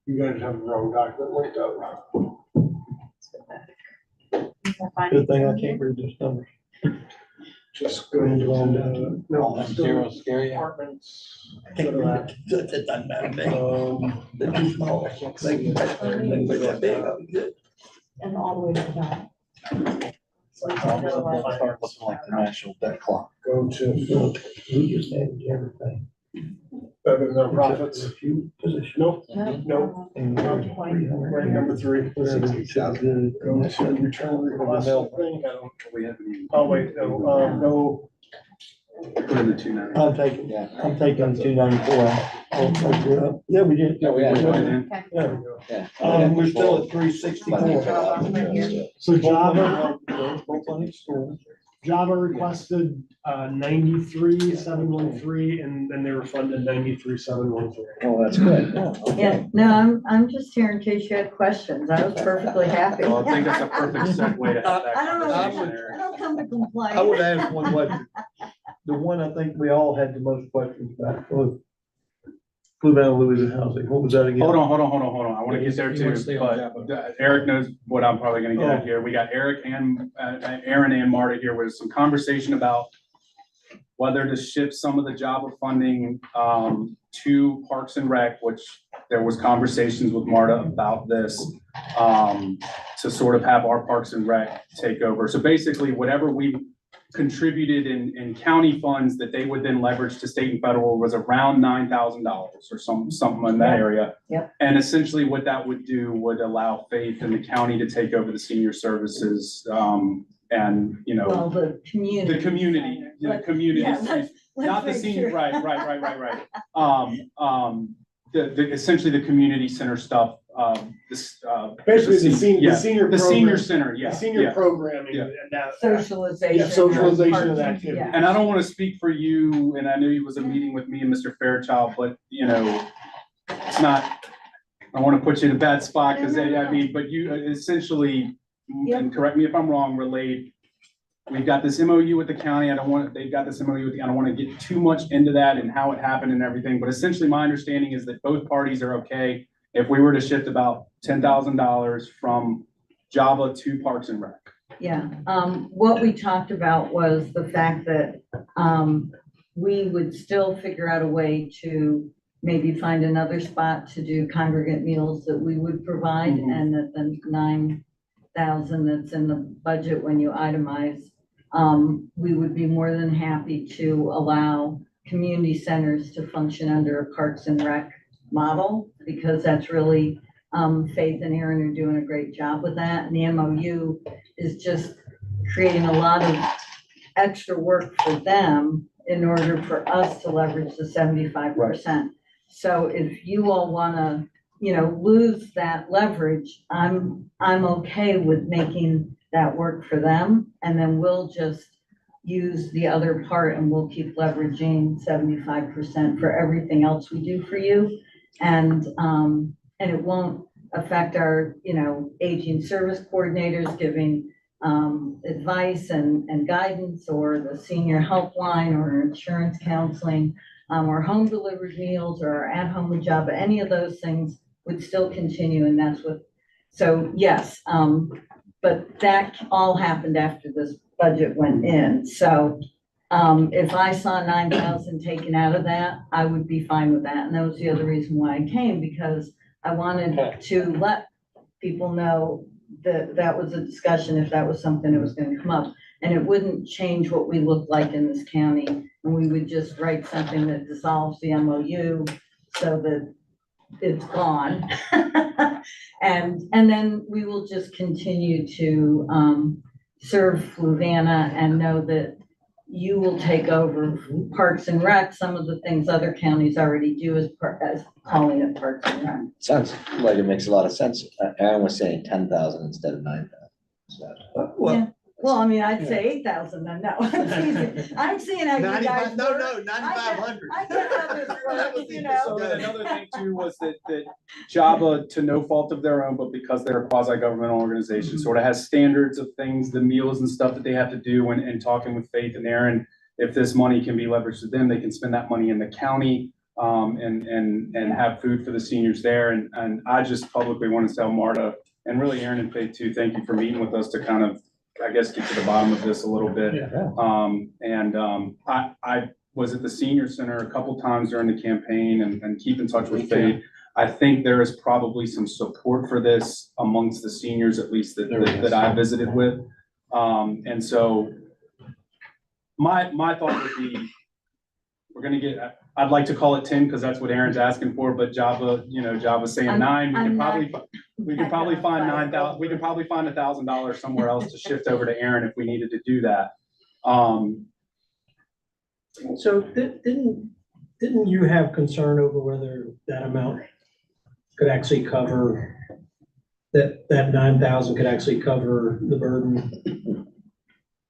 You guys have the wrong document linked up. Good thing I can't read this number. Just go into, no, just go Zero to scary. departments. I can't read it. It doesn't matter to me. They're too small. They can make that big, I'll be good. And all the way to the top. Start looking like the national debt clock. Go to We just added everything. other nonprofits. Nope, nope. And Right, number 3. Go to return request. I don't- Oh, wait, no, Put in the 290. I'm taking, I'm taking 294. Yeah, we did. Yeah, we had one. Yeah. Yeah. We're still at 364. So Java, Schools. Java requested 93,713, and then they were funded 93,713. Oh, that's good. Yeah, no, I'm just here in case you had questions. I was perfectly happy. Well, I think that's a perfect segue to have that I don't know. conversation I there. don't come to complain. I would ask one question. The one I think we all had the most questions about was Fluvanna Louisiana housing. What was that again? Hold on. I want to get there He wants to too, stay on but Java. Eric knows what I'm probably gonna get at here. We got Eric and Aaron and Marta here with some conversation about whether to shift some of the Java funding to Parks and Rec, which there was conversations with Marta about this, to sort of have our Parks and Rec take over. So basically, whatever we contributed in county funds that they would then leverage to state and federal was around $9,000 or something in that area. Yep. And essentially what that would do would allow Faith and the county to take over the senior services, and, you know, Well, the community. the community, Yeah, let's not the make senior, sure. right. Essentially the community center stuff, this. Basically, the senior The senior program- center, yeah. The senior yeah. programming Yeah. and that. Socialization. Yeah, socialization of parking, activity. yeah. And I don't want to speak for you, and I knew it was a meeting with me and Mr. Fairchild, but, you know, it's not, I want to put you in a bad spot, because I mean, but you essentially, and correct me if I'm wrong, relayed, we've got this MOU with the county, they've got this MOU with I don't want to get too much into that and how it happened and everything, but essentially my understanding is that both parties are okay if we were to shift about $10,000 from Java to Parks and Rec. Yeah, what we talked about was the fact that, we would still figure out a way to maybe find another spot to do congregate meals that we would provide, and that the 9,000 that's in the budget when you itemize, we would be more than happy to allow community centers to function under a Parks and Rec model, because that's really, Faith and Aaron are doing a great job with that. And the MOU is just creating a lot of extra work for them in order for us to leverage the 75%. So if you all wanna, you know, lose that leverage, I'm okay with making that work for them. And then we'll just use the other part and we'll keep leveraging 75% for everything else we do for you. And it won't affect our, you know, aging service coordinators giving advice and guidance, or the senior helpline, or insurance counseling, or home delivered meals, or at-home with Java. Any of those things would still continue, and that's what, so yes, but that all happened after this budget went in. So if I saw 9,000 taken out of that, I would be fine with that. And that was the other reason why I came, because I wanted to let people know that that was a discussion, if that was something that was gonna come up. And it wouldn't change what we look like in this county. And we would just write something that dissolves the MOU so that it's gone. And then we will just continue to serve Fluvanna and know that you will take over Parks and Rec, some of the things other counties already do as calling it Parks and Rec. Sounds like it makes a lot of sense. Aaron was saying 10,000 instead of 9,000. Yeah. Well, I mean, I'd say 8,000 then, no. I'm seeing how you guys. 9,500. I get how this works, you know. So then another thing too was that Java, to no fault of their own, but because they're a quasi-governmental organization, sort of has standards of things, the meals and stuff that they have to do, and talking with Faith and Aaron, if this money can be leveraged to them, they can spend that money in the county, and have food for the seniors there. And I just publicly want to tell Marta, and really Aaron and Faith too, thank you for meeting with us to kind of, I guess, get to the bottom of this a little bit. I was at the senior center a couple times during the campaign and keep in touch with Faith. I think there is probably some support for this amongst the seniors, at least that I visited with. And so my thought would be, we're gonna get, I'd like to call it 10 because that's what Aaron's asking for, but Java, Java's saying 9. We could probably find 9,000. We could probably find $1,000 somewhere else to shift over to Aaron if we needed to do that. So didn't you have concern over whether that amount could actually cover, that 9,000 could actually cover the burden?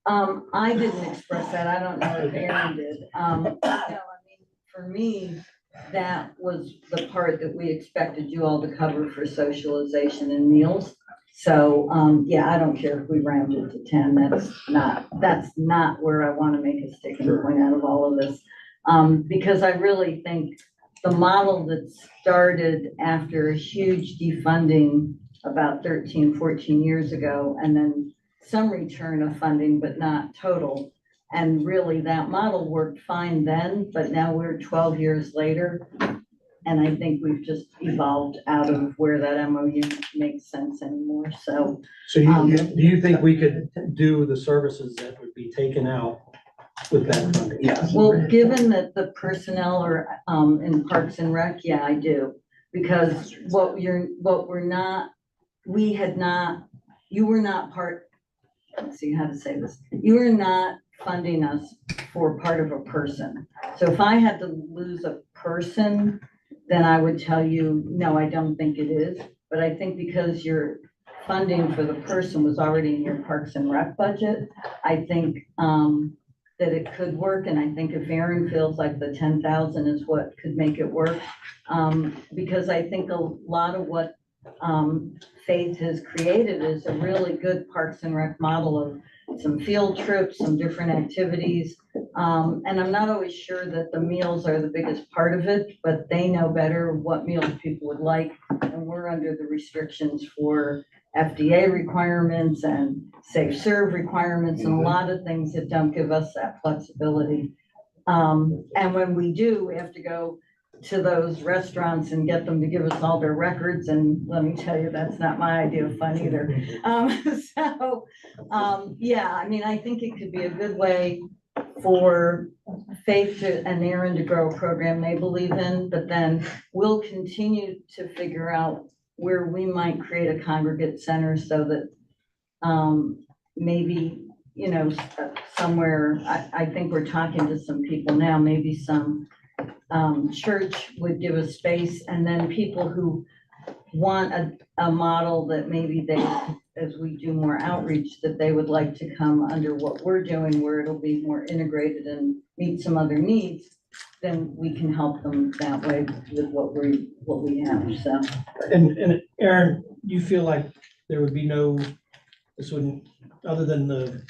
I didn't express that. I don't know if Aaron did. No, I mean, for me, that was the part that we expected you all to cover for socialization and meals. So, yeah, I don't care if we round it to 10. That's not where I want to make a sticking point out of all of this. Because I really think the model that started after a huge defunding about 13, 14 years ago, and then some return of funding, but not total. And really that model worked fine then, but now we're 12 years later. And I think we've just evolved out of where that MOU makes sense anymore. So, So do you think we could do the services that would be taken out with that funding? Yes. well, given that the personnel are in Parks and Rec, yeah, I do. Because you were not part, let's see how to say this. You are not funding us for part of a person. So if I had to lose a person, then I would tell you, no, I don't think it is. But I think because your funding for the person was already in your Parks and Rec budget, I think that it could work. And I think if Aaron feels like the 10,000 is what could make it work, because I think a lot of what Faith has created is a really good Parks and Rec model of some field trips, some different activities. And I'm not always sure that the meals are the biggest part of it, but they know better what meals people would like. And we're under the restrictions for FDA requirements and safe serve requirements and a lot of things that don't give us that flexibility. And when we do, we have to go to those restaurants and get them to give us all their records. And let me tell you, that's not my idea of fun either. Yeah, I mean, I think it could be a good way for Faith and Aaron to grow a program they believe in, but then we'll continue to figure out where we might create a congregate center so that maybe, you know, somewhere, I think we're talking to some people now, maybe some church would give a space, and then people who want a model that maybe they, as we do more outreach, that they would like to come under what we're doing, where it'll be more integrated and meet some other needs, then we can help them that way with what we have, so. And Aaron, you feel like there would be this wouldn't, other than the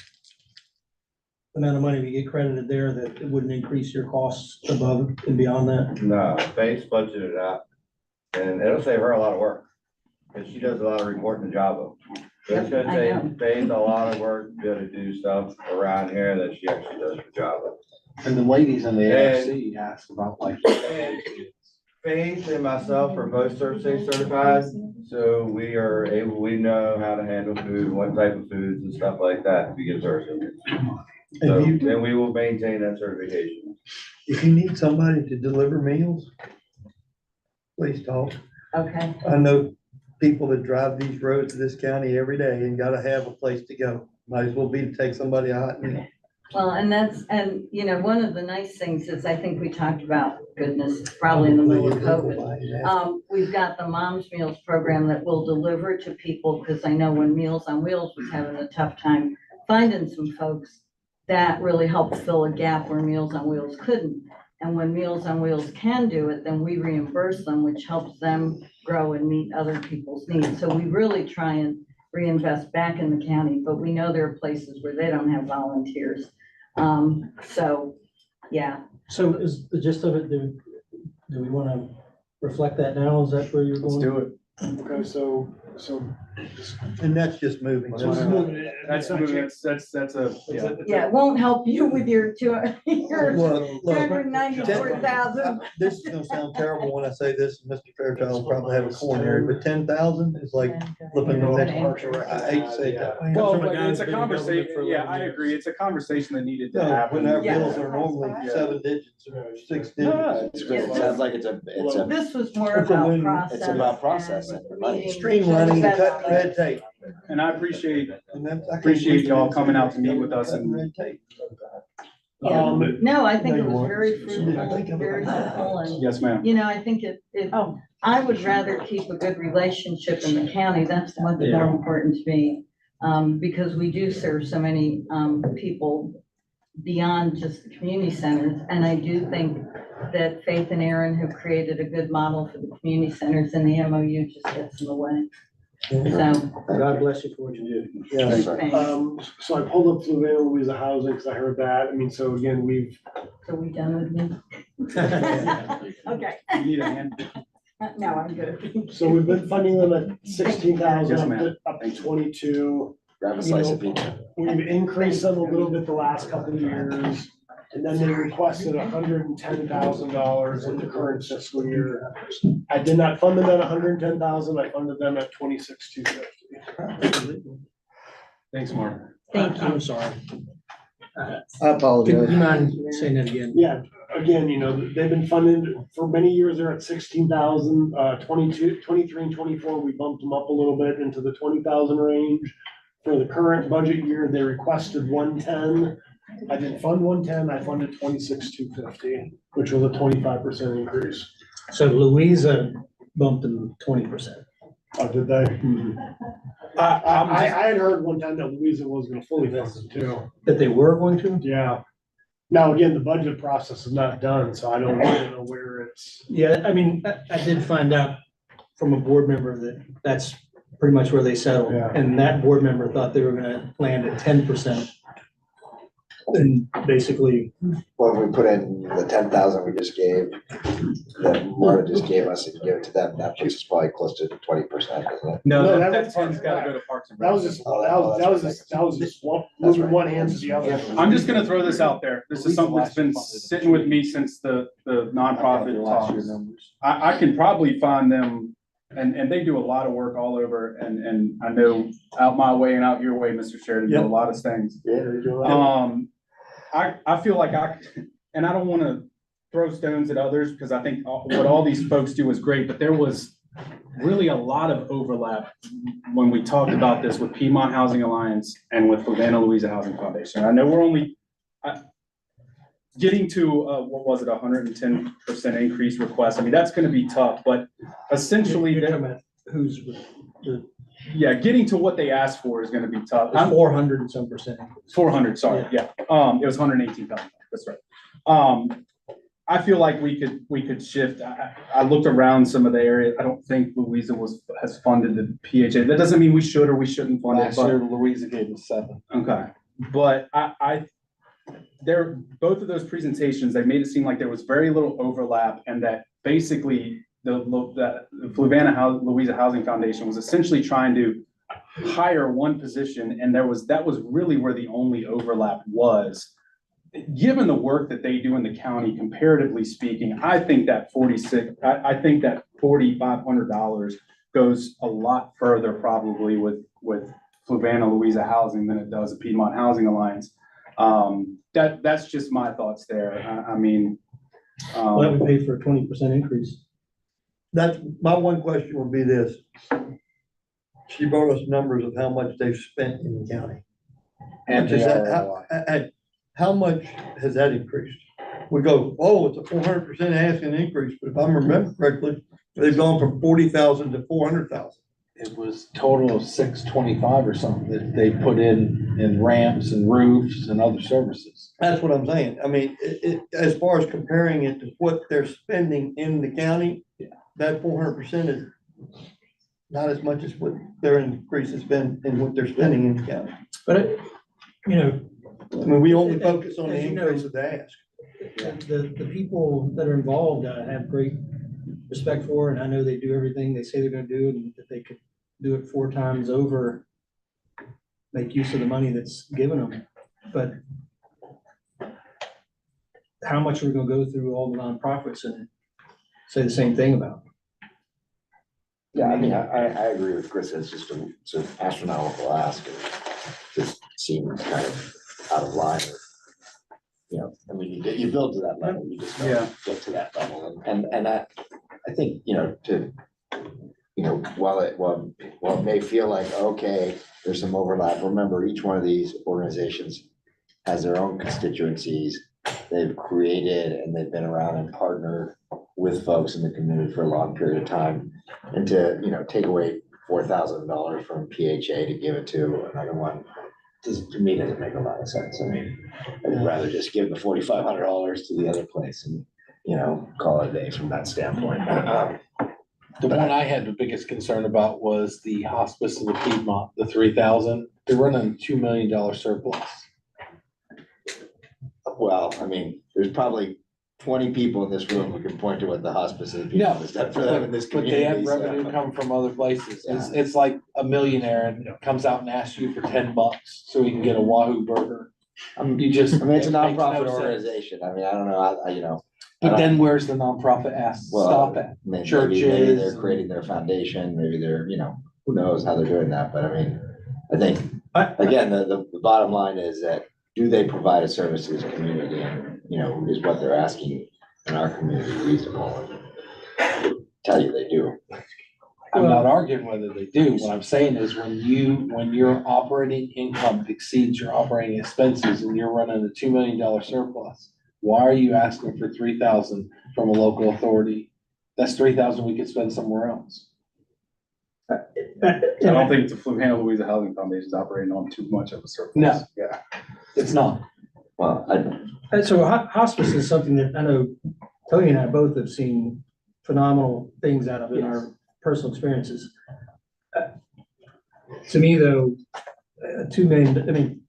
amount of money we get credited there, that it wouldn't increase your costs above and beyond that? No, Faith's budgeted out, and it'll save her a lot of work, because she does a lot of reporting to Java. So it's gonna save Faith a lot of work to be able to do stuff around here that she actually does for Java. And the ladies in the AFC asked about like. Faith and myself are both safe certified, so we know how to handle food, what type of foods and stuff like that to get certified. So, and we will maintain that certification. If you need somebody to deliver meals, please talk. Okay. I know people that drive these roads to this county every day and gotta have a place to go. Might as well be to take somebody a hot meal. Well, and you know, one of the nice things is, I think we talked about, goodness, probably in the middle of COVID. We've got the Moms Meals program that will deliver to people, because I know when Meals on Wheels was having a tough time finding some folks, that really helped fill a gap where Meals on Wheels couldn't. And when Meals on Wheels can do it, then we reimburse them, which helps them grow and meet other people's needs. So we really try and reinvest back in the county, but we know there are places where they don't have volunteers. So, yeah. So is the gist of it, do we want to reflect that now? Is that where you're going? Let's do it. Okay, so. And that's just moving. That's moving, that's a, yeah. Yeah, it won't help you with your Well, look, 294,000. This is gonna sound terrible when I say this, and Mr. Fairchild will probably have a coronary, but 10,000 is like flipping the next march. I hate to say that. Well, but it's a conversation, yeah, I agree, it's a conversation that needed to No, happen. when our bills are normally 7 digits or 6 digits. It sounds like it's a, This was more It's a about win. process. it's about processing the money. Streamlining, cutting red tape. And I appreciate And that's- I can't Appreciate believe y'all it's- coming out to meet with us and- Red tape. No, I think No, it you was weren't. very She didn't fruitful, think of it. very simple, and, Yes, ma'am. you know, I think I would rather keep a good relationship in the county, that's what's more Yeah. important to me. Because we do serve so many, people beyond just the community centers, and I do think that Faith and Aaron have created a good model for the community centers, and the MOU just gets in the way. So, God bless you for what you do. Yeah. thanks. So I pulled up Fluvanna Louisa Housing, because I heard that. I mean, so again, we've, So we done with me? Okay. You need a hand? No, I'm good. so we've been funding them at 16,000, Yes, ma'am. up to 22. Grab a slice of pizza. We've increased them a little bit the last couple of years. And then they requested $110,000 in the current fiscal year. I did not fund them at 110,000. I funded them at 26,250. Thanks, Mark. Thank you. I'm sorry. I Can apologize. you mind saying that again? Yeah, again, you know, they've been funded for many years. They're at 16,000, 22, 23 and 24. We bumped them up a little bit into the 20,000 range. For the current budget year, they requested 110. I didn't fund 110. I funded 26,250, which was a 25% increase. So Louisa bumped them 20%. Oh, did they? I had heard one time that Louisa was gonna fully fund them too. That they were going to? Yeah. Now, again, the budget process is not done, so I don't really know where it's. Yeah, I mean, I did find out from a board member that that's pretty much where they settled. Yeah. And that board member thought they were gonna land at 10%. And basically, Well, if we put in the 10,000 we just gave, that Marta just gave us, and give it to them, that puts us probably close to 20%, isn't it? No, No, that that was ten's Parks and gotta go Rec. to Parks and That Rec. was just, that was just moving one hand to the other. I'm just gonna throw this out there. This is something that's been sitting with me since the nonprofit talks. I can probably find them, and they do a lot of work all over, and I know out my way and out your way, Mr. Sheridan, do a Yep. lot of things. Yeah, they do. I feel like and I don't wanna throw stones at others, because I think what all these folks do is great, but there was really a lot of overlap when we talked about this with Piedmont Housing Alliance and with Fluvanna Louisa Housing Foundation. I know we're only getting to, what was it, 110% increase request. I mean, that's gonna be tough, but essentially, you're talking about who's the yeah, getting to what they asked for is gonna be tough. 400 and some percent. 400, sorry, yeah. It was 118,000, that's right. I feel like we could shift. I looked around some of the areas. I don't think Louisa has funded the PHA. That doesn't mean we should or we shouldn't fund it, Last but, year, Louisa gave us 7. okay. But both of those presentations, they made it seem like there was very little overlap, and that basically the Fluvanna Louisa Housing Foundation was essentially trying to hire one position, and that was really where the only overlap was. Given the work that they do in the county, comparatively speaking, I think that $4,500 goes a lot further probably with Fluvanna Louisa Housing than it does the Piedmont Housing Alliance. That's just my thoughts there. I mean. Well, that would pay for a 20% increase. That's, my one question would be this. She brought us numbers of how much they've spent in the county. And Is that- the how much has that increased? We go, oh, it's a 400% asking increase, but if I remember correctly, they've gone from 40,000 to 400,000. it was total of 625 or something that they put in ramps and roofs and other services. That's what I'm saying. I mean, as far as comparing it to what they're spending in the county, that 400% is not as much as what their increase has been in what they're spending in the county. But, you know, I mean, we only focus on the as you know, increase of the ask. the people that are involved, I have great respect for, and I know they do everything they say they're gonna do, and that they could do it 4 times over, make use of the money that's given them. But how much are we gonna go through all the nonprofits and say the same thing about? Yeah, I mean, I agree with Chris. It's just a sort of astronomical ask. It just seems kind of out of line. You know, I mean, you build to that level, you just don't get to that level. And I think, while it may feel like, okay, there's some overlap, remember, each one of these organizations has their own constituencies, they've created and they've been around and partnered with folks in the community for a long period of time. And to, take away $4,000 from PHA to give it to another one, to me, doesn't make a lot of sense. I mean, I'd rather just give the $4,500 to the other place and, call it a day from that standpoint. The one I had the biggest concern about was the hospice of the Piedmont, the 3,000. They're running $2 million surplus. Well, I mean, there's probably 20 people in this room who can point to what the hospice is. No, Has done for them in this But they have community. revenue So. come from other places. It's like a millionaire and comes out and asks you for $10 so he can get a Wahoo burger. You just. I mean, it's a it makes no nonprofit sense. organization. I mean, I don't know, But then where's the nonprofit ask Well, stop at? maybe Churches. they're creating their foundation, maybe they're, who knows how they're doing that, but I mean, I think, again, the bottom line is that, do they provide a service to this community? And, is what they're asking in our community reasonable? And tell you they do. I'm not arguing whether they do. What I'm saying is when your operating income exceeds your operating expenses and you're running a $2 million surplus, why are you asking for 3,000 from a local authority? That's 3,000 we could spend somewhere else. I don't think the Fluvanna Louisa Housing Foundation is operating on too much of a surplus. No. Yeah. It's not. Well, And so hospice is something that I know Tony and I both have seen phenomenal things out of in our personal experiences. To me, though, 2 million, I mean,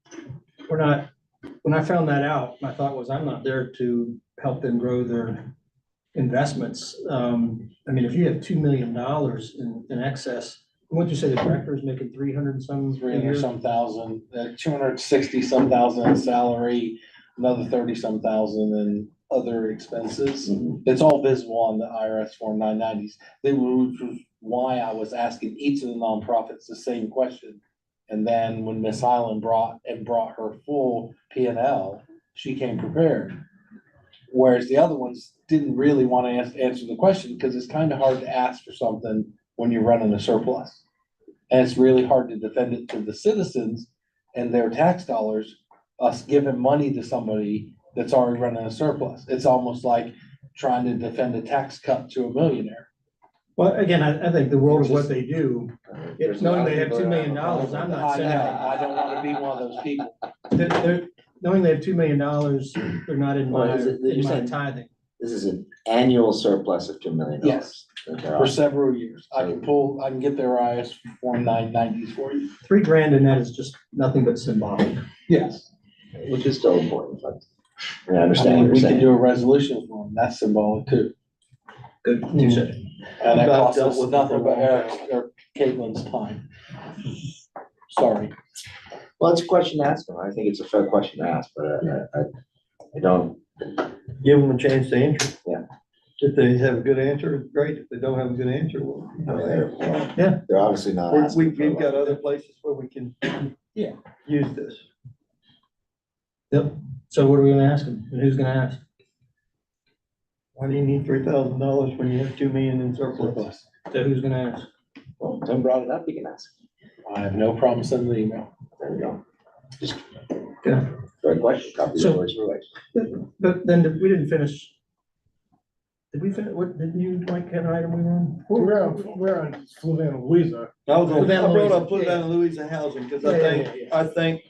when I found that out, my thought was, I'm not there to help them grow their investments. I mean, if you have $2 million in excess, what'd you say the director is making 300 and some a 300 year? some thousand, 260 some thousand in salary, another 30 some thousand in other expenses. It's all visible on the IRS Form 990s. Which was why I was asking each of the nonprofits the same question. And then when Miss Island brought her full P&L, she came prepared. Whereas the other ones didn't really want to answer the question because it's kind of hard to ask for something when you're running a surplus. And it's really hard to defend it to the citizens and their tax dollars, us giving money to somebody that's already running a surplus. It's almost like trying to defend a tax cut to a millionaire. Well, again, I think the world of what they do, There's a knowing lot of they have people $2 that million, have a problem I'm with not saying. I don't want to be one of those people. Knowing they have $2 million, they're not in Well, my, you're in my saying- tithing. This is an annual surplus of $2 million. Yes. that they're For on. several years. I can get their IRS Form 990s for you. $3,000 in that is just nothing but symbolic. Yes. Which is still important, but I I understand mean, what we you're can saying. do a resolution for them. That's symbolic too. Good, you said. And that About costs dealt us with nothing but before. Eric or Caitlin's time. Sorry. Well, it's a question to ask them. I think it's a fair question to ask, but I don't. Give them a chance to answer. Yeah. If they have a good answer, great. If they don't have a good answer, well, I mean, Yeah. they're obviously not. we've asking for a lot. got other places where we can. Yeah. Use this. Yep. So what are we gonna ask them? And who's gonna ask? Why do you need $3,000 when you have 2 million in surplus? So who's gonna ask? Well, Tim brought it up, you can ask. I have no problem sending the email. There we go. Just. Yeah. Fair question. Copy So- the voice relation. But then we didn't finish. Did we finish, what, did you, Mike, have an item we were on? We're on Fluvanna Louisa. I brought up Louisa, Fluvanna Louisa housing, because Yeah. I think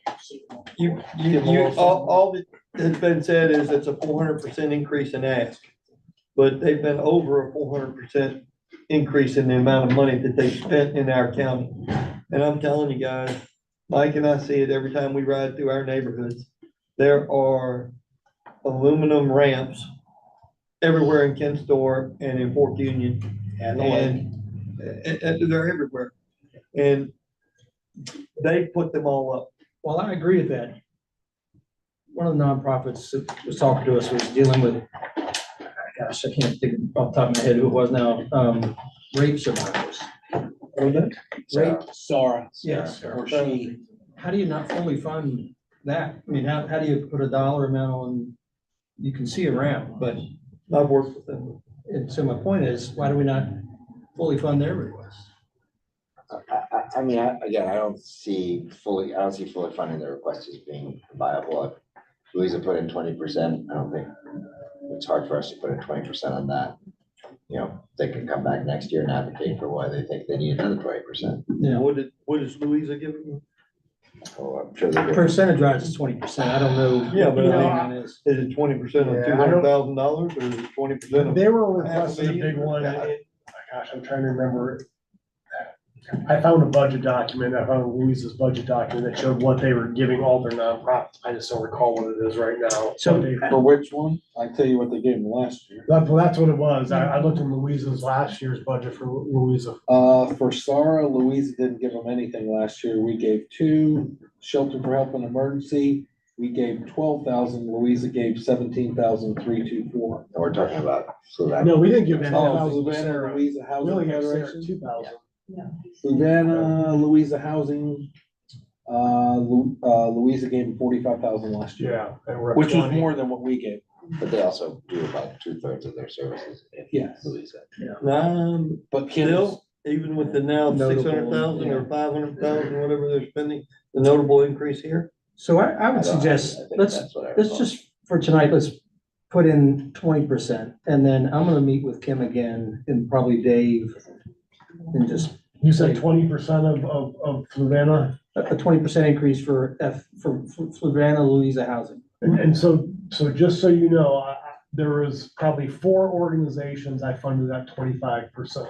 all that's been said is it's a 400% increase in ask. But they've been over a 400% increase in the amount of money that they spent in our county. And I'm telling you guys, Mike and I see it every time we ride through our neighborhoods. There are aluminum ramps everywhere in Kent's Store and in Fort Union. And And they're everywhere. And they put them all up. Well, I agree with that. One of the nonprofits that was talking to us was dealing with, gosh, I can't think off the top of my head who it was now, rape survivors. Rape, Sarah. yes. Or she. How do you not fully fund that? I mean, how do you put a dollar amount on, you can see a ramp, but, I've worked with them. and so my point is, why do we not fully fund their requests? I mean, again, I don't see fully funding the request as being viable. Louisa put in 20%. I don't think, it's hard for us to put in 20% on that. You know, they can come back next year and advocate for why they think they need another 20%. Yeah, what is Louisa giving you? Oh, I'm sure they're. Percentage rise is 20%. I don't know. Yeah, but what the I amount is. Is it 20% Yeah, of $200,000 or is it 20% of? They were requesting a big one, Yeah. and gosh, I'm trying to remember. I found a budget document, I found Louisa's budget document that showed what they were giving all their nonprofits. I just don't recall what it is right now. So- For which one? I tell you what they gave them last year. That's what it was. I looked in Louisa's last year's budget for Louisa. For Sarah, Louisa didn't give them anything last year. We gave 2, shelter for help and emergency. We gave 12,000. Louisa gave 17,324. And we're talking about Fluvanna. No, we didn't give any. Oh, Fluvanna, Louisa We Housing only gave Sarah Federation. 2,000. Fluvanna, Louisa Housing, Louisa gave them 45,000 last year. Yeah. and we're at Which was 20. more than what we gave. But they also do about 2/3 of their services in Yes. Louisa. But Kim, Still, even with the now Notable, 600,000 or yeah. 500,000, whatever they're spending, the notable increase here? So I I would don't- suggest, I think let's that's what I let's recall. just, for tonight, let's put in 20%. And then I'm gonna meet with Kim again and probably Dave and just You said 20% of Fluvanna? a 20% increase for Fluvanna Louisa Housing. And so just so you know, there was probably 4 organizations I funded at 25%.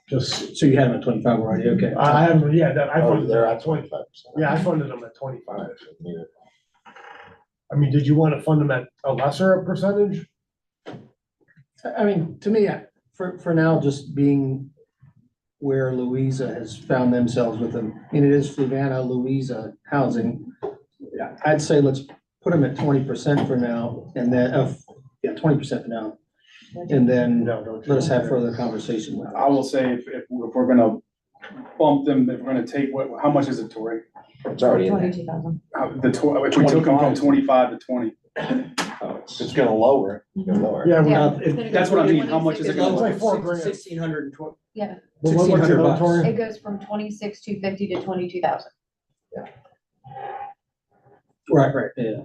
Just, So you had them at 25 already, okay. I haven't, yeah, I Oh, funded they're them at at 20. 25%. Yeah, I funded them at 25. I mean, did you want to fund them at a lesser percentage? I mean, to me, for now, just being where Louisa has found themselves with them, I mean, it is Fluvanna Louisa Housing. Yeah, I'd say let's put them at 20% for now, and then, 20% for now. And then No, don't you? let us have further conversation with them. I will say if we're gonna bump them, if we're gonna take how much is it, Tori? It's already in there. 22,000. If we took them from 25 to 20. Oh, it's gonna lower it. Go lower. Yeah, That's what I mean, how much is it It's gonna like lower? 4 grand. 1,620. Yeah, But what's your $1,600 vote, Tori? it goes from 26,250 to 22,000. Right, yeah.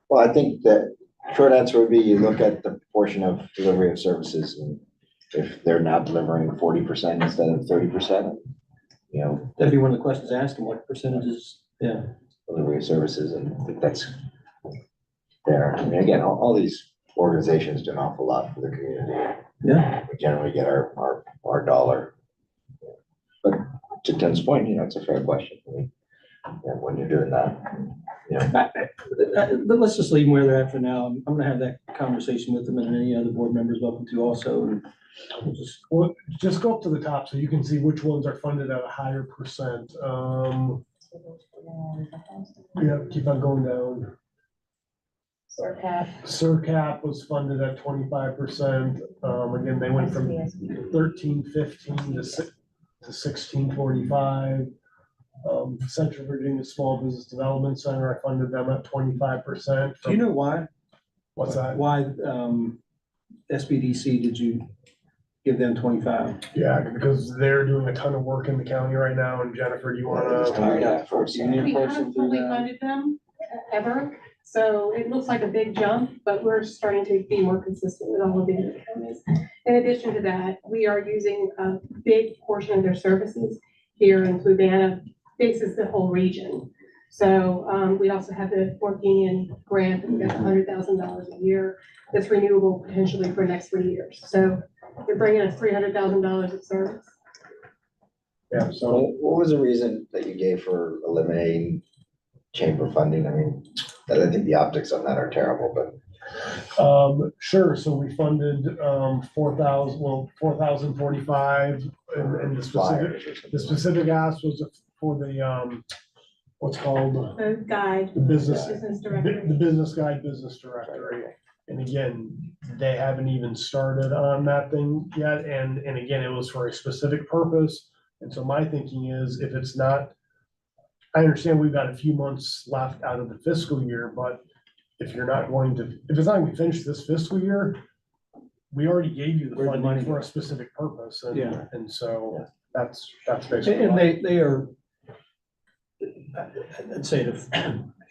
Well, I think that short answer would be you look at the proportion of delivery of services and if they're now delivering 40% instead of 30%, you know, That'd be one of the questions to ask them, what percentages, yeah. delivery of services, and I think that's there. I mean, again, all these organizations do an awful lot for the community. Yeah. We generally get our dollar. But to Tim's point, you know, it's a fair question. I mean, yeah, when you're doing that, you know. But let's just leave them where they're at for now. I'm gonna have that conversation with them and any other board members welcome to also. And we'll just, Well, just go up to the top so you can see which ones are funded at a higher percent. Yeah, keep on going down. CERCAP was funded at 25%. Again, they went from 1315 to 1645. Central Virginia Small Business Development Center, I funded them at 25%. do you know why? What's that? Why, SBDC, did you give them 25? Yeah, because they're doing a ton of work in the county right now, and Jennifer, do you wanna? Union We person haven't through fully that. funded them ever, so it looks like a big jump, but we're starting to be more consistent with all of the other counties. In addition to that, we are using a big portion of their services here in Fluvanna, faces the whole region. So we also have the Fort Union grant, and we got $100,000 a year that's renewable potentially for the next 3 years. So they're bringing us $300,000 of service. Yeah, So what was the reason that you gave for eliminating chamber funding? I mean, I think the optics on that are terrible, but. Sure, so we funded 4,045 and the specific ask was for the what's called The guide. the business Directory. the business guide, business directory. And again, they haven't even started on that thing yet, and again, it was for a specific purpose. And so my thinking is, if it's not, I understand we've got a few months left out of the fiscal year, but if you're not going to, if it's not going to finish this fiscal year, we already gave you the Where'd the money funding for go? a specific purpose, Yeah. and so that's basically. And why. they are, I'd say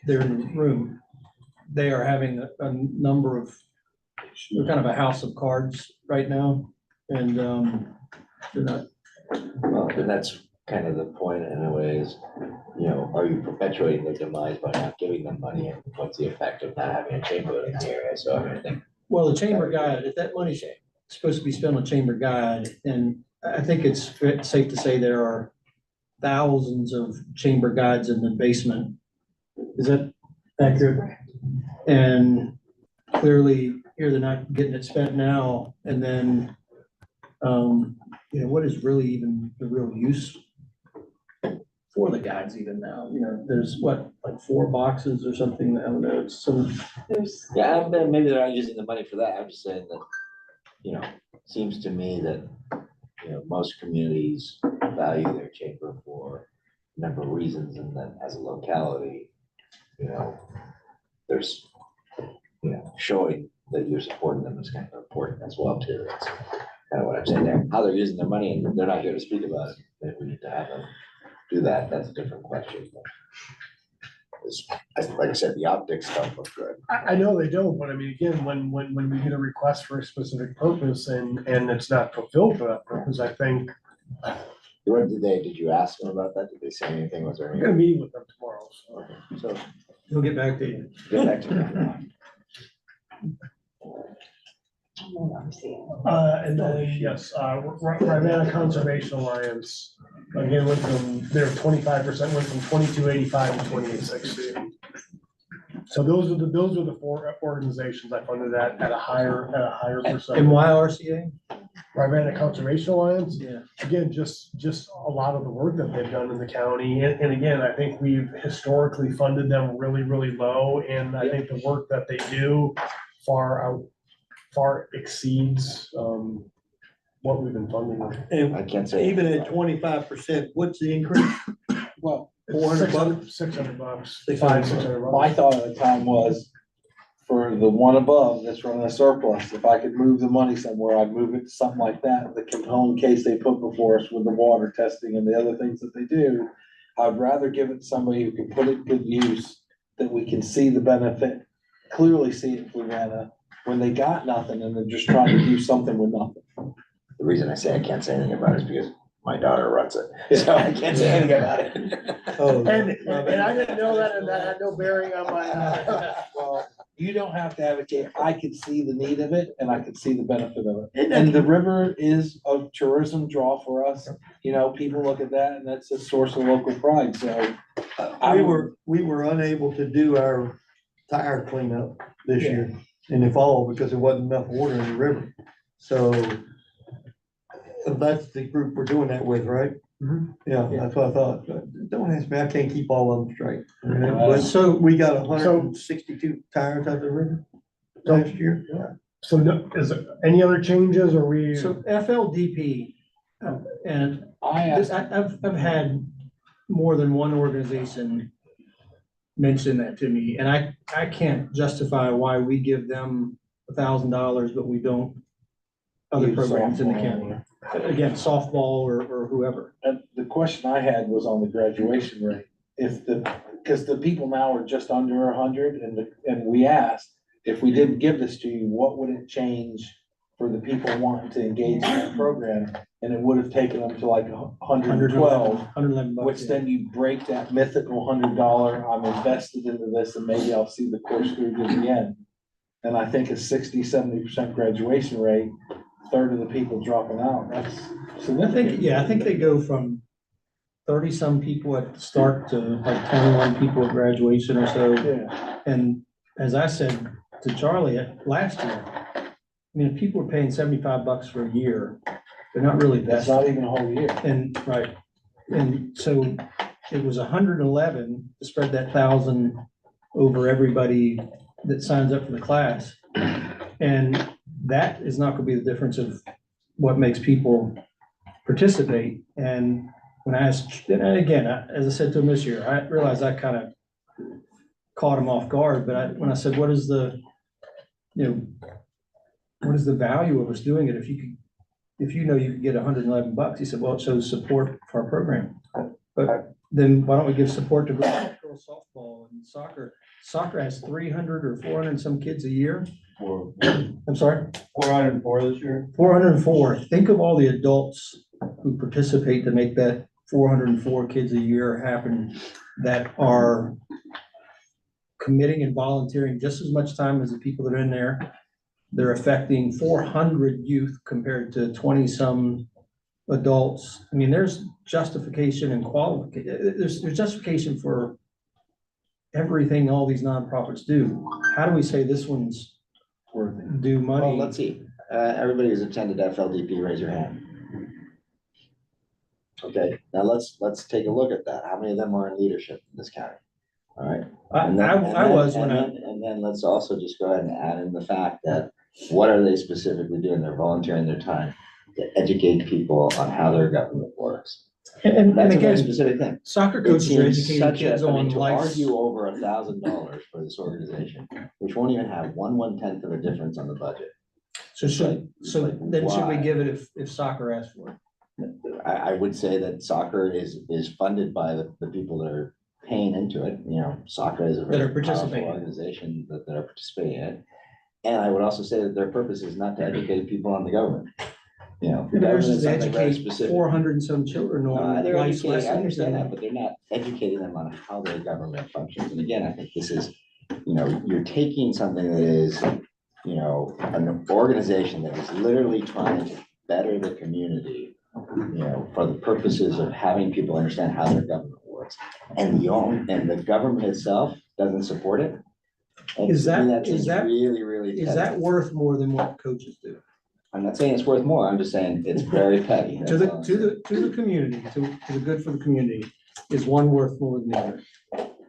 they're in the room, they are having a number of, they're kind of a house of cards right now. And they're not, Well, and that's kind of the point in a way is, you know, are you perpetuating their demise by not giving them money? And what's the effect of not having a chamber in the area? So I mean, I think. well, the chamber guide, if that money's supposed to be spent on chamber guide, and I think it's safe to say there are thousands of chamber guides in the basement. Is that accurate? And clearly here they're not getting it spent now. And then, you know, what is really even the real use for the guides even now? You know, there's what, like 4 boxes or something? I don't know. It's some. Yeah, maybe they're not using the money for that. I'm just saying that, you know, it seems to me that, you know, most communities value their chamber for a number of reasons, and then as a locality, you know, there's, you know, showing that you're supporting them is kind of important as well too. That's kind of what I'm saying there. How they're using their money, and they're not here to speak about it. If we need to have them do that, that's a different question. Like I said, the optics stuff look good. I know they don't, but I mean, again, when we get a request for a specific purpose and it's not fulfilled for that purpose, I think. What did you ask them about that? Did they say anything? Was there I'm any? gonna meet with them tomorrow, so. Okay, so He'll get back to you. get back to me. And then, yes, Fluvanna Conservation Alliance, again, went from, their 25% went from 2285 to 2860. So those are the 4 organizations I funded at a higher percent. And why RCA? Fluvanna Conservation Alliance, Yeah. again, just a lot of the work that they've done in the county. And again, I think we've historically funded them really, really low. And I think the work that they do far exceeds what we've been funding them. I can't say. Even at 25%, what's the increase? Well, $400? $600. $600. my thought at the time was, for the one above that's running a surplus, if I could move the money somewhere, I'd move it to something like that, the component case they put before us with the water testing and the other things that they do. I'd rather give it to somebody who can put it to good use, that we can see the benefit, clearly see it in Fluvanna, when they got nothing and they're just trying to do something with nothing. The reason I say I can't say anything about it is because my daughter runs it, so I can't say anything about it. Oh, And I didn't know that, and that had no bearing on my. Well, you don't have to advocate. I could see the need of it and I could see the benefit of it. And the river is a tourism draw for us. You know, people look at that and that's a source of local pride, so. We were unable to do our tire cleanup this year in the fall because there wasn't enough water in the river. So that's the group we're doing that with, right? Yeah, that's what I thought. But don't ask me, I can't keep all of them straight. But So we got 162 tires out of the river last year. So is there any other changes or we? So FLDP, and I've had more than one organization mention that to me, and I can't justify why we give them $1,000, but we don't other programs in the county. Again, softball or whoever. And the question I had was on the graduation rate. Because the people now are just under 100 and we asked, if we didn't give this to you, what would it change for the people wanting to engage in that program? And it would have taken them to like 112, 111 bucks, which then you break that mythical $100, I'm invested into this and maybe I'll see the course through to the end. And I think a 60-70% graduation rate, a third of the people dropping out, that's significant. I think they go from 30 some people at the start to like 21 people at graduation or so. Yeah. And as I said to Charlie last year, I mean, if people are paying $75 for a year, they're not really That's vested. not even a whole year. And right, and so it was 111 to spread that 1,000 over everybody that signs up for the class. And that is not gonna be the difference of what makes people participate. And when I asked, and again, as I said to him this year, I realized I kind of caught him off guard, but when I said, what is the value of us doing it? If you know you could get 111 bucks, he said, well, it shows support for our program. But then why don't we give support to girls softball? baseball and soccer has 300 or 400 and some kids a year. I'm sorry? 404 this year. 404. Think of all the adults who participate to make that 404 kids a year happen that are committing and volunteering just as much time as the people that are in there. They're affecting 400 youth compared to 20-some adults. I mean, there's justification and qualification. There's justification for everything all these nonprofits do. How do we say this one's worth due money? Well, let's see. Everybody who's attended FLDP, raise your hand. Okay, now let's take a look at that. How many of them are in leadership in this county? All right. And then let's also just go ahead and add in the fact that what are they specifically doing? They're volunteering their time to educate people on how their government works. And That's a very again, specific thing. soccer It coaches are seems educating such a- kids I mean, on to life. argue over $1,000 for this organization, which won't even have 1/10 of a difference on the budget. So should we why? give it if soccer asks for it? I would say that soccer is funded by the people that are paying into it. You know, soccer is a That are very powerful participating. organization that are participating in it. And I would also say that their purpose is not to educate people on the government. You know, the Theirs government is is to something very educate specific. 400 and some children on They're life educating, I lessons. understand that, but they're not educating them on how their government functions. And again, I think this is, you know, you're taking something that is, you know, an organization that is literally trying to better the community, you know, for the purposes of having people understand how their government works. And the government itself doesn't support it. And Is to me, that seems really, really is petty. that worth more than what coaches do? I'm not saying it's worth more, I'm just saying it's very petty. To that's all I'm saying. the community, to the good for the community, is one worth more than the other?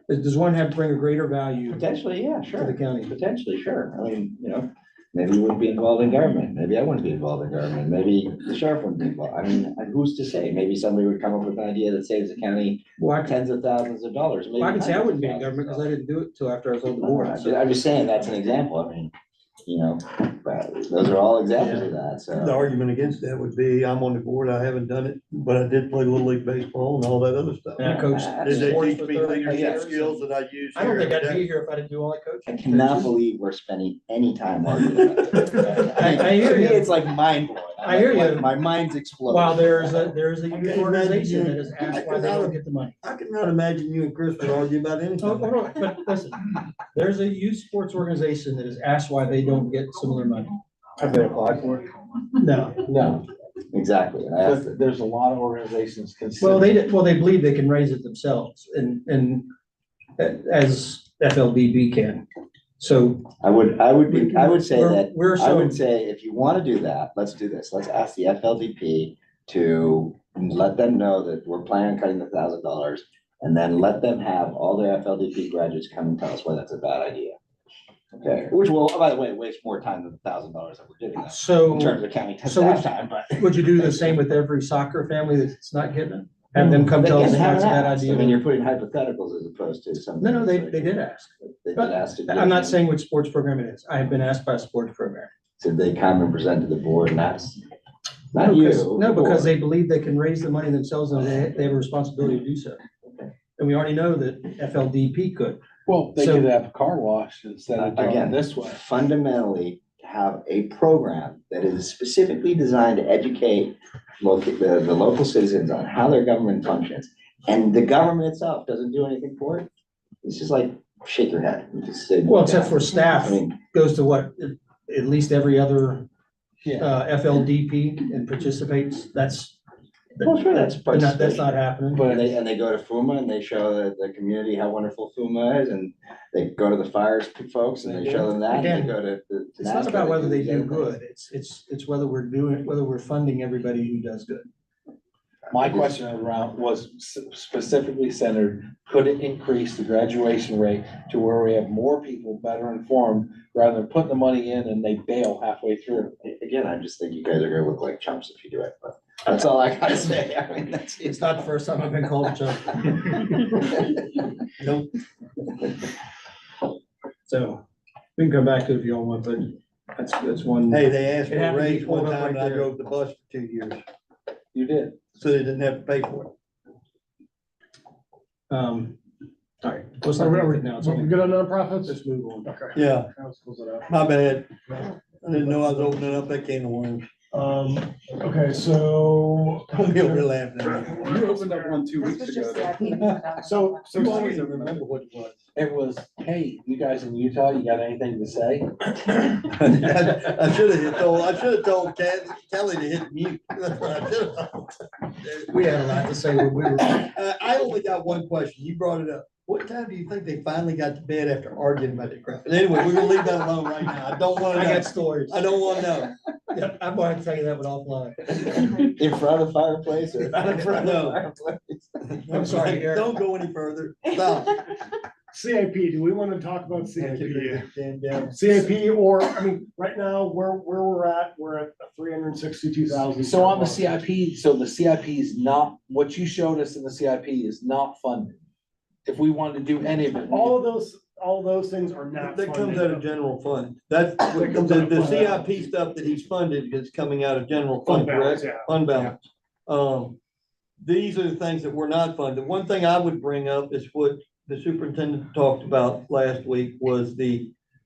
Does one have to bring a greater value Potentially, yeah, to sure. the county? Potentially, sure. I mean, you know, maybe you wouldn't be involved in government. Maybe I wouldn't be involved in government. Maybe the sheriff wouldn't be involved. I mean, who's to say? Maybe somebody would come up with an idea that saves the county Well, tens of thousands of dollars. I can say I maybe wouldn't be in hundreds of government because I thousands didn't do it till after I was on the of board. dollars. So I'm just saying, that's an example. I mean, you know, but those are all examples of that, The so. argument against that would be, I'm on the board, I haven't done it, but I did play Little League baseball and all that other stuff. And I coached Did they sports teach for me 30 leadership years. skills that I use I don't here think every I'd day? be here if I didn't do all I coached. I cannot believe we're spending any time arguing about this. I hear To me, you. it's like mind blowing. I hear you. My mind's exploding. While there's a youth imagine organization you- that has asked why they don't get the money. I cannot imagine you and Chris would argue about Oh, anything. hold on, but listen, there's a youth sports organization that has asked why they don't get similar money. Have they applied for it? No. No, Exactly. And I asked but there's a lot of organizations Well, considering. they believe they can raise it themselves and as FLDB can. So I would say that, we're I would so, say, if you want to do that, let's do this. Let's ask the FLDP to let them know that we're planning on cutting the $1,000. And then let them have all their FLDP graduates come and tell us why that's a bad idea. Okay, which will, by the way, waste more time than the $1,000 that we're giving them so in terms of county so staff time, but. would you do the same with every soccer family that's not getting it? Have them come tell us They that's a haven't bad asked. idea? I mean, you're putting hypotheticals as opposed to something. No, they that's like- did ask. They did But ask. to I'm not give- saying which sports program it is. I have been asked by a sports program. Did they come and present to the board and ask? Not No, you. because- No, the because board. they believe they can raise the money themselves and they have a responsibility to do so. And we already know that FLDP could. Well, they So- could have a car wash instead of doing Again, it this way. fundamentally, to have a program that is specifically designed to educate the local citizens on how their government functions, and the government itself doesn't do anything for it, it's just like, shake your head. and just say, Well, except for staff, I mean, goes to what, at least every other Yeah. FLDP and participates. Well, sure, that's That's not happening. and they go to FUMA and they show the community how wonderful FUMA is, and they go to the fires folks and they show them that, and Again, they go to. It's not about whether they do good. It's whether we're funding everybody who does good. My question around was specifically centered, could it increase the graduation rate to where we have more people better informed rather than putting the money in and they bail halfway through? Again, I just think you guys are gonna look like chumps if you do it, but that's all I gotta say. I mean, that's. It's not the first time I've been called a chump. Nope. So we can come back to it if you all want, but that's one. Hey, they asked It for a happened to be raise one pulled up time and right I there. drove the bus for 2 years, You did. so they didn't have to pay for it. All right, let's not Are we it now. It's only- good on nonprofits? Let's move on. Okay. Yeah, Let's close it up. my bad. I didn't know I was opening up that can of worms. Okay, so. Don't be over there laughing at me. You opened up one 2 weeks This was just ago. the So You always Steve, remember what it was. It was, hey, you guys in Utah, you got anything to say? I should have told Kelly to hit mute. That's what I should have told. We had a lot to say when we were. I only got one question. You brought it up. What time do you think they finally got to bed after arguing about the crap? But anyway, we're gonna leave that alone right now. I don't wanna I know. got stories. I don't wanna know. Yeah, I'm gonna have to tell you that one offline. In front of the fireplace or? In front of the fireplace? I'm sorry, Eric. Don't go any further. Stop. CIP, do we want to talk about CIP? Stand down. CIP, or, I mean, right now, where we're at 362,000. So on the CIP, so the CIP is not, what you showed us in the CIP is not funded. If we wanted to do any of it. All of those things are not That comes funded. out of general fund. That's, That comes out the of fund. CIP stuff that he's funded is coming out of general Fund fund, balance, correct? yeah. Fund balance. These are the things that were not funded. One thing I would bring up is what the superintendent talked about last week was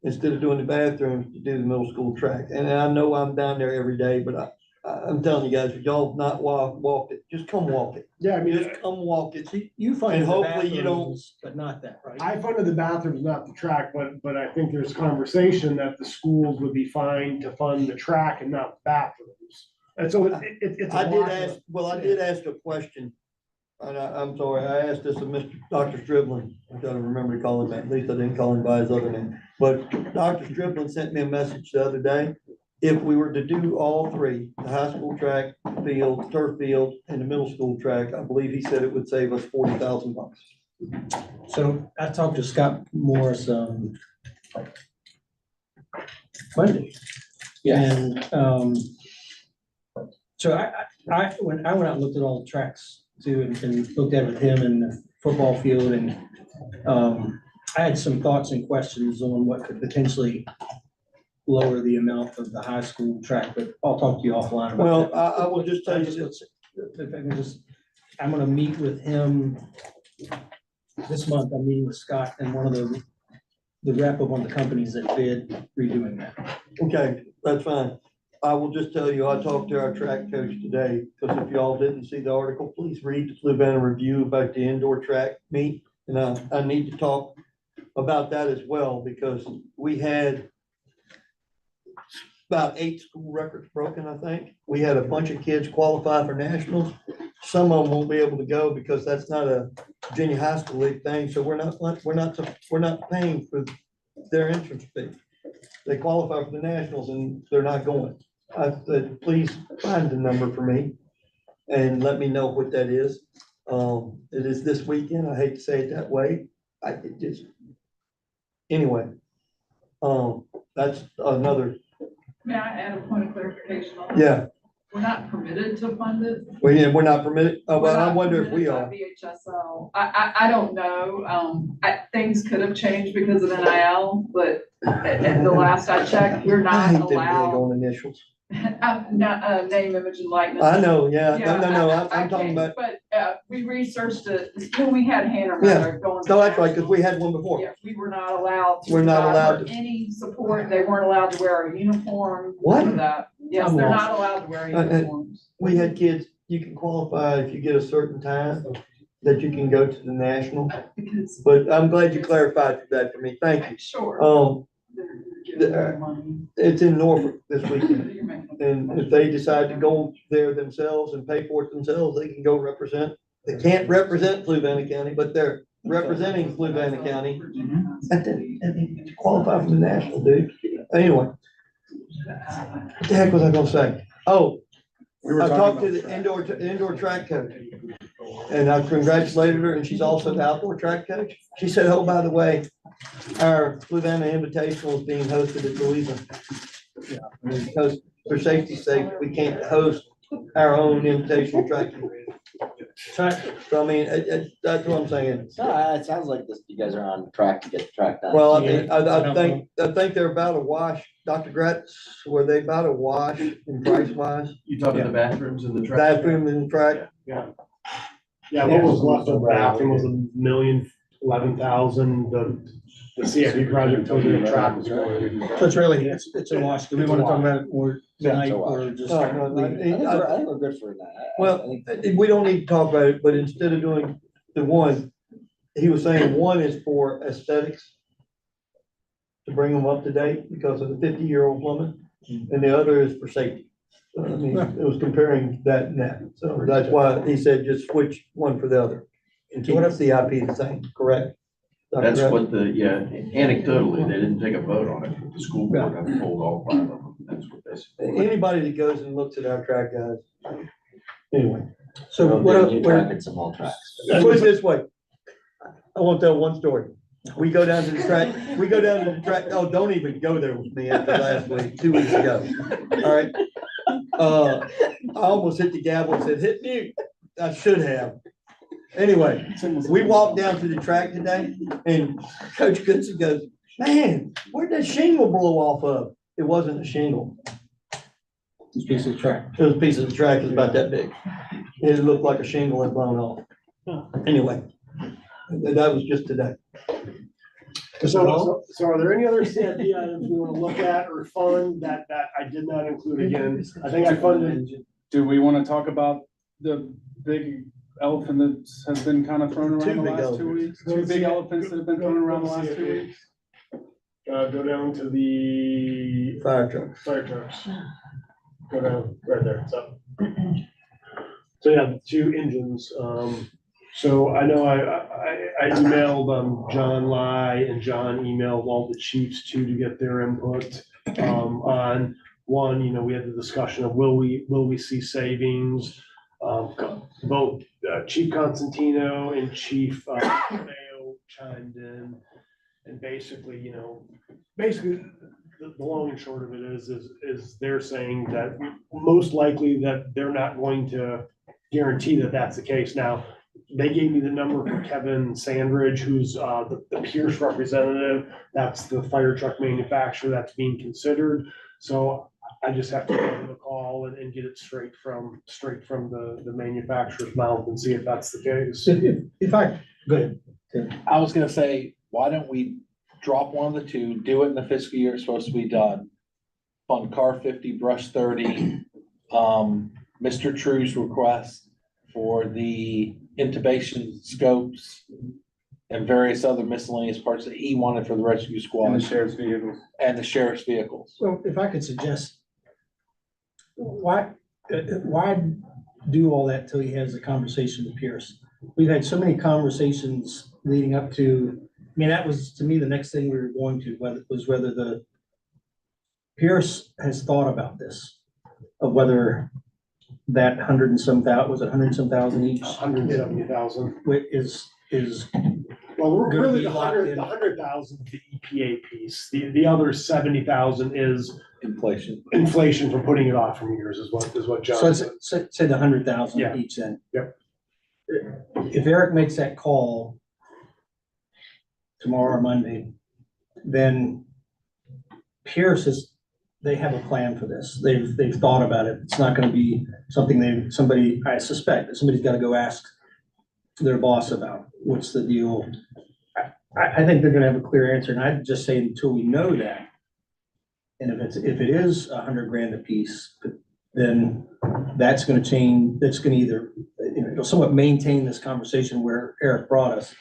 instead of doing the bathrooms, to do the middle school track. And I know I'm down there every day, but I'm telling you guys, if y'all not walk it, just come walk it. Yeah, I mean, Just come walk it. See, You funded And the hopefully you don't- bathrooms, but not that, right? I funded the bathrooms, not the track, but I think there's conversation that the schools would be fine to fund the track and not the bathrooms. And so it's. I did ask a question, and I'm sorry, I asked this of Dr. Striblin. I gotta remember to call him that, at least I didn't call him by his other name. But Dr. Striblin sent me a message the other day. If we were to do all three, the high school track, field, turf field, and the middle school track, I believe he said it would save us $40,000. So I talked to Scott Morris, Monday. And, so I went out and looked at all the tracks too, and looked at it with him and the football field, and, I had some thoughts and questions on what could potentially lower the amount of the high school track, but I'll talk to you offline about Well, that. I will just tell you this. If I can just, I'm gonna meet with him this month. I'm meeting with Scott and one of the rep of one of the companies that bid redoing that. Okay, that's fine. I will just tell you, I talked to our track coach today, because if y'all didn't see the article, please read the Fluvanna review about the indoor track meet. And I need to talk about that as well, because we had about 8 school records broken, I think. We had a bunch of kids qualify for nationals. Some of them won't be able to go because that's not a junior high school league thing, so we're not paying for their entrance fee. They qualify for the nationals and they're not going. I said, please find the number for me and let me know what that is. It is this weekend. I hate to say it that way. Anyway, that's another, May I add a point of clarification on that? yeah, We're not permitted to fund it. we're not permitted. Oh, well, We're I not wonder if we permitted by are. VHSL. I don't know. Things could have changed because of NIL, but at the last I checked, we're I not hate them big allowed. on initials. Name, image, and likeness. I know, yeah, Yeah, no, I I'm talking can't, about, But we researched it when we had Hannah Yeah. Mother going. no, that's right, because we had one before. Yeah, we were not allowed. to We're not provide allowed her to- Any support. They weren't allowed to wear a uniform. What? None of that. Yes, I'm they're lost. not allowed to wear Uh, uniforms. We had kids, you can qualify if you get a certain time that you can go to the national, Because. but I'm glad you clarified that for me. Thank you. Sure. It's in Norfolk this weekend. And if they decide to go there themselves and pay for it themselves, they can go represent. They can't represent Fluvanna County, but they're representing Fluvanna County. And to qualify for the national, dude. Anyway. What the heck was I gonna say? Oh, I talked to the indoor track coach. And I congratulated her, and she's also the outdoor track coach. She said, oh, by the way, our Fluvanna Invitational is being hosted at Louisa. Yeah, because for safety's sake, we can't host our own invitational track. So I mean, that's what I'm saying. No, it sounds like this, you guys are on track to get the track done. Well, I think they're about a wash. Dr. Gratz, were they about a wash in price wise? You talking the bathrooms and the track? Bathroom and track? Yeah. Yeah, what was left of the bathroom was $1 million, 11,000, the CFD project for the track was going. So it's really, it's a wash. Do we want to talk about it more tonight or just? No, I think we're good for that. Well, we don't need to talk about it, but instead of doing the one, he was saying one is for aesthetics, to bring them up to date because of the 50-year-old woman, and the other is for safety. So, I mean, it was comparing that and that. So that's why he said just switch one for the other and keep the CIP the same, correct? That's what anecdotally, they didn't take a vote on it. The school board have pulled all 5 of them. That's what they said. Anybody that goes and looks at our track, guys. Anyway. So New track and some old tracks. Put it this way. I want to tell one story. We go down to the track, oh, don't even go there with me after last week, 2 weeks ago. All right. I almost hit the gavel and said, hit mute. I should have. Anyway, we walked down to the track today and Coach Goodson goes, man, where'd that shingle blow off of? It wasn't a shingle. It's a piece of track. It was a piece of the track, it was about that big. It looked like a shingle had blown off. Anyway, that was just today. So are there any other CIP items we want to look at or fund that I did not include again? I think I funded. Do we want to talk about the big elephant that has been kind of thrown around the last 2 weeks? Two big elephants that have been thrown around the last 2 weeks? Go down to the Fire trucks. fire trucks. Go down right there, so yeah, 2 engines, so I know I emailed, John Lai and John emailed all the chiefs too, to get their input, on one, we had the discussion of will we see savings? Both, Chief Constantino and Chief, Mayo chimed in, and basically, the long and short of it is they're saying that most likely that they're not going to guarantee that that's the case. Now, they gave me the number for Kevin Sandridge, who's the Pierce representative. That's the fire truck manufacturer that's being considered. So I just have to give them a call and get it straight from the manufacturer's mouth and see if that's the case. If I, go ahead. I was gonna say, why don't we drop one of the two, do it in the fiscal year it's supposed to be done? Fund car 50, brush 30, Mr. True's request for the intubation scopes and various other miscellaneous parts that he wanted for the rescue squad. And the sheriff's vehicles. And the sheriff's vehicles. So if I could suggest, why do all that till he has a conversation with Pierce? We've had so many conversations leading up to, I mean, that was, to me, the next thing we were going to, whether the Pierce has thought about this, of whether that hundred and some thousand, was it 100 and some thousand each? 170,000. Is Well, we're gonna really be the locked 100,000, the EPA piece. The other 70,000 is Inflation. from putting it off from years is what John so said. say the 100,000 Yeah. each then. Yep. If Eric makes that call tomorrow or Monday, then Pierce they have a plan for this. They've thought about it. It's not gonna be something I suspect that somebody's gotta go ask their boss about. What's the deal? I think they're gonna have a clear answer, and I'd just say until we know that. And if it is $100,000 a piece, then that's gonna change, that's gonna either, it'll somewhat maintain this conversation where Eric brought us.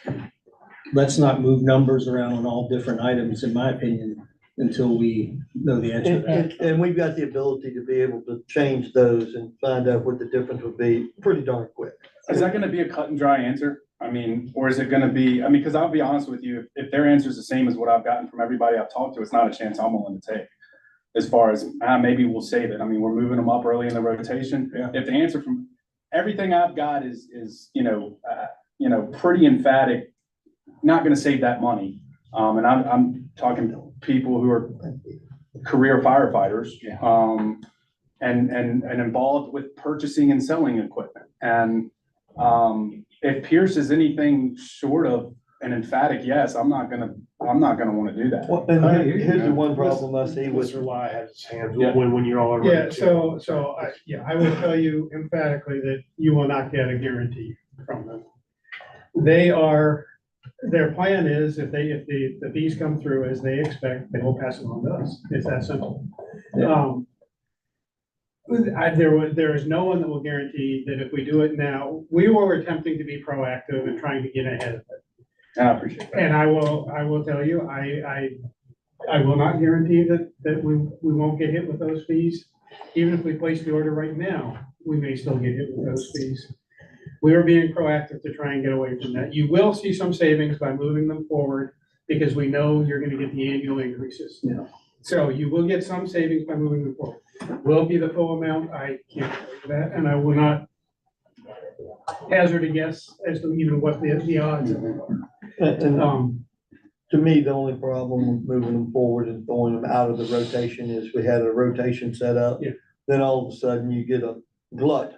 Let's not move numbers around on all different items, in my opinion, until we know the answer to that. And we've got the ability to be able to change those and find out what the difference would be pretty darn quick. Is that gonna be a cut and dry answer? I mean, or is it gonna be, because I'll be honest with you, if their answer is the same as what I've gotten from everybody I've talked to, it's not a chance I'm willing to take. As far as, maybe we'll save it. I mean, we're moving them up early in the rotation. Yeah. If the answer from, everything I've got is, pretty emphatic, not gonna save that money. And I'm talking to people who are career firefighters, and involved with purchasing and selling equipment. And, if Pierce is anything short of an emphatic yes, I'm not gonna wanna do that. Well, and here's the one problem I see with. Mr. Lai has his hand Yeah. when you're all ready. Yeah, so I will tell you emphatically that you will not get a guarantee from them. They are their plan is if the fees come through as they expect, they will pass it on to us. It's that simple. There is no one that will guarantee that if we do it now, we were attempting to be proactive and trying to get ahead of it. And I appreciate that. And I will tell you, I will not guarantee that we won't get hit with those fees. Even if we place the order right now, we may still get hit with those fees. We are being proactive to try and get away from that. You will see some savings by moving them forward because we know you're gonna get the annual increases. Yeah. So you will get some savings by moving them forward. Will it be the full amount? I can't tell you that, and I will not hazard a guess as to even what the odds of it are. And to me, the only problem with moving them forward and throwing them out of the rotation is we had a rotation set up. Yeah. Then all of a sudden you get a glut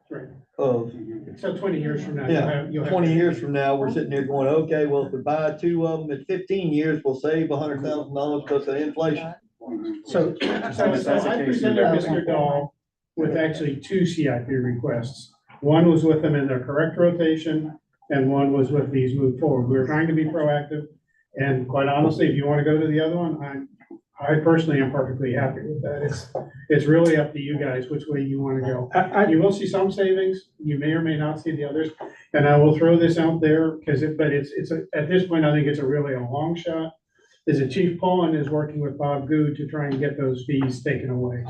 Right. of, So 20 years from now, yeah, you'll have. 20 years from now, we're sitting there going, okay, well, if we buy two of them at 15 years, we'll save $100,000 because of inflation. So I presented Mr. Dahl with actually two CIP requests. One was with them in their correct rotation, and one was with these move forward. We were trying to be proactive, and quite honestly, if you want to go to the other one, I personally am perfectly happy with that. It's really up to you guys which way you want to go. You will see some savings, you may or may not see the others, and I will throw this out there, because at this point, I think it's really a long shot. Is that Chief Pullen is working with Bob Good to try and get those fees taken away.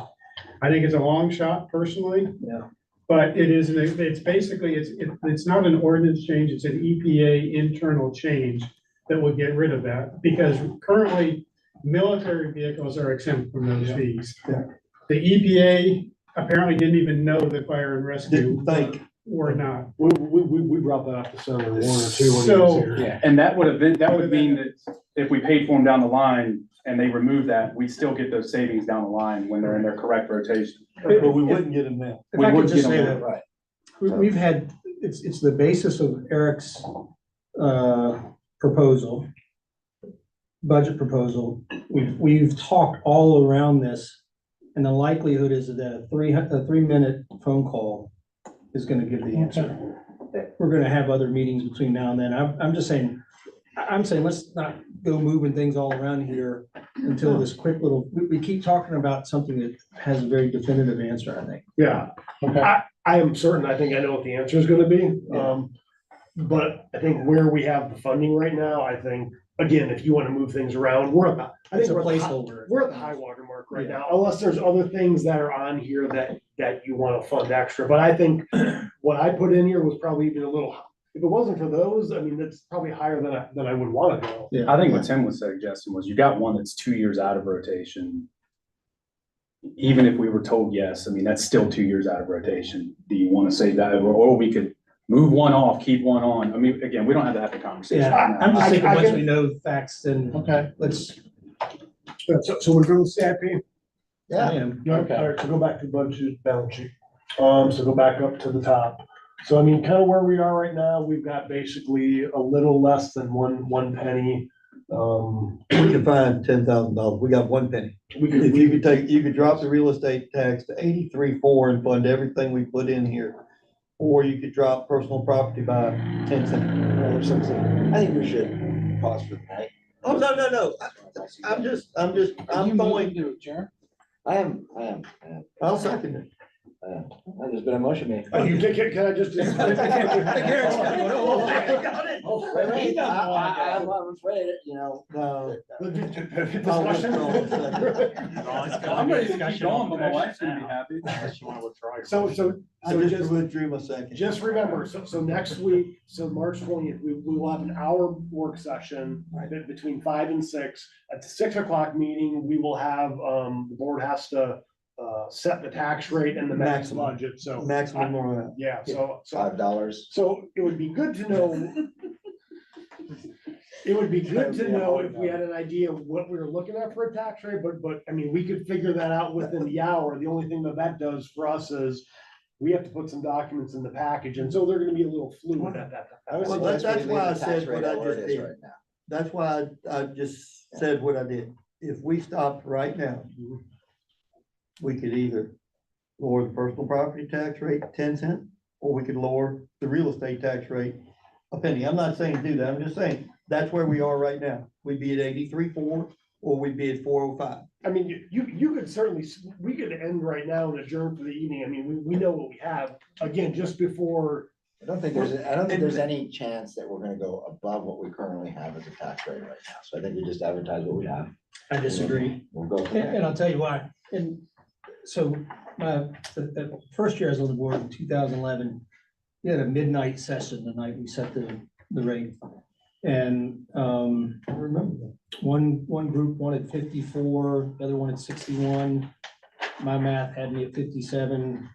I think it's a long shot personally. Yeah. But it's basically, it's not an ordinance change, it's an EPA internal change that would get rid of that, because currently military vehicles are exempt from those fees. Yeah. The EPA apparently didn't even know that fire and rescue Didn't think. were not. We brought that up to Senator Warner too when he So- was here. Yeah, and that would mean that if we paid for them down the line and they remove that, we still get those savings down the line when they're in their correct rotation. But we wouldn't get them now. If I could just say them. that, Right. we've had, it's the basis of Eric's proposal, budget proposal. We've talked all around this, and the likelihood is that a 3-minute phone call is gonna give the answer. We're gonna have other meetings between now and then. I'm just saying, let's not go moving things all around here until this quick little, we keep talking about something that has a very definitive answer, I think. Yeah, I am certain, I think I know what the answer is gonna be. But I think where we have the funding right now, I think, again, if you wanna move things around, we're at the, I It's think a we're at the high- placeholder. we're at the high water mark right now, unless there's other things that are on here that you wanna fund extra. But I think what I put in here was probably even a little, if it wasn't for those, I mean, that's probably higher than I would wanna go. Yeah. I think what Tim was suggesting was you got one that's 2 years out of rotation. Even if we were told yes, I mean, that's still 2 years out of rotation. Do you want to say that, or we could move one off, keep one on? I mean, again, we don't have to have the conversation. Yeah, I'm just thinking, I once can- we know facts, then let's. So we're doing CIP? I am. Okay. All right, so go back to budget balance sheet. So go back up to the top. So I mean, kind of where we are right now, we've got basically a little less than one penny. We could find $10,000. We got 1 penny. If you could drop the real estate tax to 83.4 and fund everything we put in here. Or you could drop personal property by 10 cents. I think we should pause for the night. Oh, no. I'm going. to adjourn? I am. I'll second it. There's been a motion made. Oh, you can I just? Wait, I'm afraid, you know. Discussion? I'm ready to keep going, but my wife's gonna be happy. Unless you want to withdraw your. So I just withdrew my second. just remember, so next week, so March 20th, we will have an hour work session between 5 and 6. At the 6 o'clock meeting, we will have, the board has to set the tax rate and the max Maximum. budget, so. Maximum or. Yeah, so $5. So it would be good to know. It would be good to know if we had an idea of what we were looking at for a tax rate, but I mean, we could figure that out within the hour. The only thing that does for us is we have to put some documents in the package, and so they're gonna be a little fluid at that. Well, that's why I said what I just did. That's why I just said what I did. If we stopped right now, we could either lower the personal property tax rate 10 cents, or we could lower the real estate tax rate a penny. I'm not saying do that. I'm just saying, that's where we are right now. We'd be at 83.4, or we'd be at 405. I mean, you could certainly, we could end right now and adjourn for the evening. I mean, we know what we have, again, just before. I don't think there's any chance that we're gonna go above what we currently have as a tax rate right now. So I think we just advertise what we have. I disagree. We'll go from And there. I'll tell you why. And so the first year I was on the board in 2011, we had a midnight session the night we set the rate. And I remember that. one group wanted 54, the other wanted 61. My math had me at 57.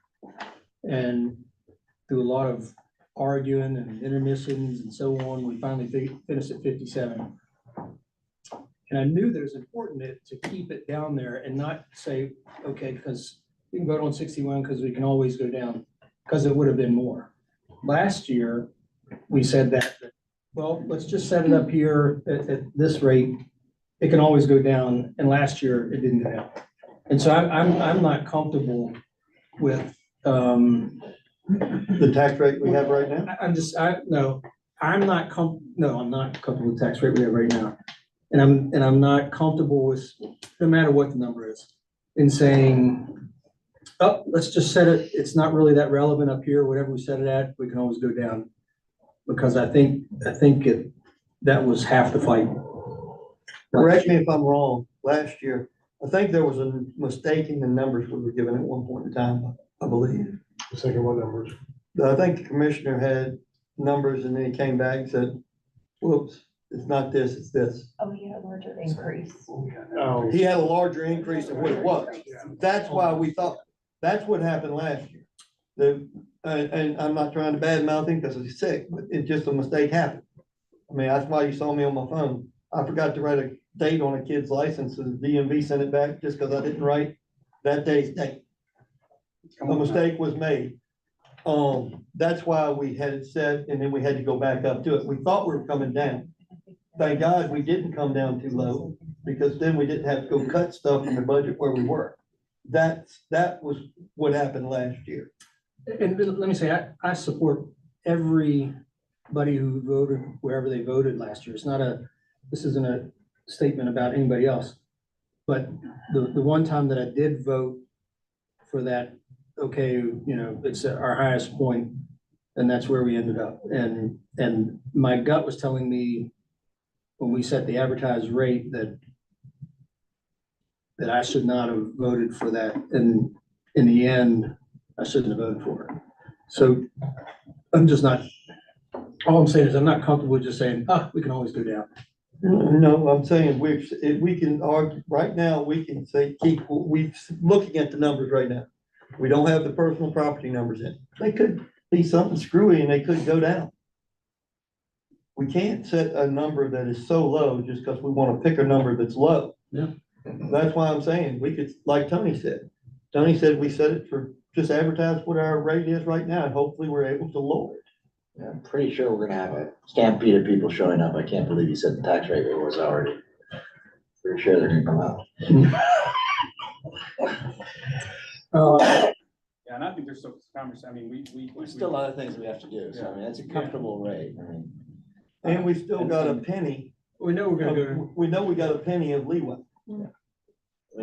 And through a lot of arguing and intermissions and so on, we finally finished at 57. And I knew that it was important to keep it down there and not say, okay, because we can vote on 61 because we can always go down, because it would have been more. Last year, we said that, well, let's just set it up here at this rate. It can always go down. And last year it didn't go down. And so I'm not comfortable with, The tax rate we have right now? I'm not comfortable with the tax rate we have right now. And I'm not comfortable with, no matter what the number is, in saying, oh, let's just set it, it's not really that relevant up here, whatever we set it at, we can always go down. Because I think that was half the fight. Correct me if I'm wrong, last year, I think there was a mistake in the numbers we were given at one point in time, I believe. The second one numbers. I think the commissioner had numbers and then he came back and said, whoops, it's not this, it's this. Oh, he had a larger increase. Oh, He had a larger increase than what it was. That's why we thought, that's what happened last year. And I'm not trying to badmouth him because he's sick, but it's just a mistake happened. I mean, that's why you saw me on my phone. I forgot to write a date on a kid's license, and the DMV sent it back just because I didn't write that day's date. A mistake was made. That's why we had it set, and then we had to go back up to it. We thought we were coming down. Thank God we didn't come down too low, because then we didn't have to go cut stuff in the budget where we were. That was what happened last year. And let me say, I support everybody who voted wherever they voted last year. This isn't a statement about anybody else. But the one time that I did vote for that, okay, it's our highest point, and that's where we ended up. And my gut was telling me when we set the advertised rate that I should not have voted for that. And in the end, I shouldn't have voted for it. So I'm just not, all I'm saying is I'm not comfortable with just saying, we can always go down. No, I'm saying we can argue, right now, we can say, we're looking at the numbers right now. We don't have the personal property numbers in. They could be something screwy and they could go down. We can't set a number that is so low just because we want to pick a number that's low. Yeah. That's why I'm saying we could, like Tony said. Tony said we set it for, just advertise what our rate is right now, and hopefully we're able to lower it. Yeah, I'm pretty sure we're gonna have a stampede of people showing up. I can't believe you said the tax rate was already. Pretty sure they're gonna come out. Yeah, and I think there's some conversation, I mean, we Still other things we have to do, so I mean, it's a comfortable rate, I mean. And we still got a penny. We know we're gonna go. We know we got a penny of leeway.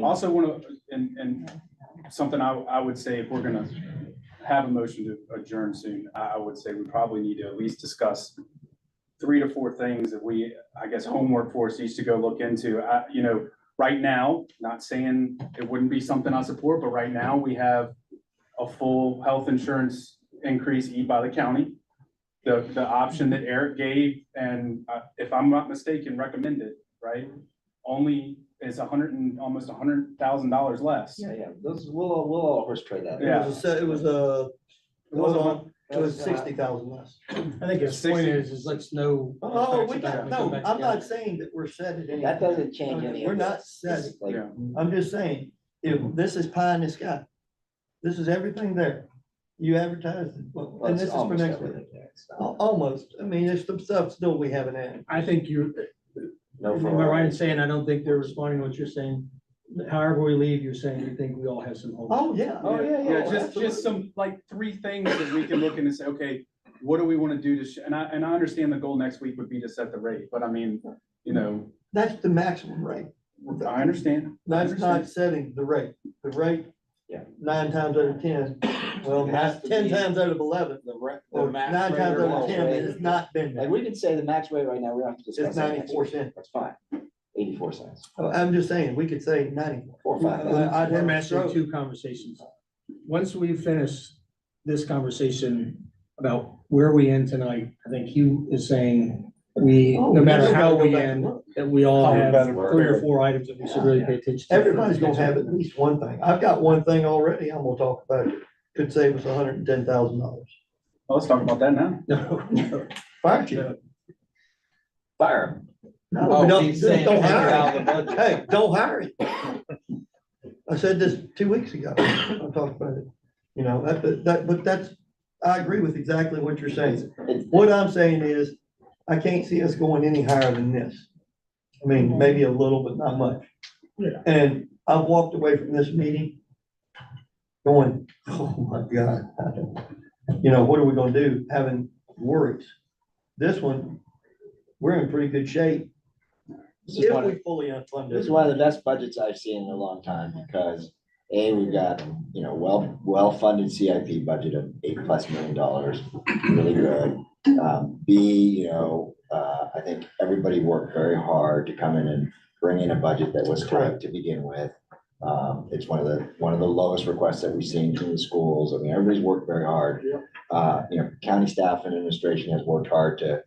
also want to, and something I would say, if we're gonna have a motion to adjourn soon, I would say we probably need to at least discuss 3 to 4 things that I guess homework for us each to go look into. Right now, not saying it wouldn't be something I support, but right now we have a full health insurance increase by the county. The option that Eric gave, and if I'm not mistaken, recommended, right? Only is almost $100,000 less. Yeah, those, we'll all horse trade that. Yeah. It was 60,000 less. I think his point is let's know. I'm not saying that we're set at anything. That doesn't change any of We're not this. set. This is like- I'm just saying, if this is pie in the sky, this is everything there. You advertise, Well, and it's this is for almost next everything week. there. It's Almost. I mean, there's some stuff still we haven't added. I think am I right in saying I don't think they're responding to what you're saying? However we leave, you're saying you think we all have some hope. Oh, yeah. Yeah, just some like 3 things that we can look in and say, okay, what do we want to do to, and I understand the goal next week would be to set the rate, but I mean, you know, That's the maximum rate. I understand. That's not setting the rate. The rate, Yeah. 9 times out of 10, well, It has to 10 be- times out of 11, or 9 times out of 10, it has not been Like, that. we can say the max rate right now, we don't have to discuss. It's that next 94 week. cents. That's fine. 84 cents. I'm just saying, we could say 94. 4 or 5. I'd We're have a mastering stroke. two conversations. Once we finish this conversation about where we end tonight, I think Hugh is saying no matter how we end, that we all How we have better 3 or 4 items that we should really pay attention to. Everybody's gonna have at least one thing. I've got one thing already I'm gonna talk about. Could save us $110,000. Well, let's talk about that now. No. Fire chief. Fire 'em. No, Oh, we don't, he's saying don't take it hire out him. of the budget. Hey, don't hire him. I said this 2 weeks ago. I talked about it. You know, but that's, I agree with exactly what you're saying. What I'm saying is, I can't see us going any higher than this. I mean, maybe a little, but not much. Yeah. And I've walked away from this meeting going, oh my God. You know, what are we gonna do? Having worries. This one, we're in pretty good shape. This is If one we of- fully unfunded. This is one of the best budgets I've seen in a long time because we've got, you know, well-funded CIP budget of $8+ million, really good. B, you know, I think everybody worked very hard to come in and bring in a budget that was tight to begin with. It's one of the lowest requests that we've seen from the schools. I mean, everybody's worked very hard. You know, county staff and administration has worked hard to,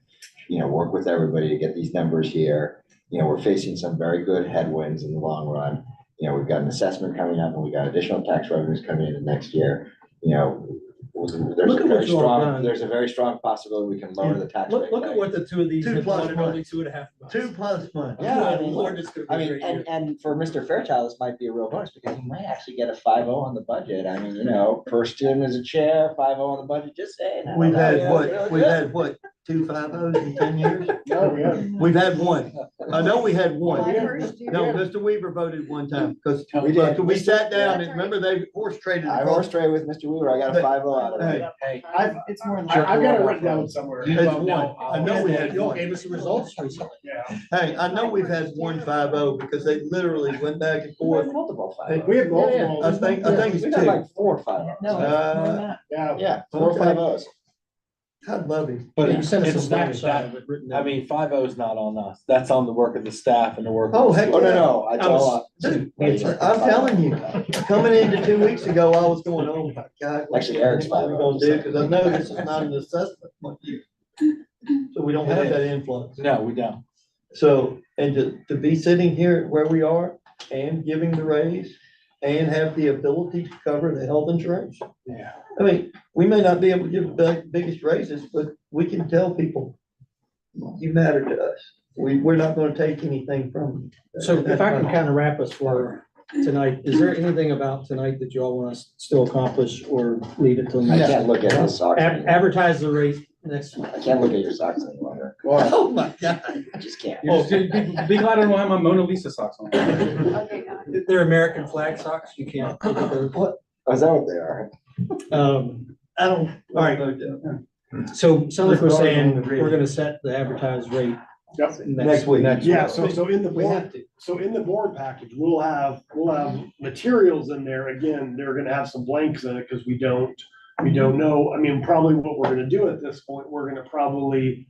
you know, work with everybody to get these numbers here. You know, we're facing some very good headwinds in the long run. You know, we've got an assessment coming up and we got additional tax revenues coming in next year. You know, there's a very strong possibility we can lower the tax rate. Look at what the two of these 2+ have wanted, only months. 2.5 months. 2+ months. Yeah, I Oh, mean, Lord, this could be I a mean, great year. and for Mr. Fairchild, this might be a real bonus because he might actually get a 5-0 on the budget. I mean, you know, first Jim as a chair, 5-0 on the budget, just saying. I don't We've know, had you know, what? We've had what? 2 5-0s in 10 years? No, we haven't. We've had one. I know we had one. First year. No, Mr. Weaver voted one time because We did. we sat down and remember they horse traded. I horse trade with Mr. Weaver. I got a 5-0 out of it. Hey, It's more. I've got it written down somewhere. it's one. I know we had You all one. gave us the results recently. Yeah. Hey, I know we've had one 5-0 because they literally went back and We forth. had multiple 5-0s. We have multiple. I think it's We got like 2. 4 or 5-0s. No, it's more than that. Yeah. Yeah, 4 or Okay. 5-0s. I love him. But You sent us a it's not snapshot that, of it written I down. mean, 5-0 is not on us. That's on the work of the staff and the work. Oh, of the heck Oh, yeah. no, it's all. Dude, I'm telling you, coming into 2 weeks ago, I was going, oh my God. Actually, Eric's What are we 5-0. gonna do? Because I know this is not an assessment. like you. So we don't have that influence. No, we don't. So, and to be sitting here where we are and giving the raise and have the ability to cover the health insurance. Yeah. I mean, we may not be able to give the biggest raises, but we can tell people, you matter to us. We're not gonna take anything from you. So if I can kind of wrap us for tonight, is there anything about tonight that you all want us to still accomplish or leave it till I next? can't look at his socks. anymore. Advertise the rate next. I can't look at your socks any longer. Oh my God. I just can't. Be glad I don't have my Mona Lisa socks on. Okay, got it. They're American flag socks. You can't. look at those. Oh, is that what they are? I don't. All right. So sounds like we're saying we're gonna set the advertised rate Yep. Next week. Yeah, so in the We board, have to. so in the board package, we'll have materials in there. Again, they're gonna have some blanks in it because we don't know. I mean, probably what we're gonna do at this point, we're gonna probably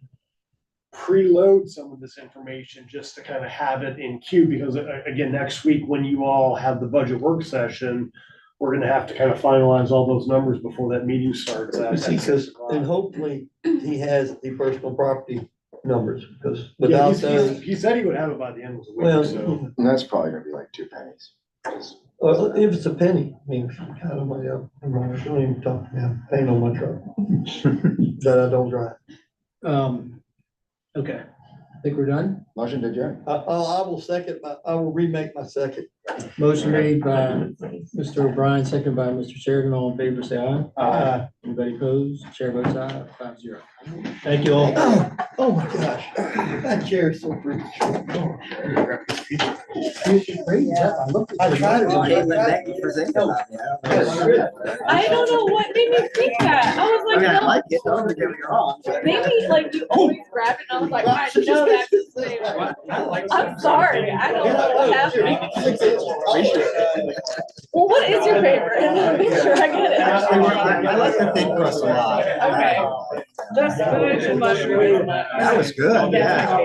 preload some of this information just to kind of have it in queue, because again, next week, when you all have the budget work session, we're gonna have to kind of finalize all those numbers before that meeting starts. at See, 6 because, o'clock. and hopefully he has the personal property numbers, because Yeah, without those, he said he would have it by the end of the well, week, so. And that's probably gonna be like 2 pennies. if it's a penny, I mean, kind of my, don't even talk to me, I'm paying on my truck that I don't drive. Okay. Think we're done? Motion to adjourn. I will second, I will remake my second. Motion made by Mr. O'Brien, second by Mr. Sheridan. All in favor, say aye. Anybody opposed? Chair votes aye, 5-0. Thank you all. Oh, my gosh. That chair is so pretty. I tried to. I don't know what made me think that. I was like, no, it, don't get me wrong. maybe like you always grab it, and I was like, I know that's his favorite. I'm sorry, I don't know what happened. Well, what is your favorite? Make sure I get it. I like the thin crust a lot. Okay. Just spinach and mushrooms. That was good, yeah.